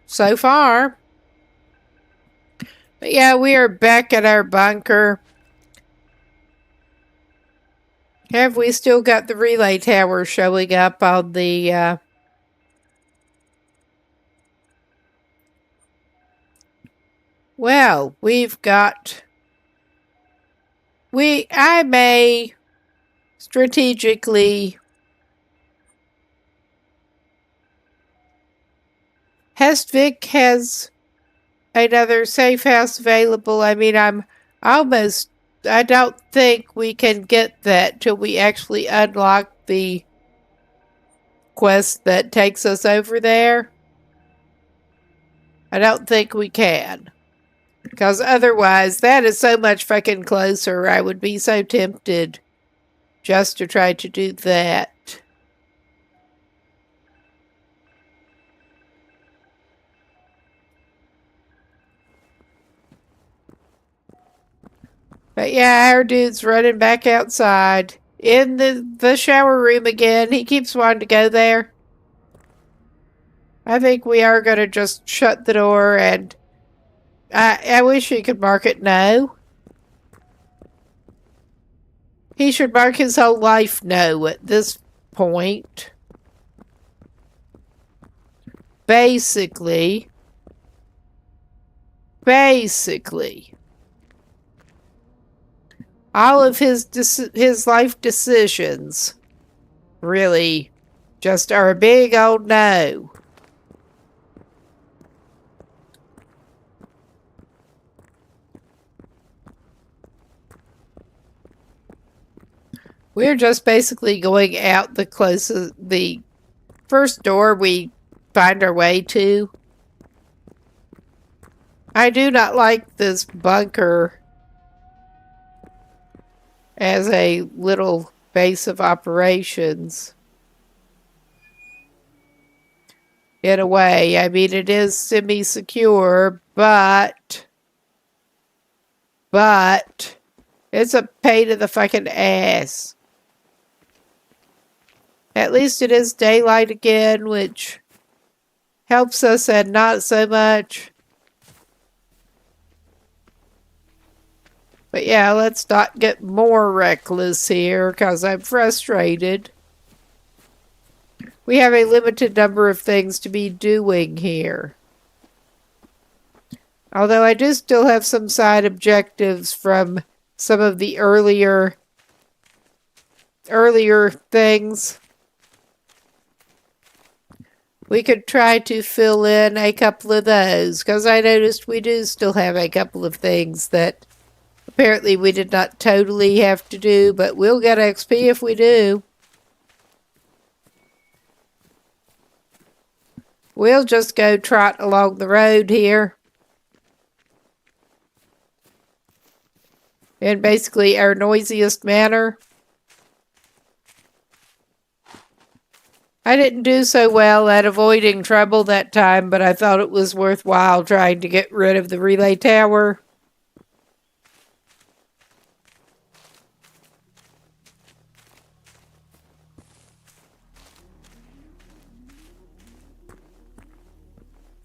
so far. But yeah, we are back at our bunker. Have we still got the relay tower showing up on the... Well, we've got... I may strategically... Hestvik has another safe house available. I mean, I don't think we can get that till we actually unlock the quest that takes us over there. I don't think we can. Because otherwise, that is so much fucking closer. I would be so tempted just to try to do that. But yeah, our dude's running back outside. In the shower room again. He keeps wanting to go there. I think we are going to just shut the door, and I wish he could mark it no. He should mark his whole life no at this point. Basically. All of his life decisions really just are a big old no. We're just basically going out the first door we find our way to. I do not like this bunker as a little base of operations. In a way, I mean, it is semi-secure, but it's a pain in the fucking ass. At least it is daylight again, which helps us and not so much. But yeah, let's not get more reckless here, because I'm frustrated. We have a limited number of things to be doing here. Although I do still have some side objectives from some of the earlier things. We could try to fill in a couple of those, because I noticed we do still have a couple of things that apparently we did not totally have to do, but we'll get XP if we do. We'll just go trot along the road here. In basically our noisiest manner. I didn't do so well at avoiding trouble that time, but I thought it was worthwhile trying to get rid of the relay tower.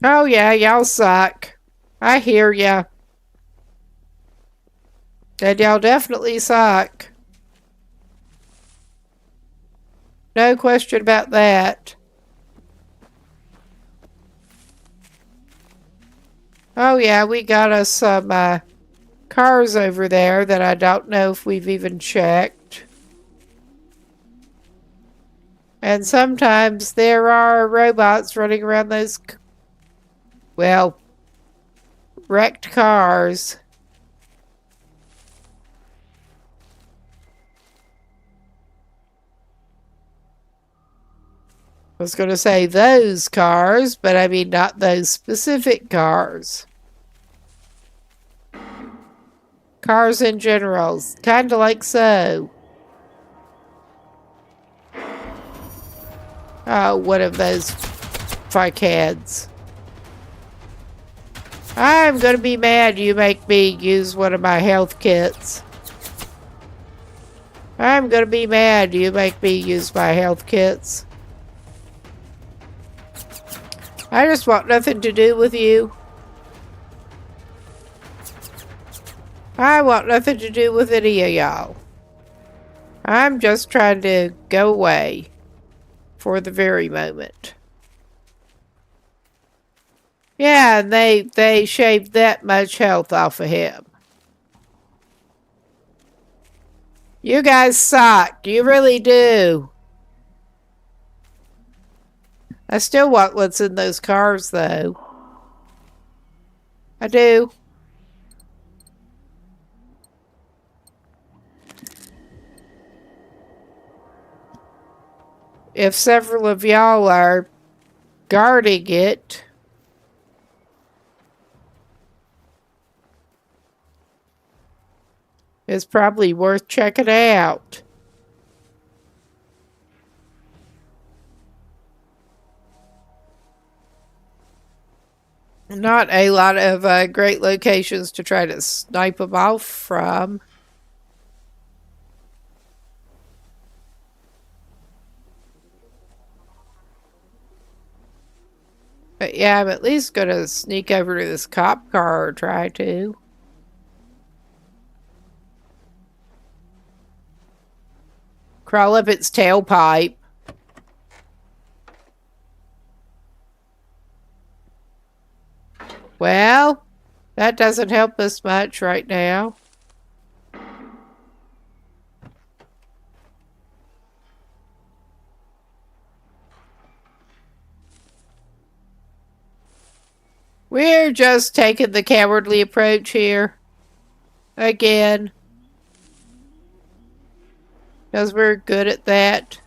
Oh yeah, y'all suck. I hear ya. And y'all definitely suck. No question about that. Oh yeah, we got us some cars over there that I don't know if we've even checked. And sometimes there are robots running around those, well, wrecked cars. I was going to say those cars, but I mean not those specific cars. Cars in general, kind of like so. Oh, one of those fuckheads. I'm gonna be mad you make me use one of my health kits. I'm gonna be mad you make me use my health kits. I just want nothing to do with you. I want nothing to do with any of y'all. I'm just trying to go away for the very moment. Yeah, and they shaved that much health off of him. You guys suck. You really do. I still want what's in those cars, though. I do. If several of y'all are guarding it, it's probably worth checking out. Not a lot of great locations to try to snipe them off from. But yeah, I'm at least going to sneak over to this cop car or try to. Crawl up its tailpipe. Well, that doesn't help us much right now. We're just taking the cowardly approach here. Again. Because we're good at that.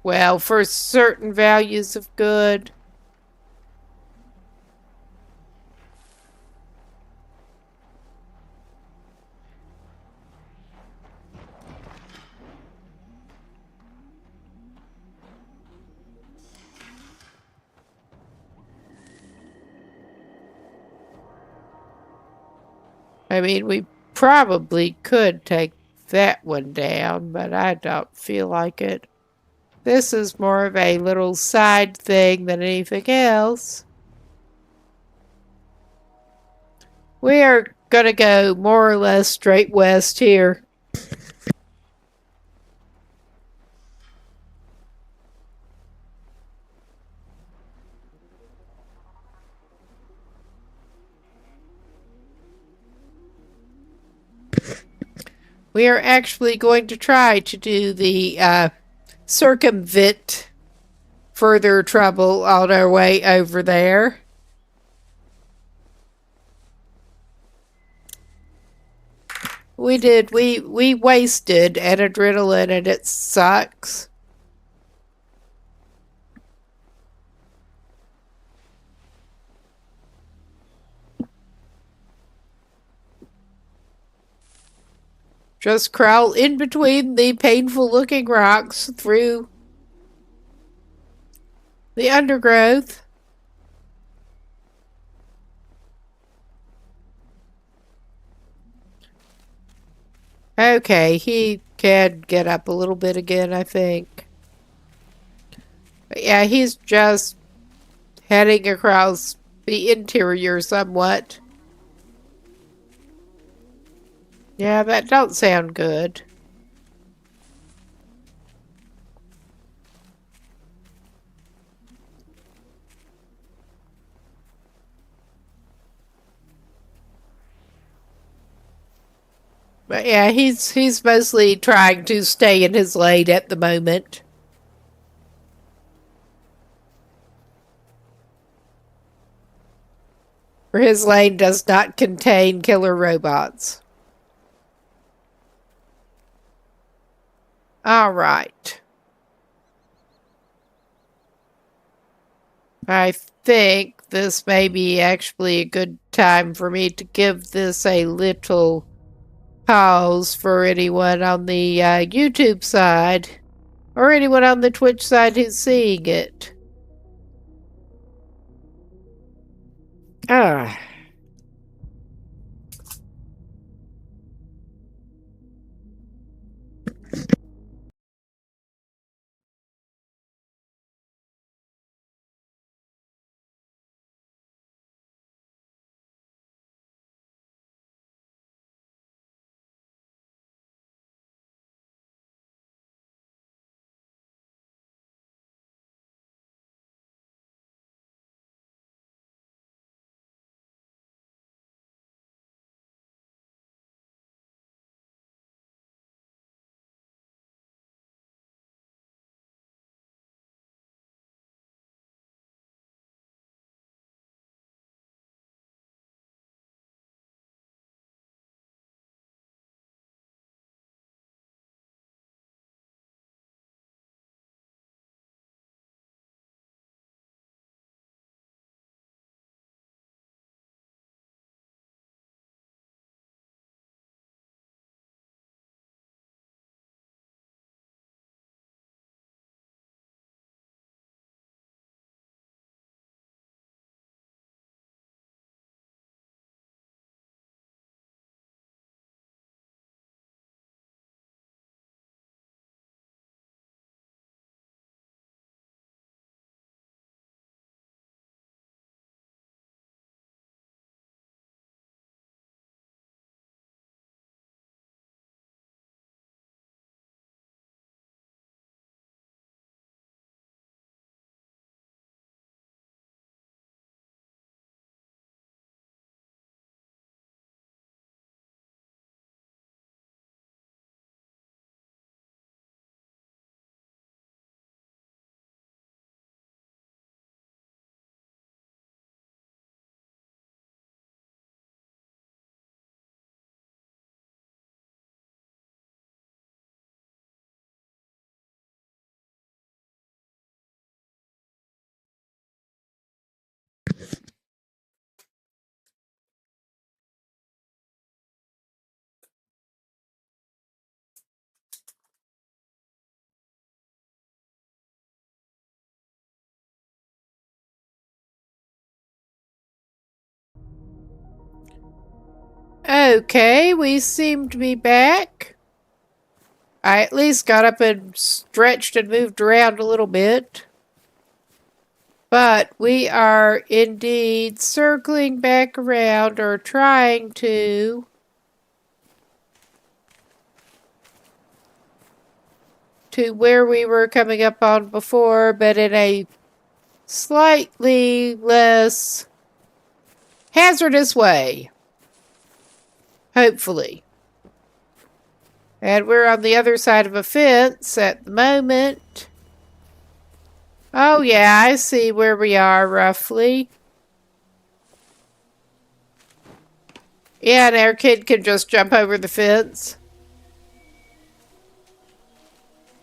Well, for certain values of good. I mean, we probably could take that one down, but I don't feel like it. This is more of a little side thing than anything else. We are going to go more or less straight west here. We are actually going to try to do the circumvent further trouble on our way over there. We did. We wasted an adrenaline and it sucks. Just crawl in between the painful looking rocks through the undergrowth. Okay, he can get up a little bit again, I think. But yeah, he's just heading across the interior somewhat. Yeah, that don't sound good. But yeah, he's mostly trying to stay in his lane at the moment. For his lane does not contain killer robots. All right. I think this may be actually a good time for me to give this a little pause for anyone on the YouTube side or anyone on the Twitch side who's seeing it. Ah. Okay, we seem to be back. I at least got up and stretched and moved around a little bit. But we are indeed circling back around or trying to where we were coming up on before, but in a slightly less hazardous way. Hopefully. And we're on the other side of a fence at the moment. Oh yeah, I see where we are roughly. Yeah, and our kid can just jump over the fence.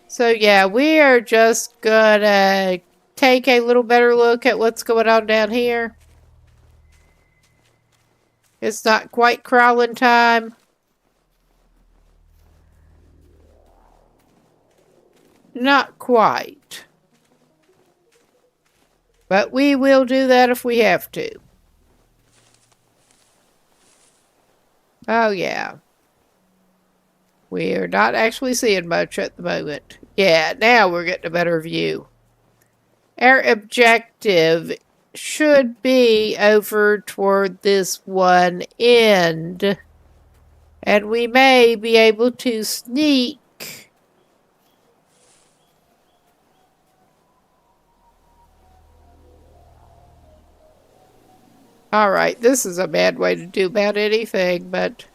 So yeah, we are just gonna take a little better look at what's going on down here. It's not quite crawling time. Not quite. But we will do that if we have to. Oh yeah. We are not actually seeing much at the moment. Yeah, now we're getting a better view. Our objective should be over toward this one end. And we may be able to sneak. Alright, this is a bad way to do about anything, but...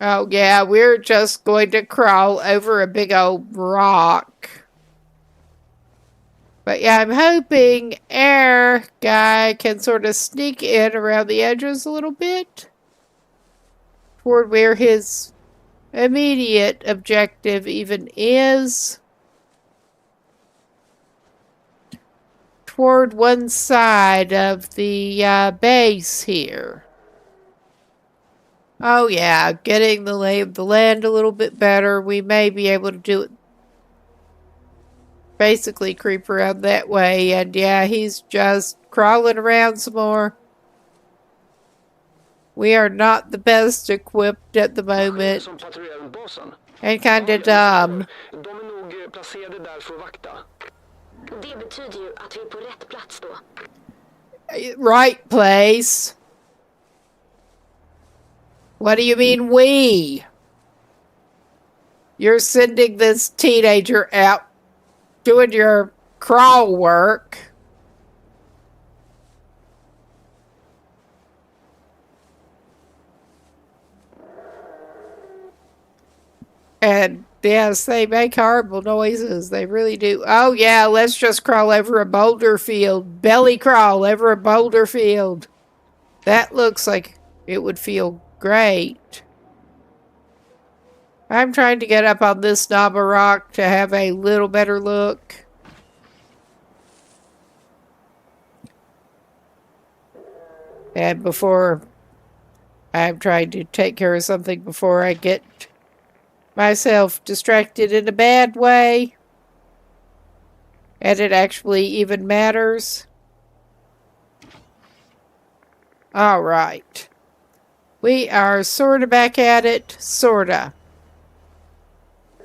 Oh yeah, we're just going to crawl over a big old rock. But yeah, I'm hoping Air Guy can sort of sneak in around the edges a little bit. Toward where his immediate objective even is. Toward one side of the base here. Oh yeah, getting the lay of the land a little bit better. We may be able to do it. Basically creep around that way. And yeah, he's just crawling around some more. We are not the best equipped at the moment. And kind of dumb. Det betyder ju att vi är på rätt plats då. Right place. What do you mean we? You're sending this teenager out doing your crawl work. And yes, they make horrible noises. They really do. Oh yeah, let's just crawl over a boulder field. Belly crawl over a boulder field. That looks like it would feel great. I'm trying to get up on this knob of rock to have a little better look. And before I'm trying to take care of something before I get myself distracted in a bad way. And it actually even matters. Alright. We are sorta back at it. Sorta.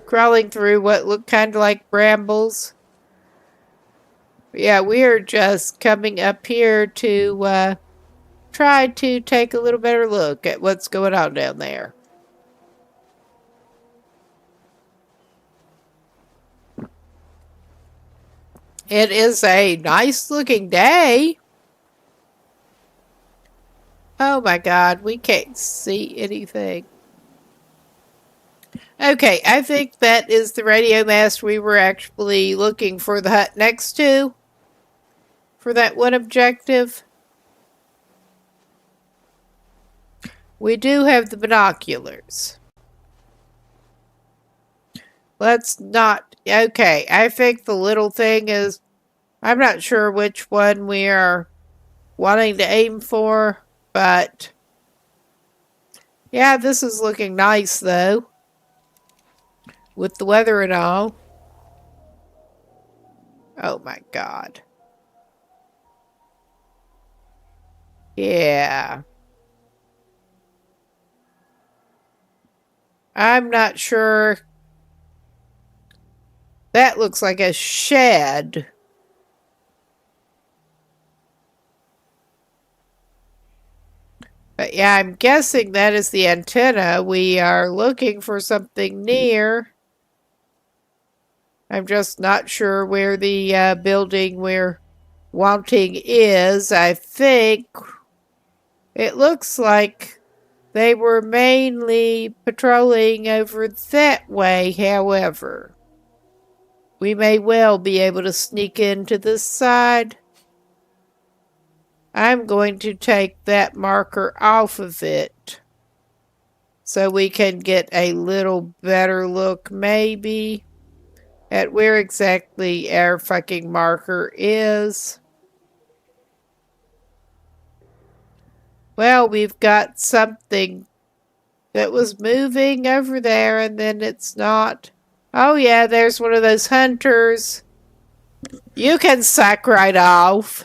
Crawling through what look kind of like brambles. Yeah, we are just coming up here to try to take a little better look at what's going on down there. It is a nice looking day. Oh my God, we can't see anything. Okay, I think that is the radio mast we were actually looking for the hut next to. For that one objective. We do have the binoculars. Let's not... Okay, I think the little thing is... I'm not sure which one we are wanting to aim for, but... Yeah, this is looking nice, though. With the weather and all. Oh my God. Yeah. I'm not sure. That looks like a shed. But yeah, I'm guessing that is the antenna. We are looking for something near. I'm just not sure where the building we're wanting is. I think it looks like they were mainly patrolling over that way, however. We may well be able to sneak into this side. I'm going to take that marker off of it so we can get a little better look, maybe, at where exactly our fucking marker is. Well, we've got something that was moving over there and then it's not. Oh yeah, there's one of those hunters. You can suck right off.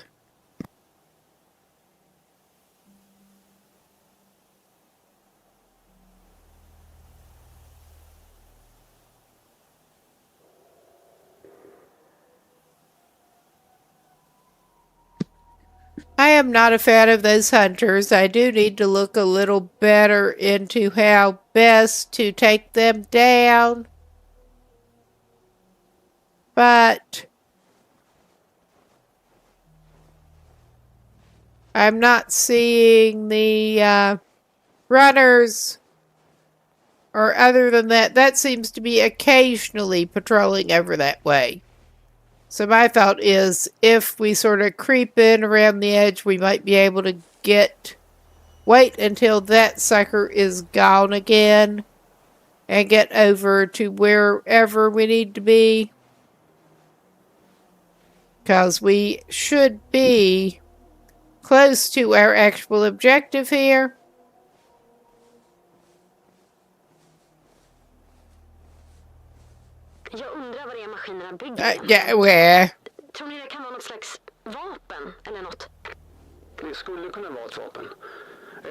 I am not a fan of those hunters. I do need to look a little better into how best to take them down. But I'm not seeing the runners, or other than that, that seems to be occasionally patrolling over that way. So my thought is, if we sort of creep in around the edge, we might be able to wait until that sucker is gone again and get over to wherever we need to be. Because we should be close to our actual objective here. Jag undrar vad det är maskinerna bygger Yeah, well, Tror ni det kan vara något slags vapen eller något? Det skulle kunna vara ett vapen.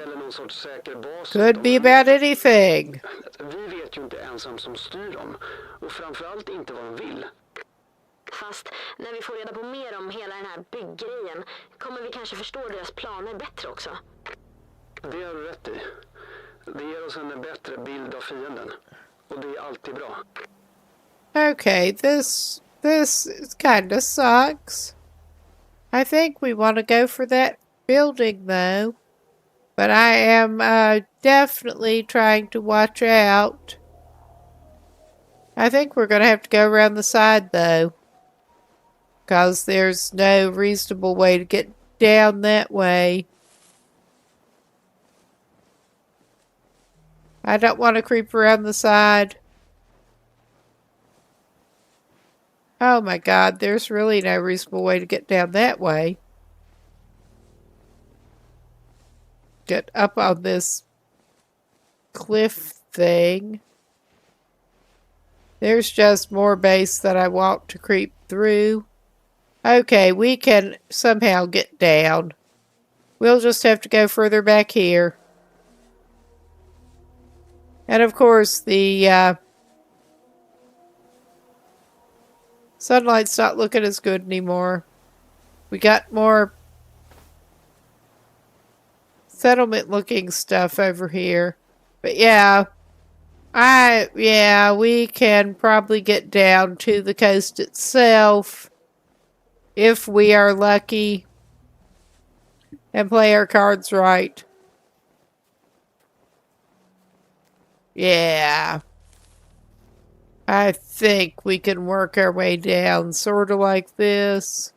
Eller någon sorts säker bas. could be about anything. Vi vet ju inte ens vem som styr dem. Och framförallt inte vad de vill. Fast när vi får reda på mer om hela den här bygggrejen kommer vi kanske förstå deras planer bättre också. Det har du rätt i. Det ger oss en bättre bild av fienden. Och det är alltid bra. Okay, this kind of sucks. I think we want to go for that building though. But I am definitely trying to watch out. I think we're going to have to go around the side though. Because there's no reasonable way to get down that way. I don't want to creep around the side. Oh my God, there's really no reasonable way to get down that way. Get up on this cliff thing. There's just more base that I want to creep through. Okay, we can somehow get down. We'll just have to go further back here. And of course, the sunlight's not looking as good anymore. We got more settlement-looking stuff over here. But yeah, we can probably get down to the coast itself if we are lucky and play our cards right. Yeah. I think we can work our way down sort of like this.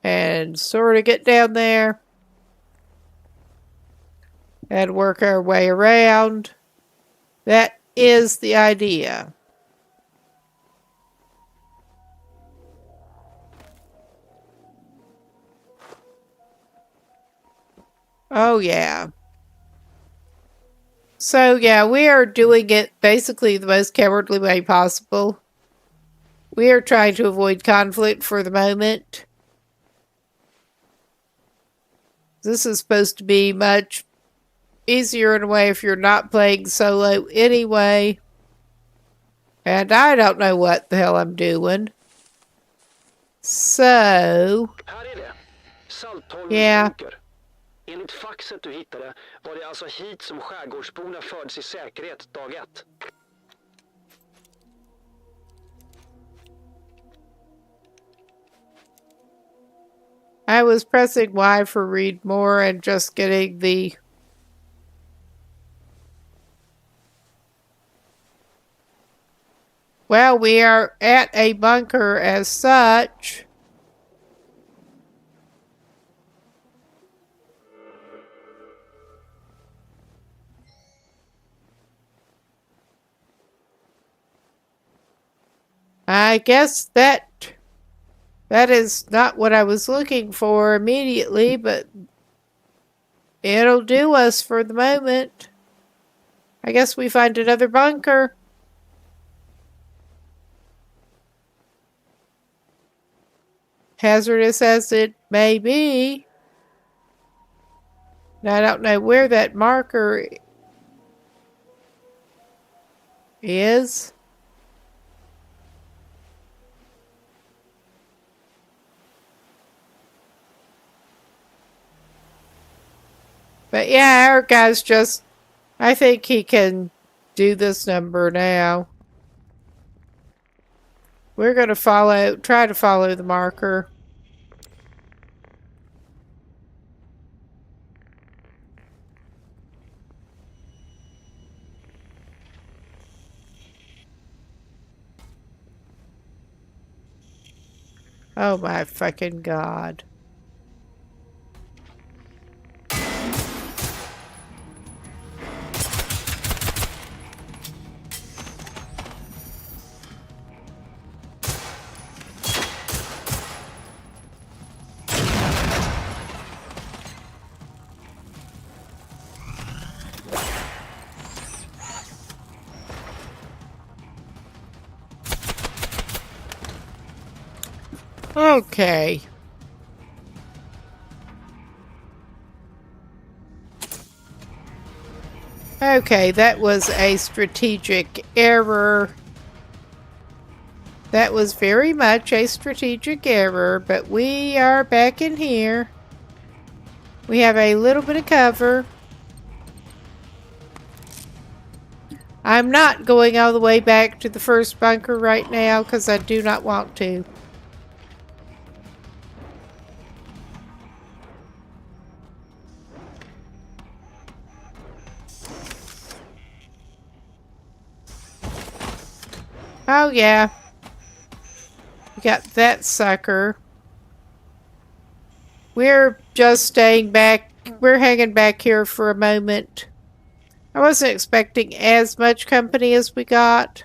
And sort of get down there. And work our way around. That is the idea. Oh, yeah. So, yeah, we are doing it basically the most cowardly way possible. We are trying to avoid conflict for the moment. This is supposed to be much easier in a way if you're not playing solo anyway. And I don't know what the hell I'm doing. So, Här är det. Saltholmens yeah. bunker. Enligt faxet du hittade var det alltså hit som skärgårdsborna fördes i säkerhet dag 1. I was pressing Y for read more and just getting the well, we are at a bunker as such. I guess that is not what I was looking for immediately, but it'll do us for the moment. I guess we find another bunker. Hazardous as it may be. Now, I don't know where that marker is. But yeah, our guy's just... I think he can do this number now. We're going to try to follow the marker. Oh my fucking God. Okay. Okay, that was a strategic error. That was very much a strategic error, but we are back in here. We have a little bit of cover. I'm not going all the way back to the first bunker right now because I do not want to. Oh yeah. We got that sucker. We're just staying back. We're hanging back here for a moment. I wasn't expecting as much company as we got.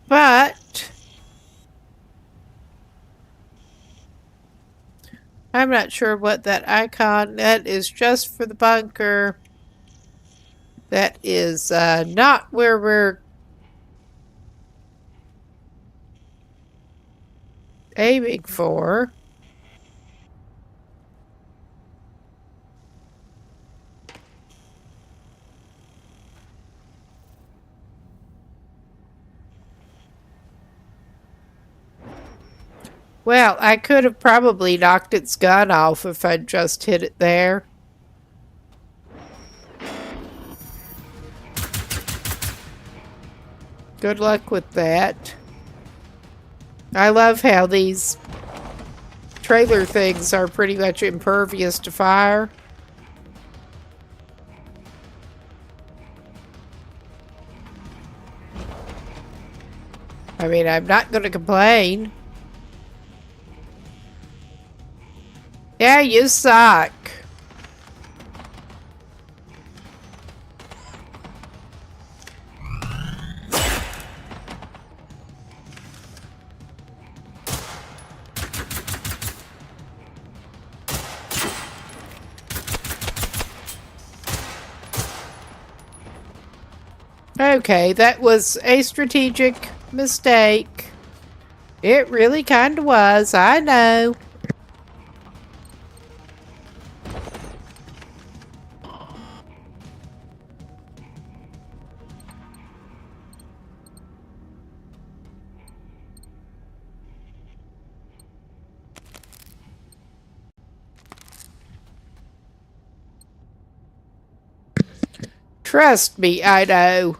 But I'm not sure what that icon, that is just for the bunker. That is not where we're aiming for. Well, I could have probably knocked its gun off if I'd just hit it there. Good luck with that. I love how these trailer things are pretty much impervious to fire. I mean, I'm not going to complain. Yeah, you suck. Okay, that was a strategic mistake. It really kind of was, I know. Trust me, I know.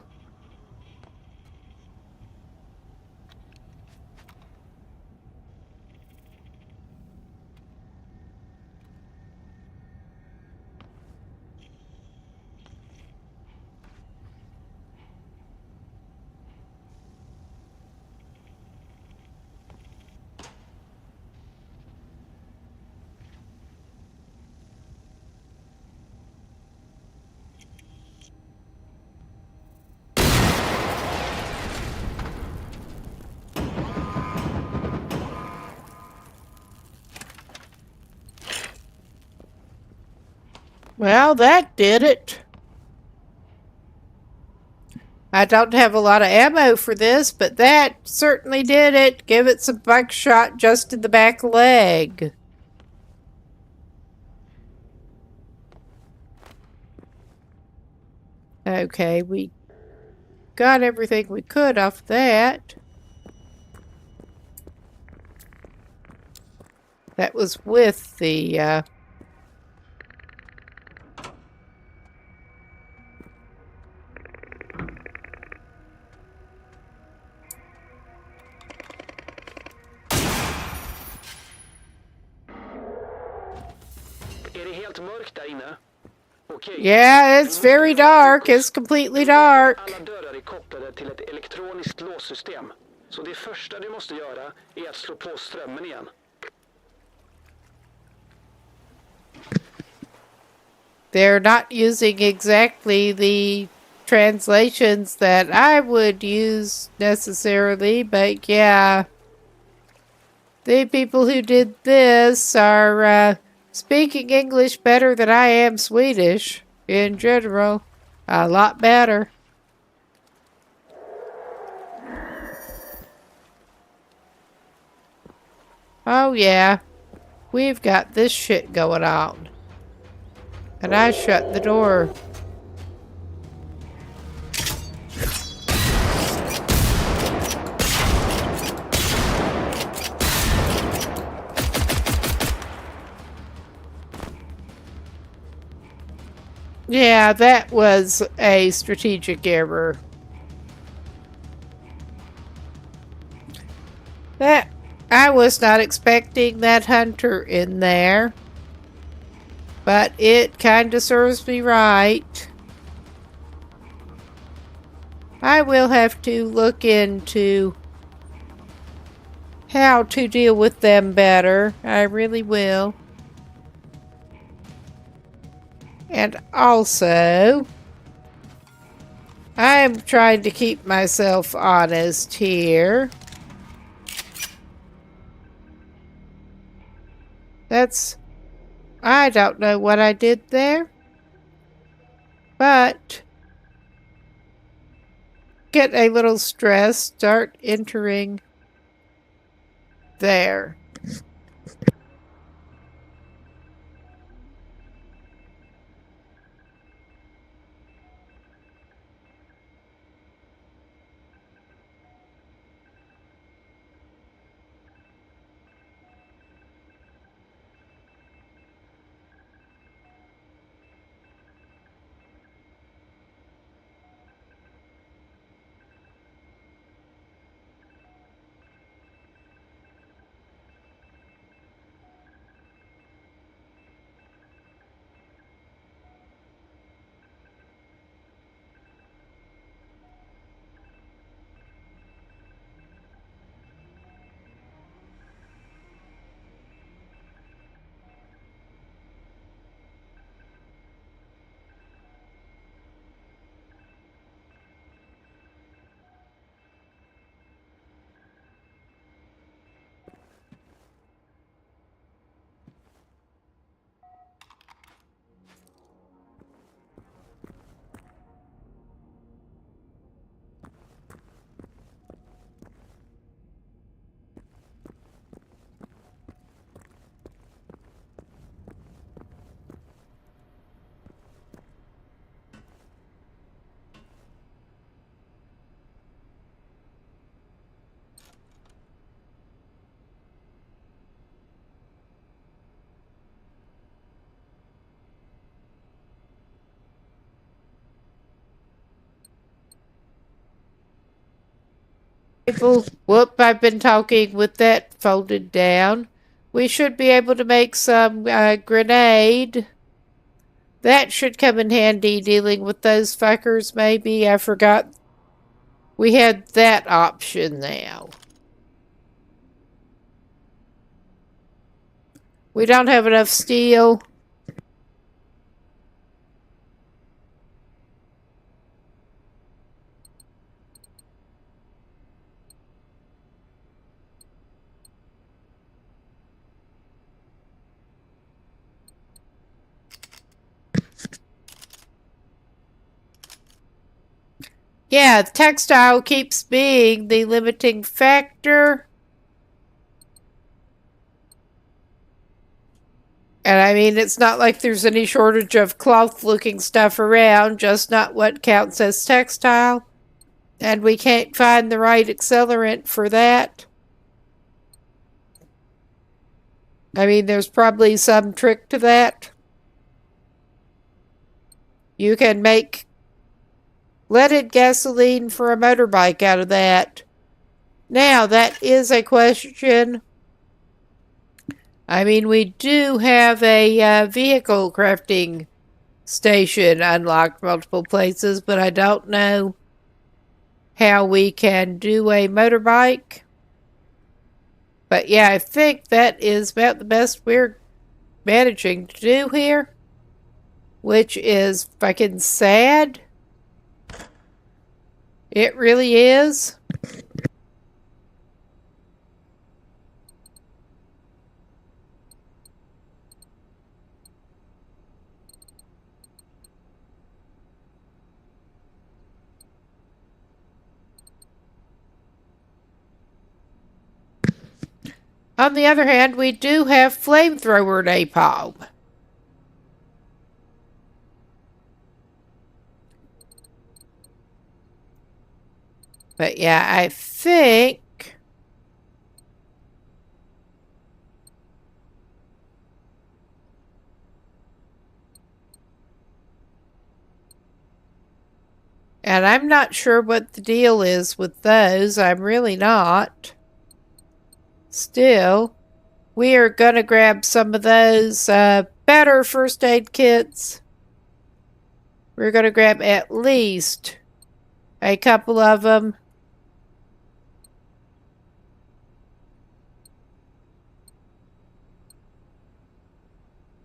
Well, that did it. I don't have a lot of ammo for this, but that certainly did it. Give it some buckshot just in the back leg. Okay, we got everything we could off that. That was with the, Är det helt mörkt där inne? Okej. Yeah, it's very dark. It's completely dark. Alla dörrar är kopplade till ett elektroniskt låssystem. Så det första du måste göra är att slå på strömmen igen. They're not using exactly the translations that I would use necessarily, but yeah. The people who did this are speaking English better than I am Swedish in general. A lot better. Oh yeah, we've got this shit going on. And I shut the door. Yeah, that was a strategic error. I was not expecting that hunter in there. But it kind of serves me right. I will have to look into how to deal with them better. I really will. And also, I am trying to keep myself honest here. I don't know what I did there, but get a little stressed, start entering there. Whoop, I've been talking with that folded down. We should be able to make some grenade. That should come in handy dealing with those fuckers, maybe. I forgot we had that option now. We don't have enough steel. Yeah, textile keeps being the limiting factor. And I mean, it's not like there's any shortage of cloth-looking stuff around, just not what counts as textile. And we can't find the right accelerant for that. I mean, there's probably some trick to that. You can make leaded gasoline for a motorbike out of that. Now, that is a question. I mean, we do have a vehicle crafting station unlocked multiple places, but I don't know how we can do a motorbike. But yeah, I think that is about the best we're managing to do here, which is fucking sad. It really is. On the other hand, we do have flamethrower napalm. But yeah, I think... And I'm not sure what the deal is with those. I'm really not. Still, we are going to grab some of those better first aid kits. We're going to grab at least a couple of them.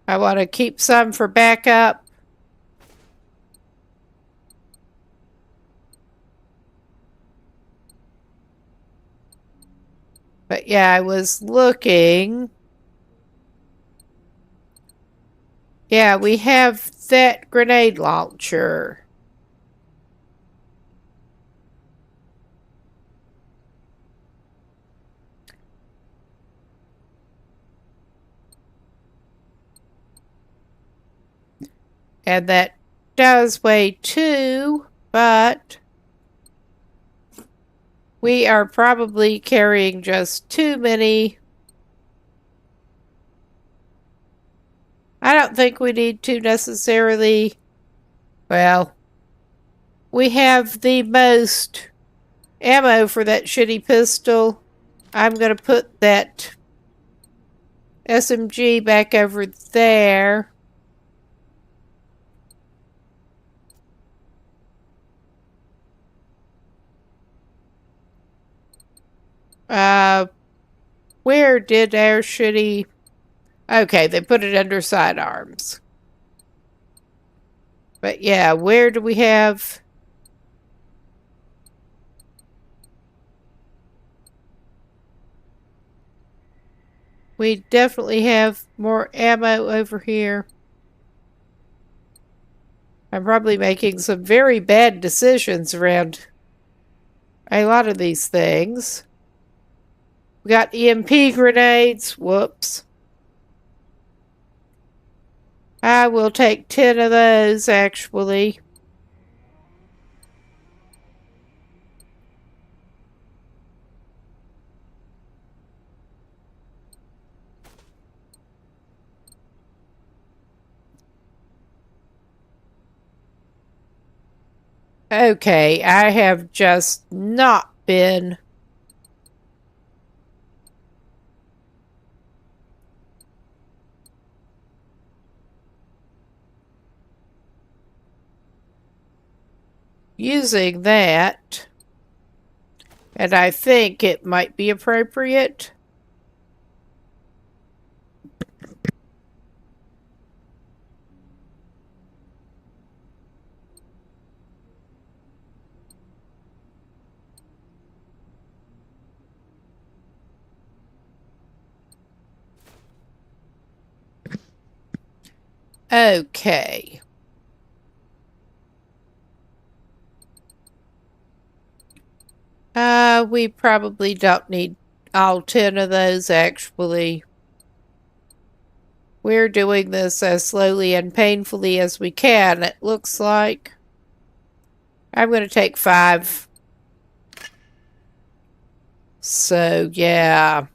I want to keep some for backup. But yeah, I was looking. Yeah, we have that grenade launcher. And that does weigh 2, but we are probably carrying just too many. I don't think we need to necessarily. Well, we have the most ammo for that shitty pistol. I'm going to put that SMG back over there. Where did our shitty... Okay, they put it under sidearms. But yeah, where do we have... We definitely have more ammo over here. I'm probably making some very bad decisions around a lot of these things. We got EMP grenades. Whoops. I will take 10 of those, actually. Okay, I have just not been... using that, and I think it might be appropriate. Okay. We probably don't need all 10 of those, actually. We're doing this as slowly and painfully as we can, it looks like. I'm going to take 5. So, yeah.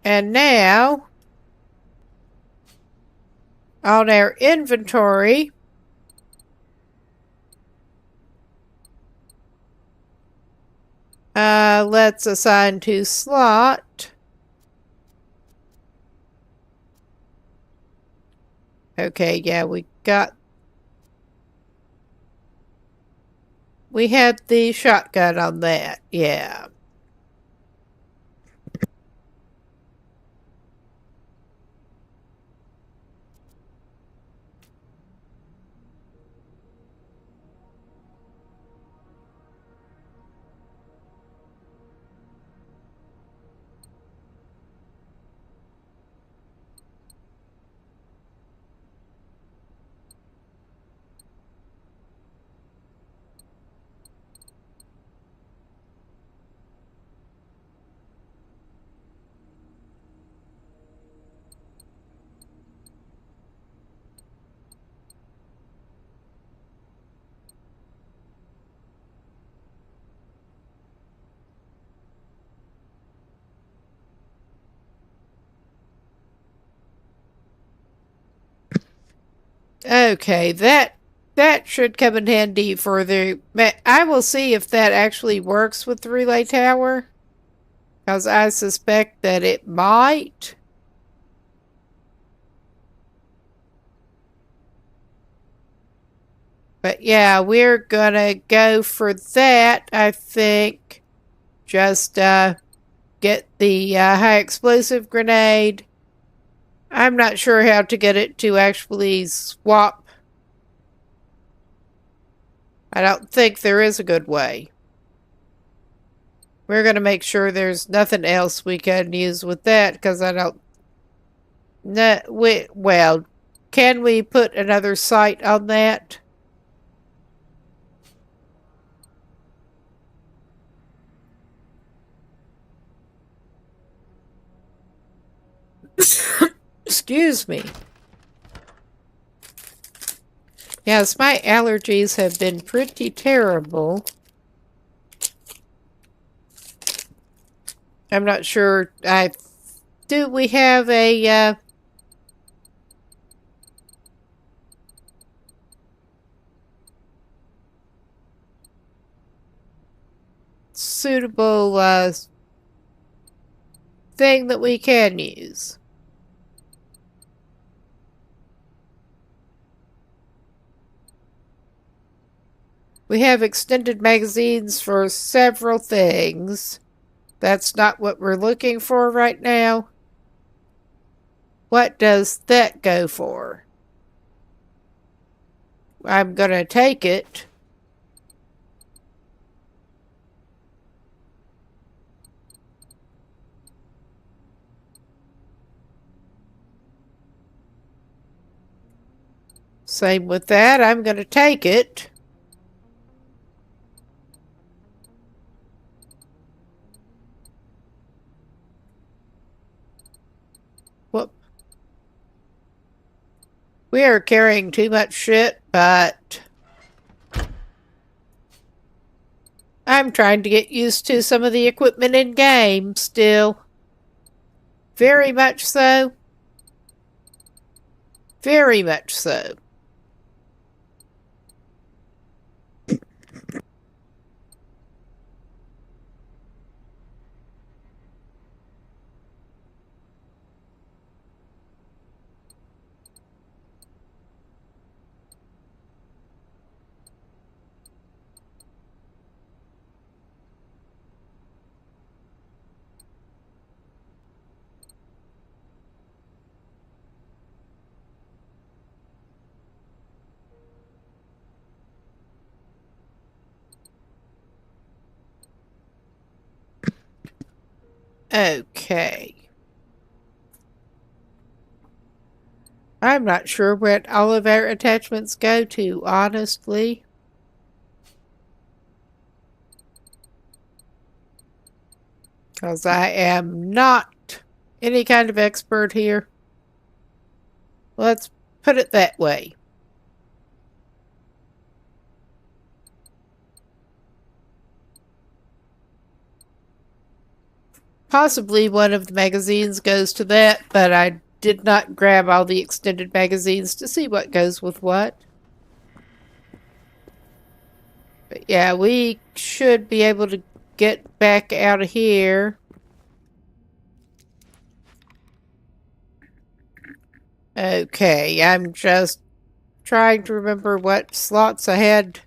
And now, on our inventory, let's assign to slot. Okay, yeah, we had the shotgun on that, yeah. Okay, that should come in handy for the... I will see if that actually works with the relay tower, because I suspect that it might. But yeah, we're gonna go for that, I think. Just get the high explosive grenade. I'm not sure how to get it to actually swap. I don't think there is a good way. We're going to make sure there's nothing else we can use with that, because I don't... well, can we put another sight on that? Excuse me. Yes, my allergies have been pretty terrible. I'm not sure. Do we have a suitable thing that we can use? We have extended magazines for several things. That's not what we're looking for right now. What does that go for? I'm gonna take it. Same with that. I'm gonna take it. Whoop. We are carrying too much shit, but I'm trying to get used to some of the equipment in game still. Very much so. Very much so. Okay. I'm not sure where all of our attachments go to, honestly. Because I am not any kind of expert here. Let's put it that way. Possibly one of the magazines goes to that, but I did not grab all the extended magazines to see what goes with what. But yeah, we should be able to get back out of here. Okay, I'm just trying to remember what slots I had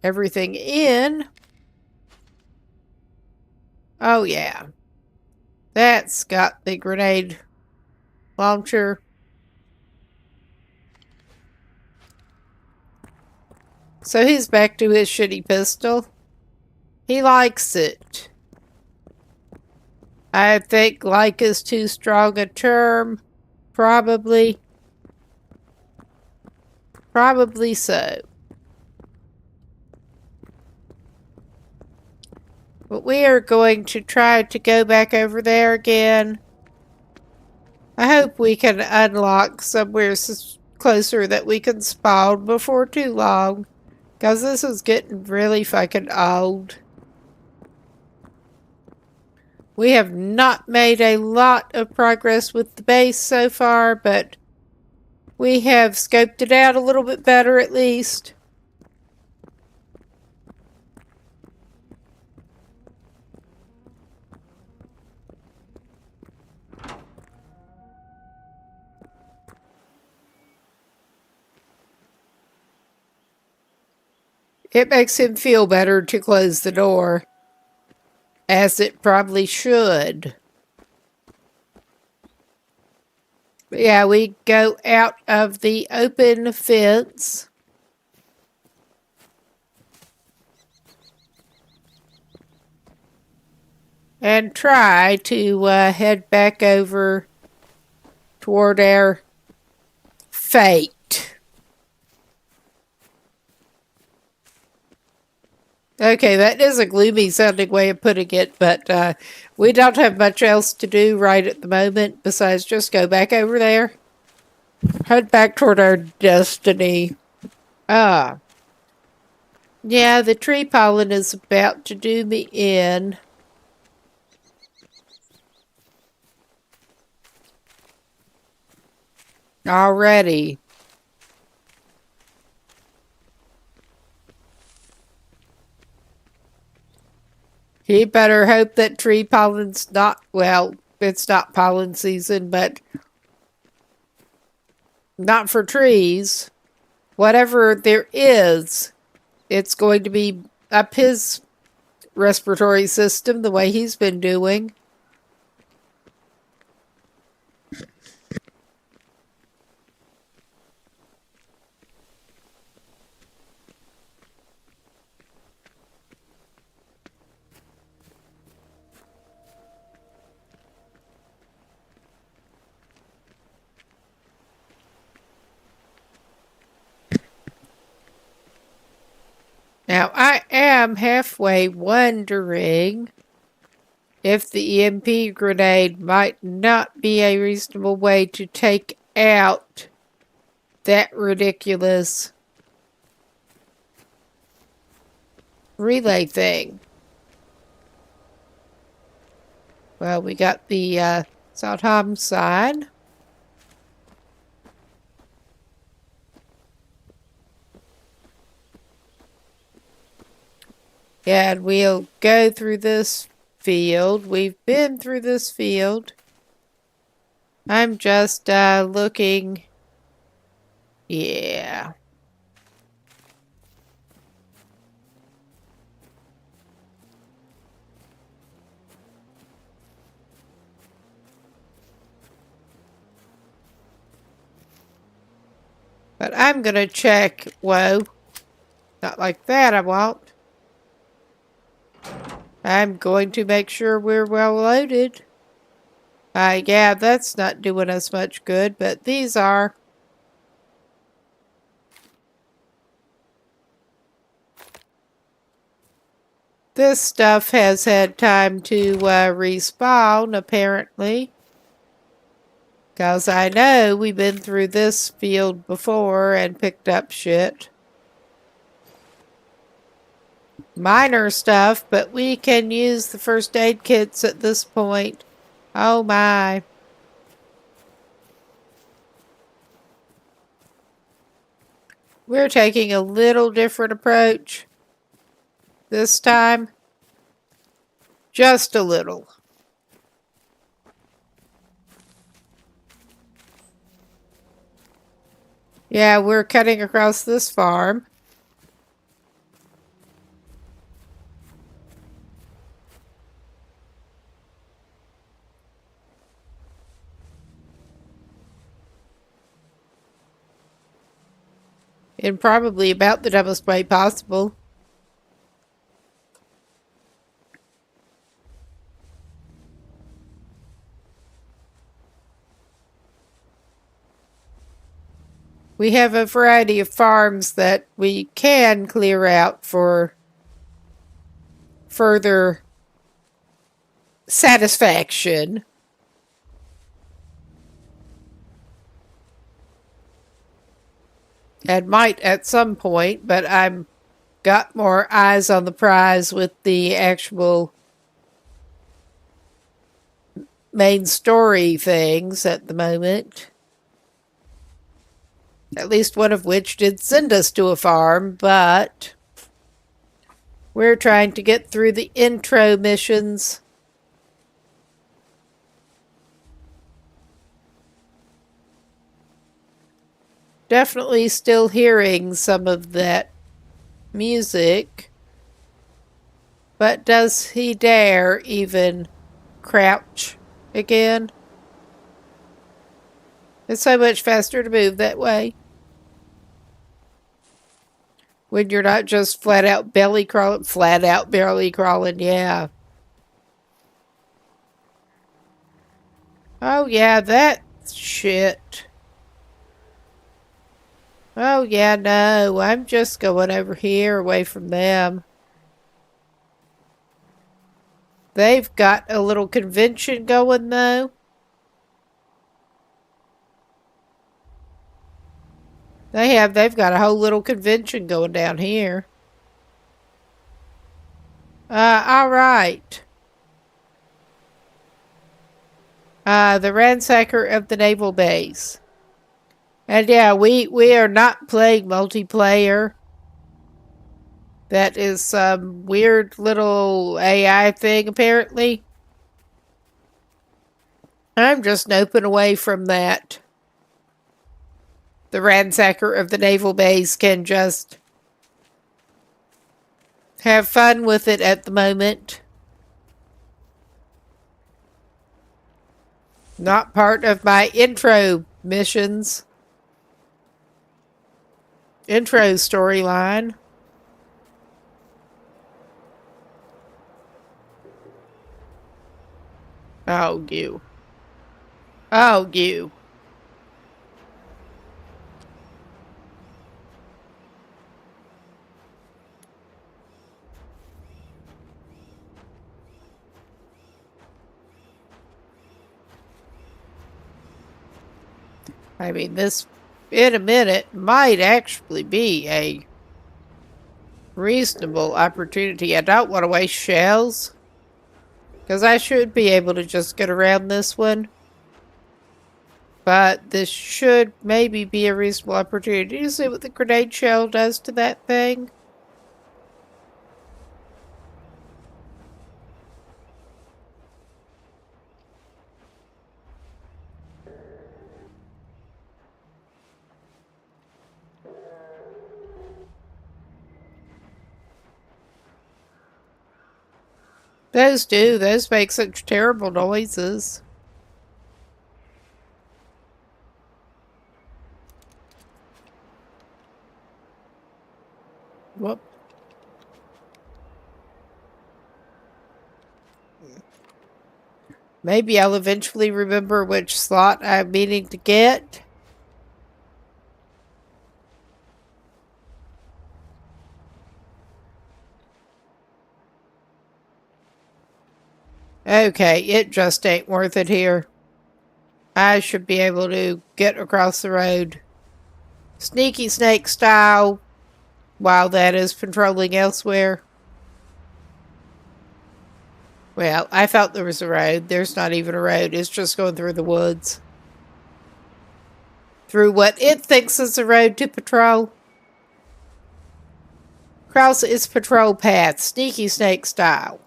everything in. Oh yeah. That's got the grenade launcher. So he's back to his shitty pistol. He likes it. I think like is too strong a term. Probably. Probably so. But we are going to try to go back over there again. I hope we can unlock somewhere closer that we can spawn before too long. Because this is getting really fucking old. We have not made a lot of progress with the base so far, but we have scoped it out a little bit better at least. It makes him feel better to close the door, as it probably should. But yeah, we go out of the open fence. And try to head back over toward our fate. Okay, that is a gloomy sounding way of putting it, but we don't have much else to do right at the moment besides just go back over there. Head back toward our destiny. Yeah, the tree pollen is about to do me in. Already. You better hope that tree pollen's not, well, it's not pollen season, but not for trees. Whatever there is, it's going to be up his respiratory system the way he's been doing. Now, I am halfway wondering if the EMP grenade might not be a reasonable way to take out that ridiculous relay thing. Well, we got the Saddam side. And we'll go through this field. We've been through this field. I'm just looking. Yeah. But I'm going to check. Whoa. Not like that, I won't. I'm going to make sure we're well loaded. Yeah, that's not doing us much good, but these are. This stuff has had time to respawn, apparently. Because I know we've been through this field before and picked up shit. Minor stuff, but we can use the first aid kits at this point. Oh my. We're taking a little different approach this time. Just a little. Yeah, we're cutting across this farm. In probably about the dumbest way possible. We have a variety of farms that we can clear out for further satisfaction. And might at some point, but I'm got more eyes on the prize with the actual main story things at the moment. At least one of which did send us to a farm, but we're trying to get through the intro missions. Definitely still hearing some of that music. But does he dare even crouch again? It's so much faster to move that way. When you're not just flat out belly crawling, yeah. Oh yeah, that shit. Oh yeah, no, I'm just going over here away from them. They've got a little convention going though. They've got a whole little convention going down here. All right. The ransacker of the naval base. And yeah, we are not playing multiplayer. That is some weird little AI thing, apparently. I'm just noping away from that. The ransacker of the naval base can just have fun with it at the moment. Not part of my intro missions. Intro storyline. Oh, you. Oh, you. I mean, this, in a minute, might actually be a reasonable opportunity. I don't want to waste shells, because I should be able to just get around this one. But this should maybe be a reasonable opportunity. You see what the grenade shell does to that thing? Those do. Those make such terrible noises. Whoop. Maybe I'll eventually remember which slot I'm meaning to get. Okay, it just ain't worth it here. I should be able to get across the road sneaky snake style while that is patrolling elsewhere. Well, I thought there was a road. There's not even a road. It's just going through the woods. Through what it thinks is a road to patrol. Cross its patrol path, sneaky snake style.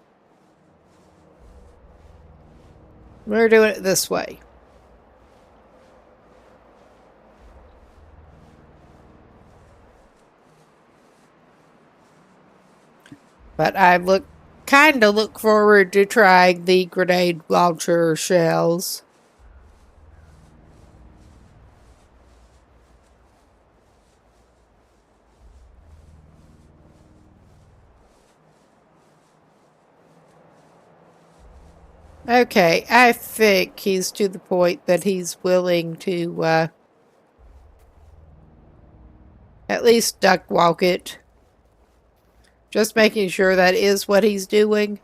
We're doing it this way. But I kind of look forward to trying the grenade launcher shells. Okay, I think he's to the point that he's willing to at least duck walk it. Just making sure that is what he's doing.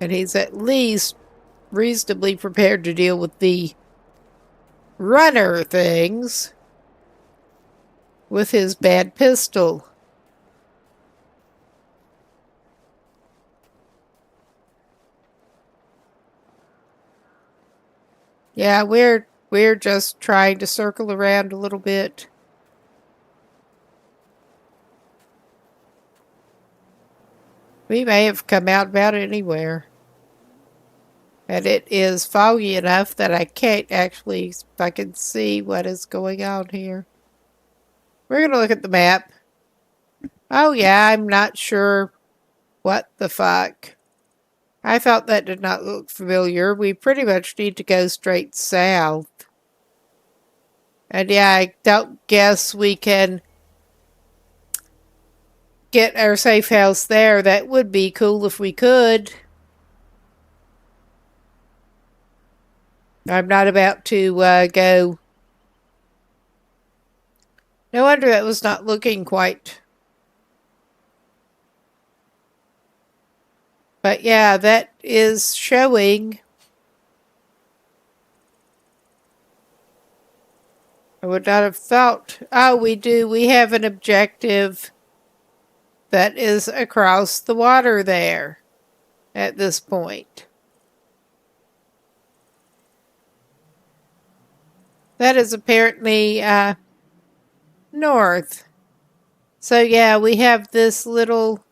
And he's at least reasonably prepared to deal with the runner things with his bad pistol. Yeah, we're just trying to circle around a little bit. We may have come out about anywhere. And it is foggy enough that I can't actually fucking see what is going on here. We're going to look at the map. Oh yeah, I'm not sure what the fuck. I thought that did not look familiar. We pretty much need to go straight south. And yeah, I don't guess we can get our safe house there. That would be cool if we could. I'm not about to go. No wonder that was not looking quite. But yeah, that is showing. I would not have thought. Oh, we do. We have an objective that is across the water there at this point. That is apparently north. So yeah, we have this little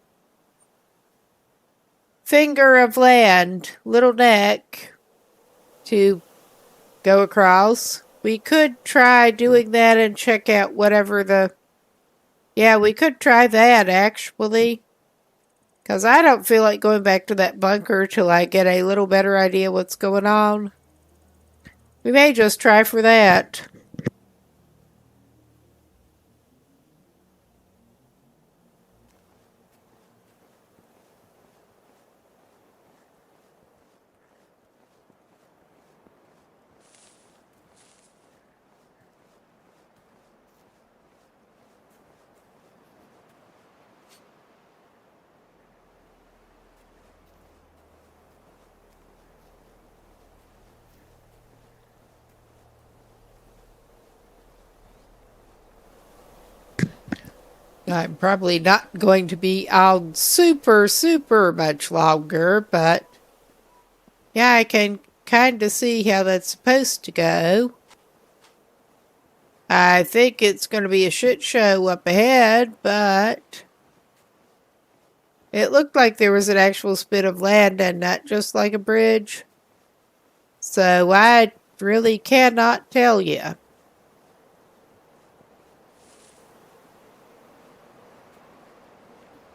finger of land, little neck to go across. We could try doing that and check out whatever the... Yeah, we could try that actually. Because I don't feel like going back to that bunker till I get a little better idea what's going on. We may just try for that. I'm probably not going to be out super much longer, but yeah, I can kind of see how that's supposed to go. I think it's going to be a shit show up ahead, but it looked like there was an actual spit of land and not just like a bridge. So I really cannot tell you.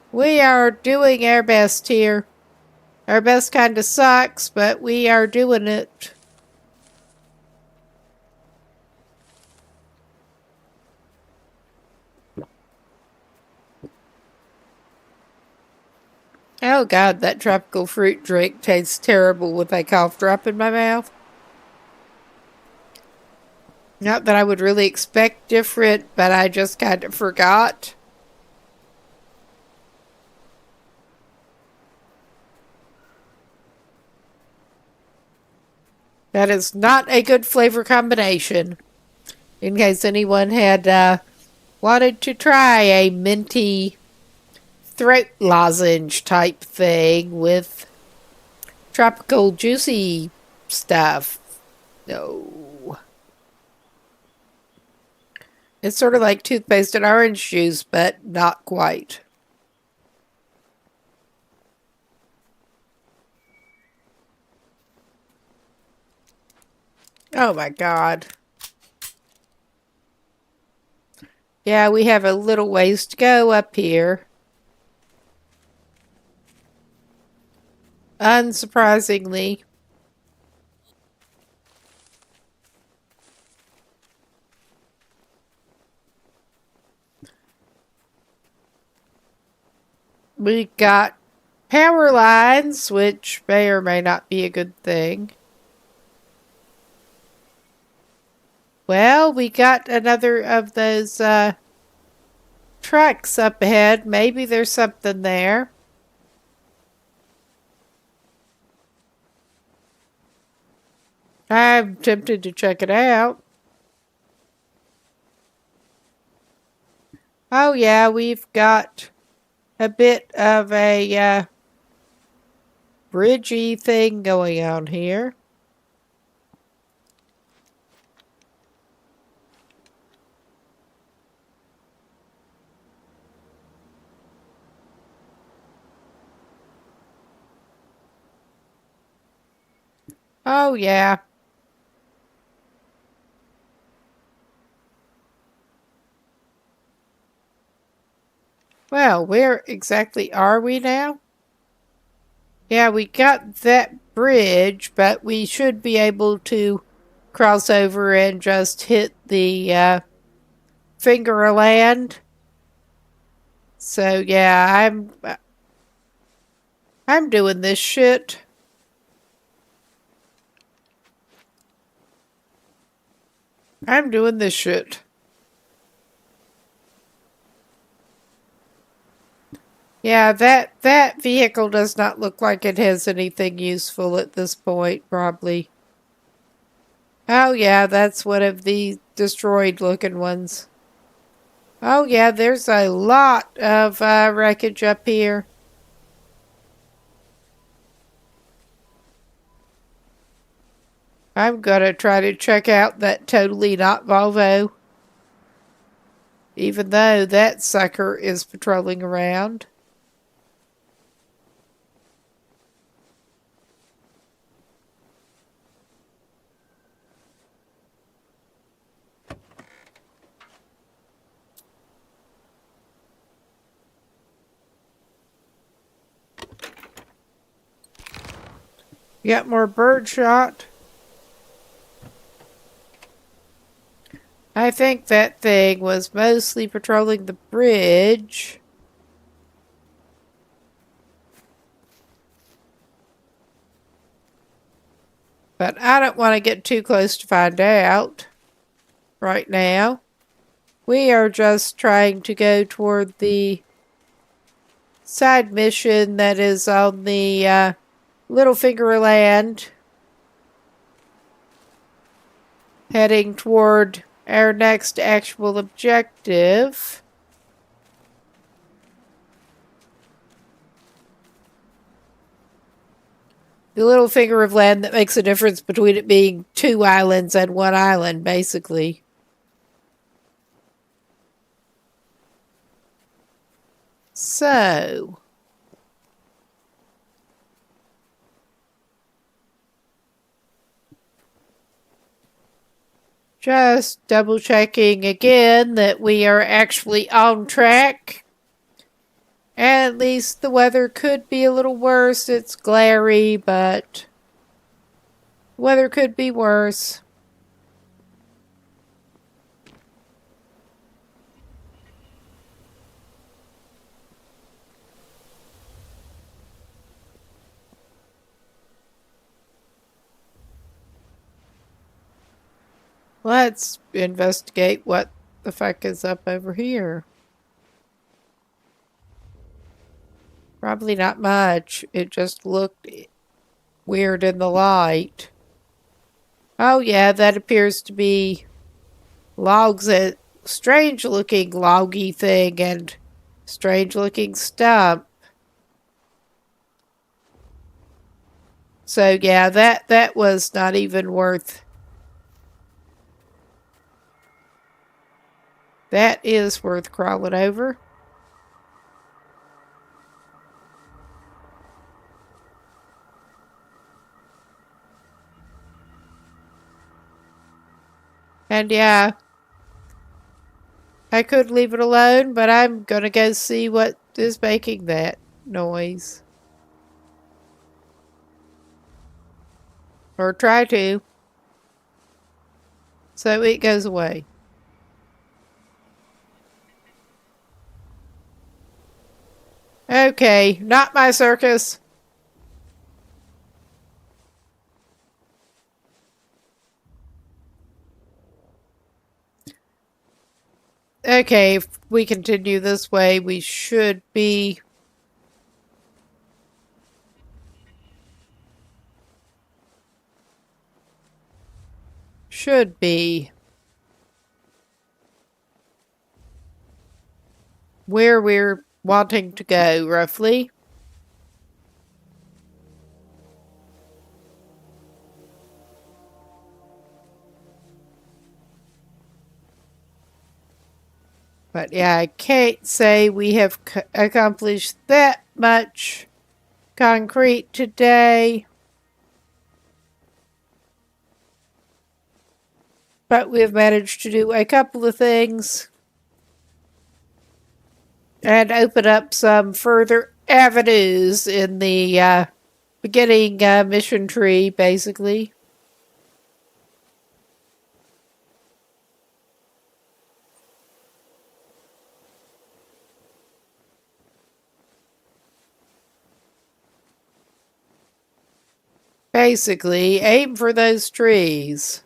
We are doing our best here. Our best kind of sucks, but we are doing it. Oh god, that tropical fruit drink tastes terrible with a cough drop in my mouth. Not that I would really expect different, but I just kind of forgot. That is not a good flavor combination. In case anyone had wanted to try a minty throat lozenge type thing with tropical juicy stuff. No. It's sort of like toothpaste and orange juice, but not quite. Oh my god. Yeah, we have a little ways to go up here. Unsurprisingly. We got power lines, which may or may not be a good thing. Well, we got another of those trucks up ahead. Maybe there's something there. I'm tempted to check it out. Oh yeah, we've got a bit of a bridgey thing going on here. Oh yeah. Well, where exactly are we now? Yeah, we got that bridge, but we should be able to cross over and just hit the finger of land. So yeah, I'm doing this shit. I'm doing this shit. Yeah, that vehicle does not look like it has anything useful at this point, probably. Oh yeah, that's one of the destroyed looking ones. Oh yeah, there's a lot of wreckage up here. I'm gonna try to check out that totally not Volvo. Even though that sucker is patrolling around. Got more birdshot. I think that thing was mostly patrolling the bridge. But I don't want to get too close to find out right now. We are just trying to go toward the side mission that is on the Little Finger of Land. Heading toward our next actual objective. The little finger of land that makes a difference between it being 2 islands and 1 island, basically. So, just double checking again that we are actually on track. At least the weather could be a little worse. It's glary, but weather could be worse. Let's investigate what the fuck is up over here. Probably not much. It just looked weird in the light. Oh yeah, that appears to be logs, a strange looking loggy thing and strange looking stump. So yeah, that was not even worth. That is worth crawling over. And yeah, I could leave it alone, but I'm gonna go see what is making that noise. Or try to. So it goes away. Okay, not my circus. Okay, if we continue this way, we should be... where we're wanting to go, roughly. But yeah, I can't say we have accomplished that much concrete today. But we've managed to do a couple of things and open up some further avenues in the beginning mission tree, basically. Basically, aim for those trees.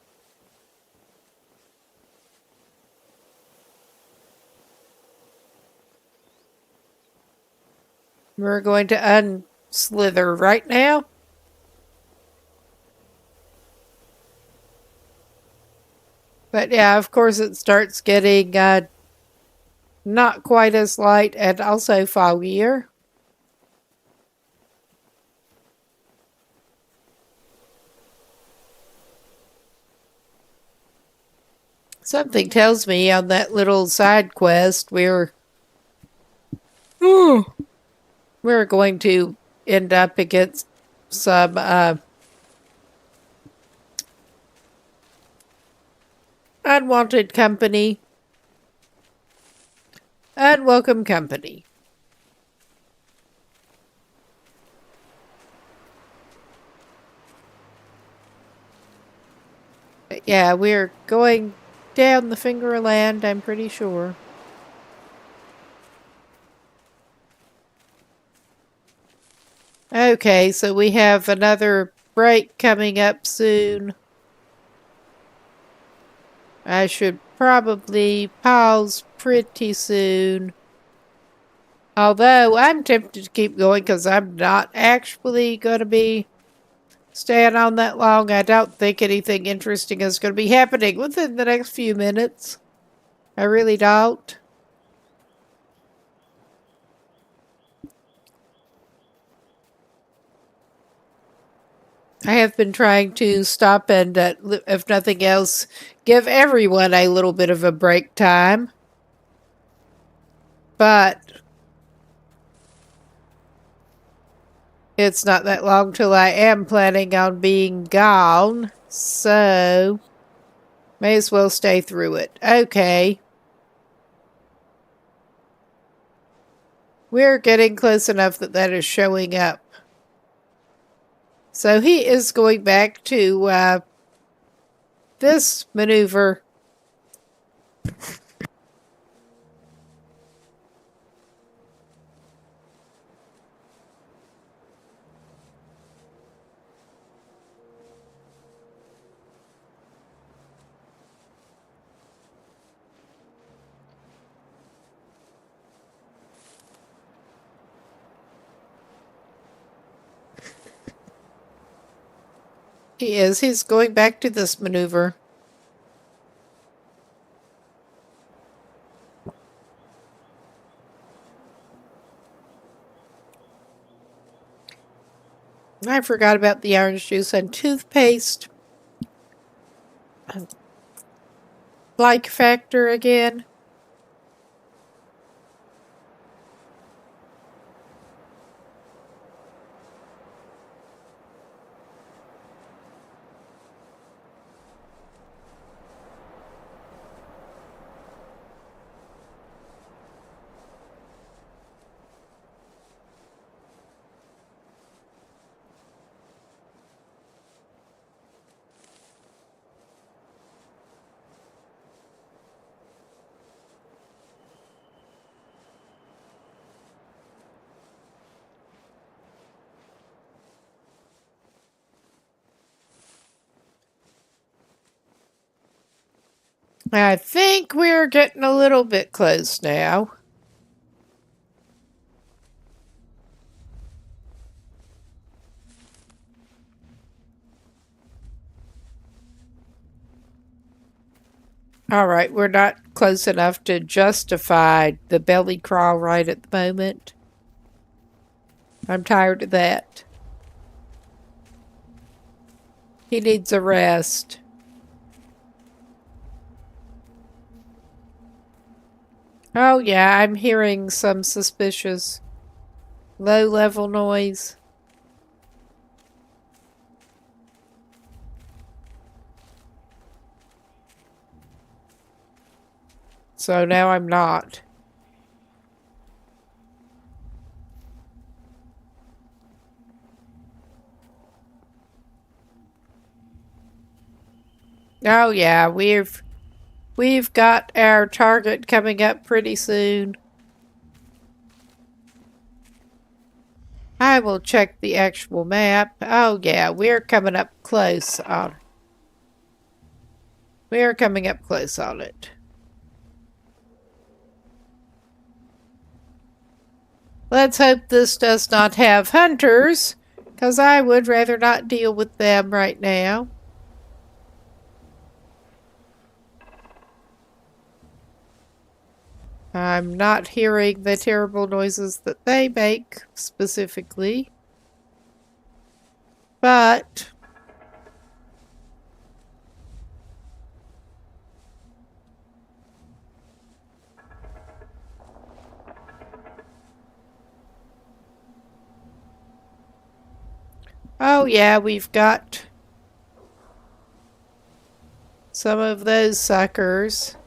We're going to unslither right now. But yeah, of course it starts getting not quite as light and also foggier. Something tells me on that little side quest we're going to end up against some unwanted company. Unwelcome company. But yeah, we're going down the finger of land, I'm pretty sure. Okay, so we have another break coming up soon. I should probably pause pretty soon. Although I'm tempted to keep going because I'm not actually going to be staying on that long. I don't think anything interesting is going to be happening within the next few minutes. I really don't. I have been trying to stop and, if nothing else, give everyone a little bit of a break time. But it's not that long till I am planning on being gone, so may as well stay through it. Okay. We're getting close enough that that is showing up. So he is going back to this maneuver. He is. He's going back to this maneuver. I forgot about the orange juice and toothpaste. Like factor again. I think we're getting a little bit close now. All right, we're not close enough to justify the belly crawl right at the moment. I'm tired of that. He needs a rest. Oh yeah, I'm hearing some suspicious low-level noise. So now I'm not. Oh yeah, we've got our target coming up pretty soon. I will check the actual map. Oh yeah, we're coming up close on. We're coming up close on it. Let's hope this does not have hunters, because I would rather not deal with them right now. I'm not hearing the terrible noises that they make, specifically. But oh yeah, we've got some of those suckers.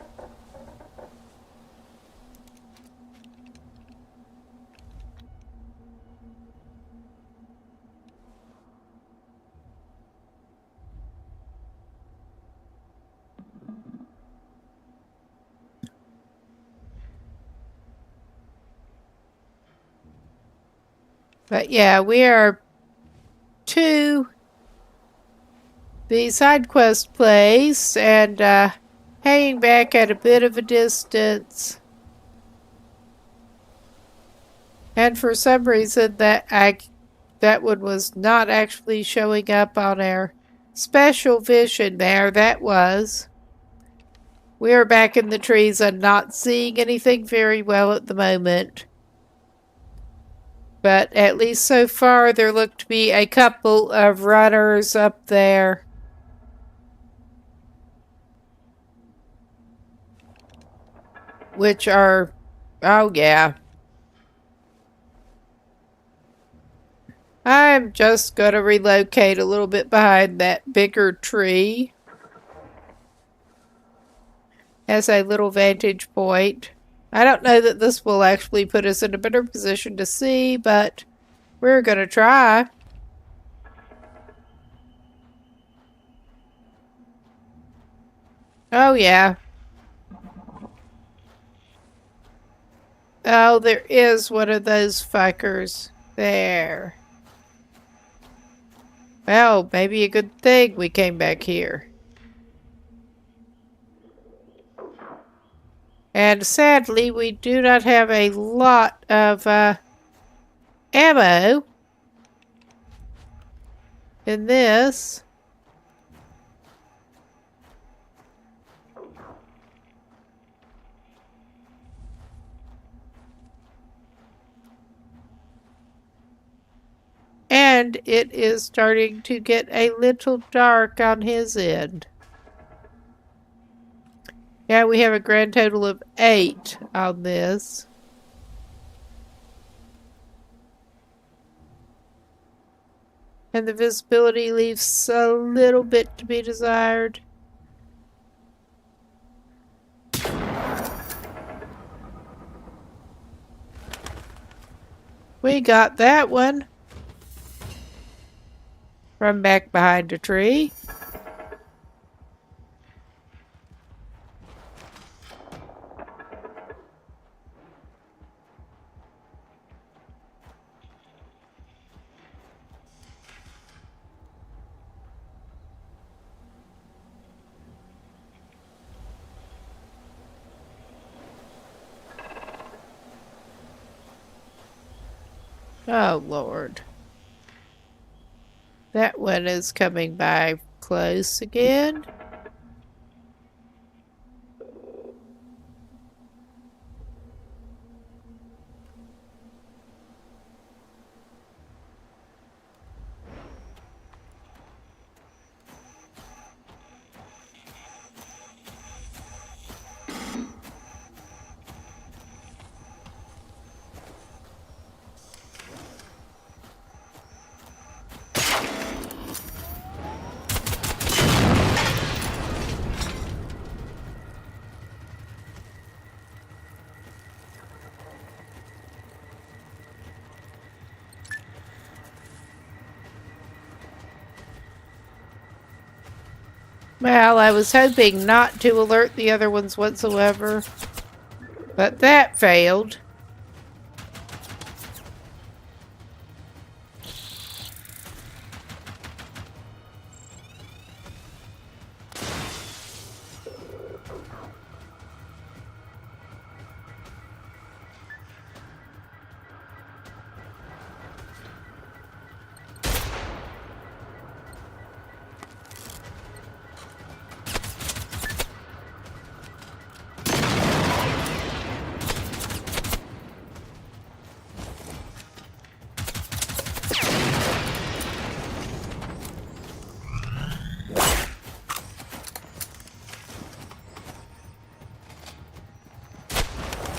But yeah, we are to the side quest place and hanging back at a bit of a distance. And for some reason that one was not actually showing up on our special vision there. That was. We are back in the trees and not seeing anything very well at the moment. But at least so far, there look to be a couple of runners up there. Which are, oh yeah. I'm just going to relocate a little bit behind that bigger tree as a little vantage point. I don't know that this will actually put us in a better position to see, but we're going to try. Oh, yeah. Oh, there is one of those fuckers there. Well, maybe a good thing we came back here. And sadly, we do not have a lot of ammo in this. And it is starting to get a little dark on his end. Yeah, we have a grand total of 8 on this. And the visibility leaves a little bit to be desired. We got that one from back behind a tree. Oh, Lord. That one is coming by close again. Well, I was hoping not to alert the other ones whatsoever, but that failed.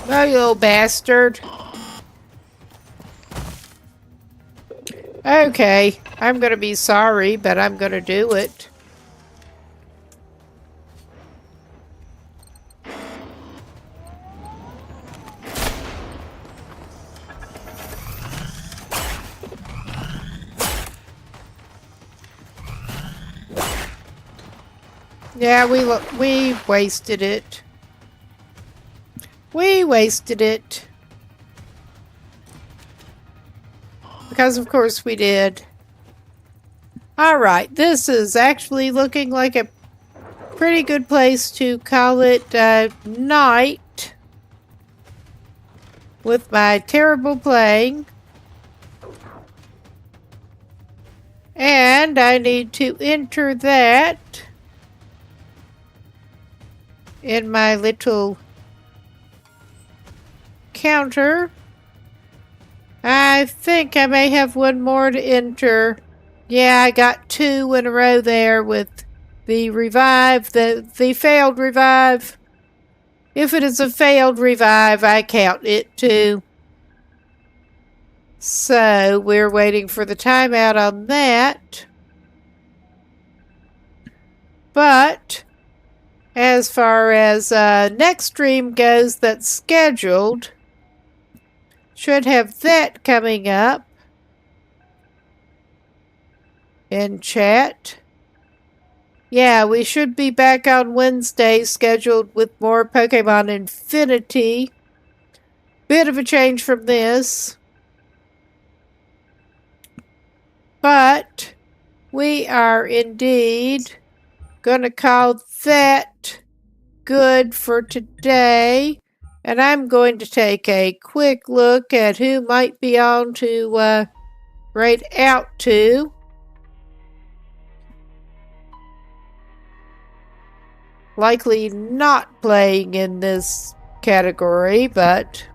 Oh, you little bastard. Okay, I'm gonna be sorry, but I'm gonna do it. Yeah, we wasted it. We wasted it. Because of course we did. Alright, this is actually looking like a pretty good place to call it night. With my terrible playing. And I need to enter that in my little counter. I think I may have one more to enter. Yeah, I got 2 in a row there with the revive, the failed revive. If it is a failed revive, I count it too. So we're waiting for the timeout on that. But as far as next stream goes that's scheduled, should have that coming up in chat. Yeah, we should be back on Wednesday scheduled with more Pokemon Infinity. Bit of a change from this. But we are indeed going to call that good for today. And I'm going to take a quick look at who might be on to raid out to. Likely not playing in this category, but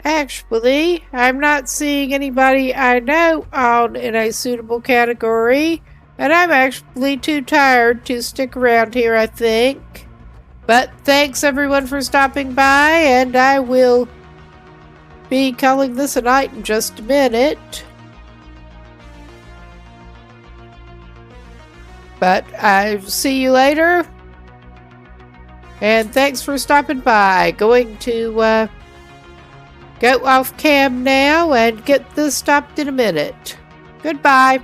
Actually, I'm not seeing anybody I know on in a suitable category, and I'm actually too tired to stick around here, I think. But thanks everyone for stopping by, and I will be calling this a night in just a minute. But I'll see you later. And thanks for stopping by. Going to go off cam now and get this stopped in a minute. Goodbye.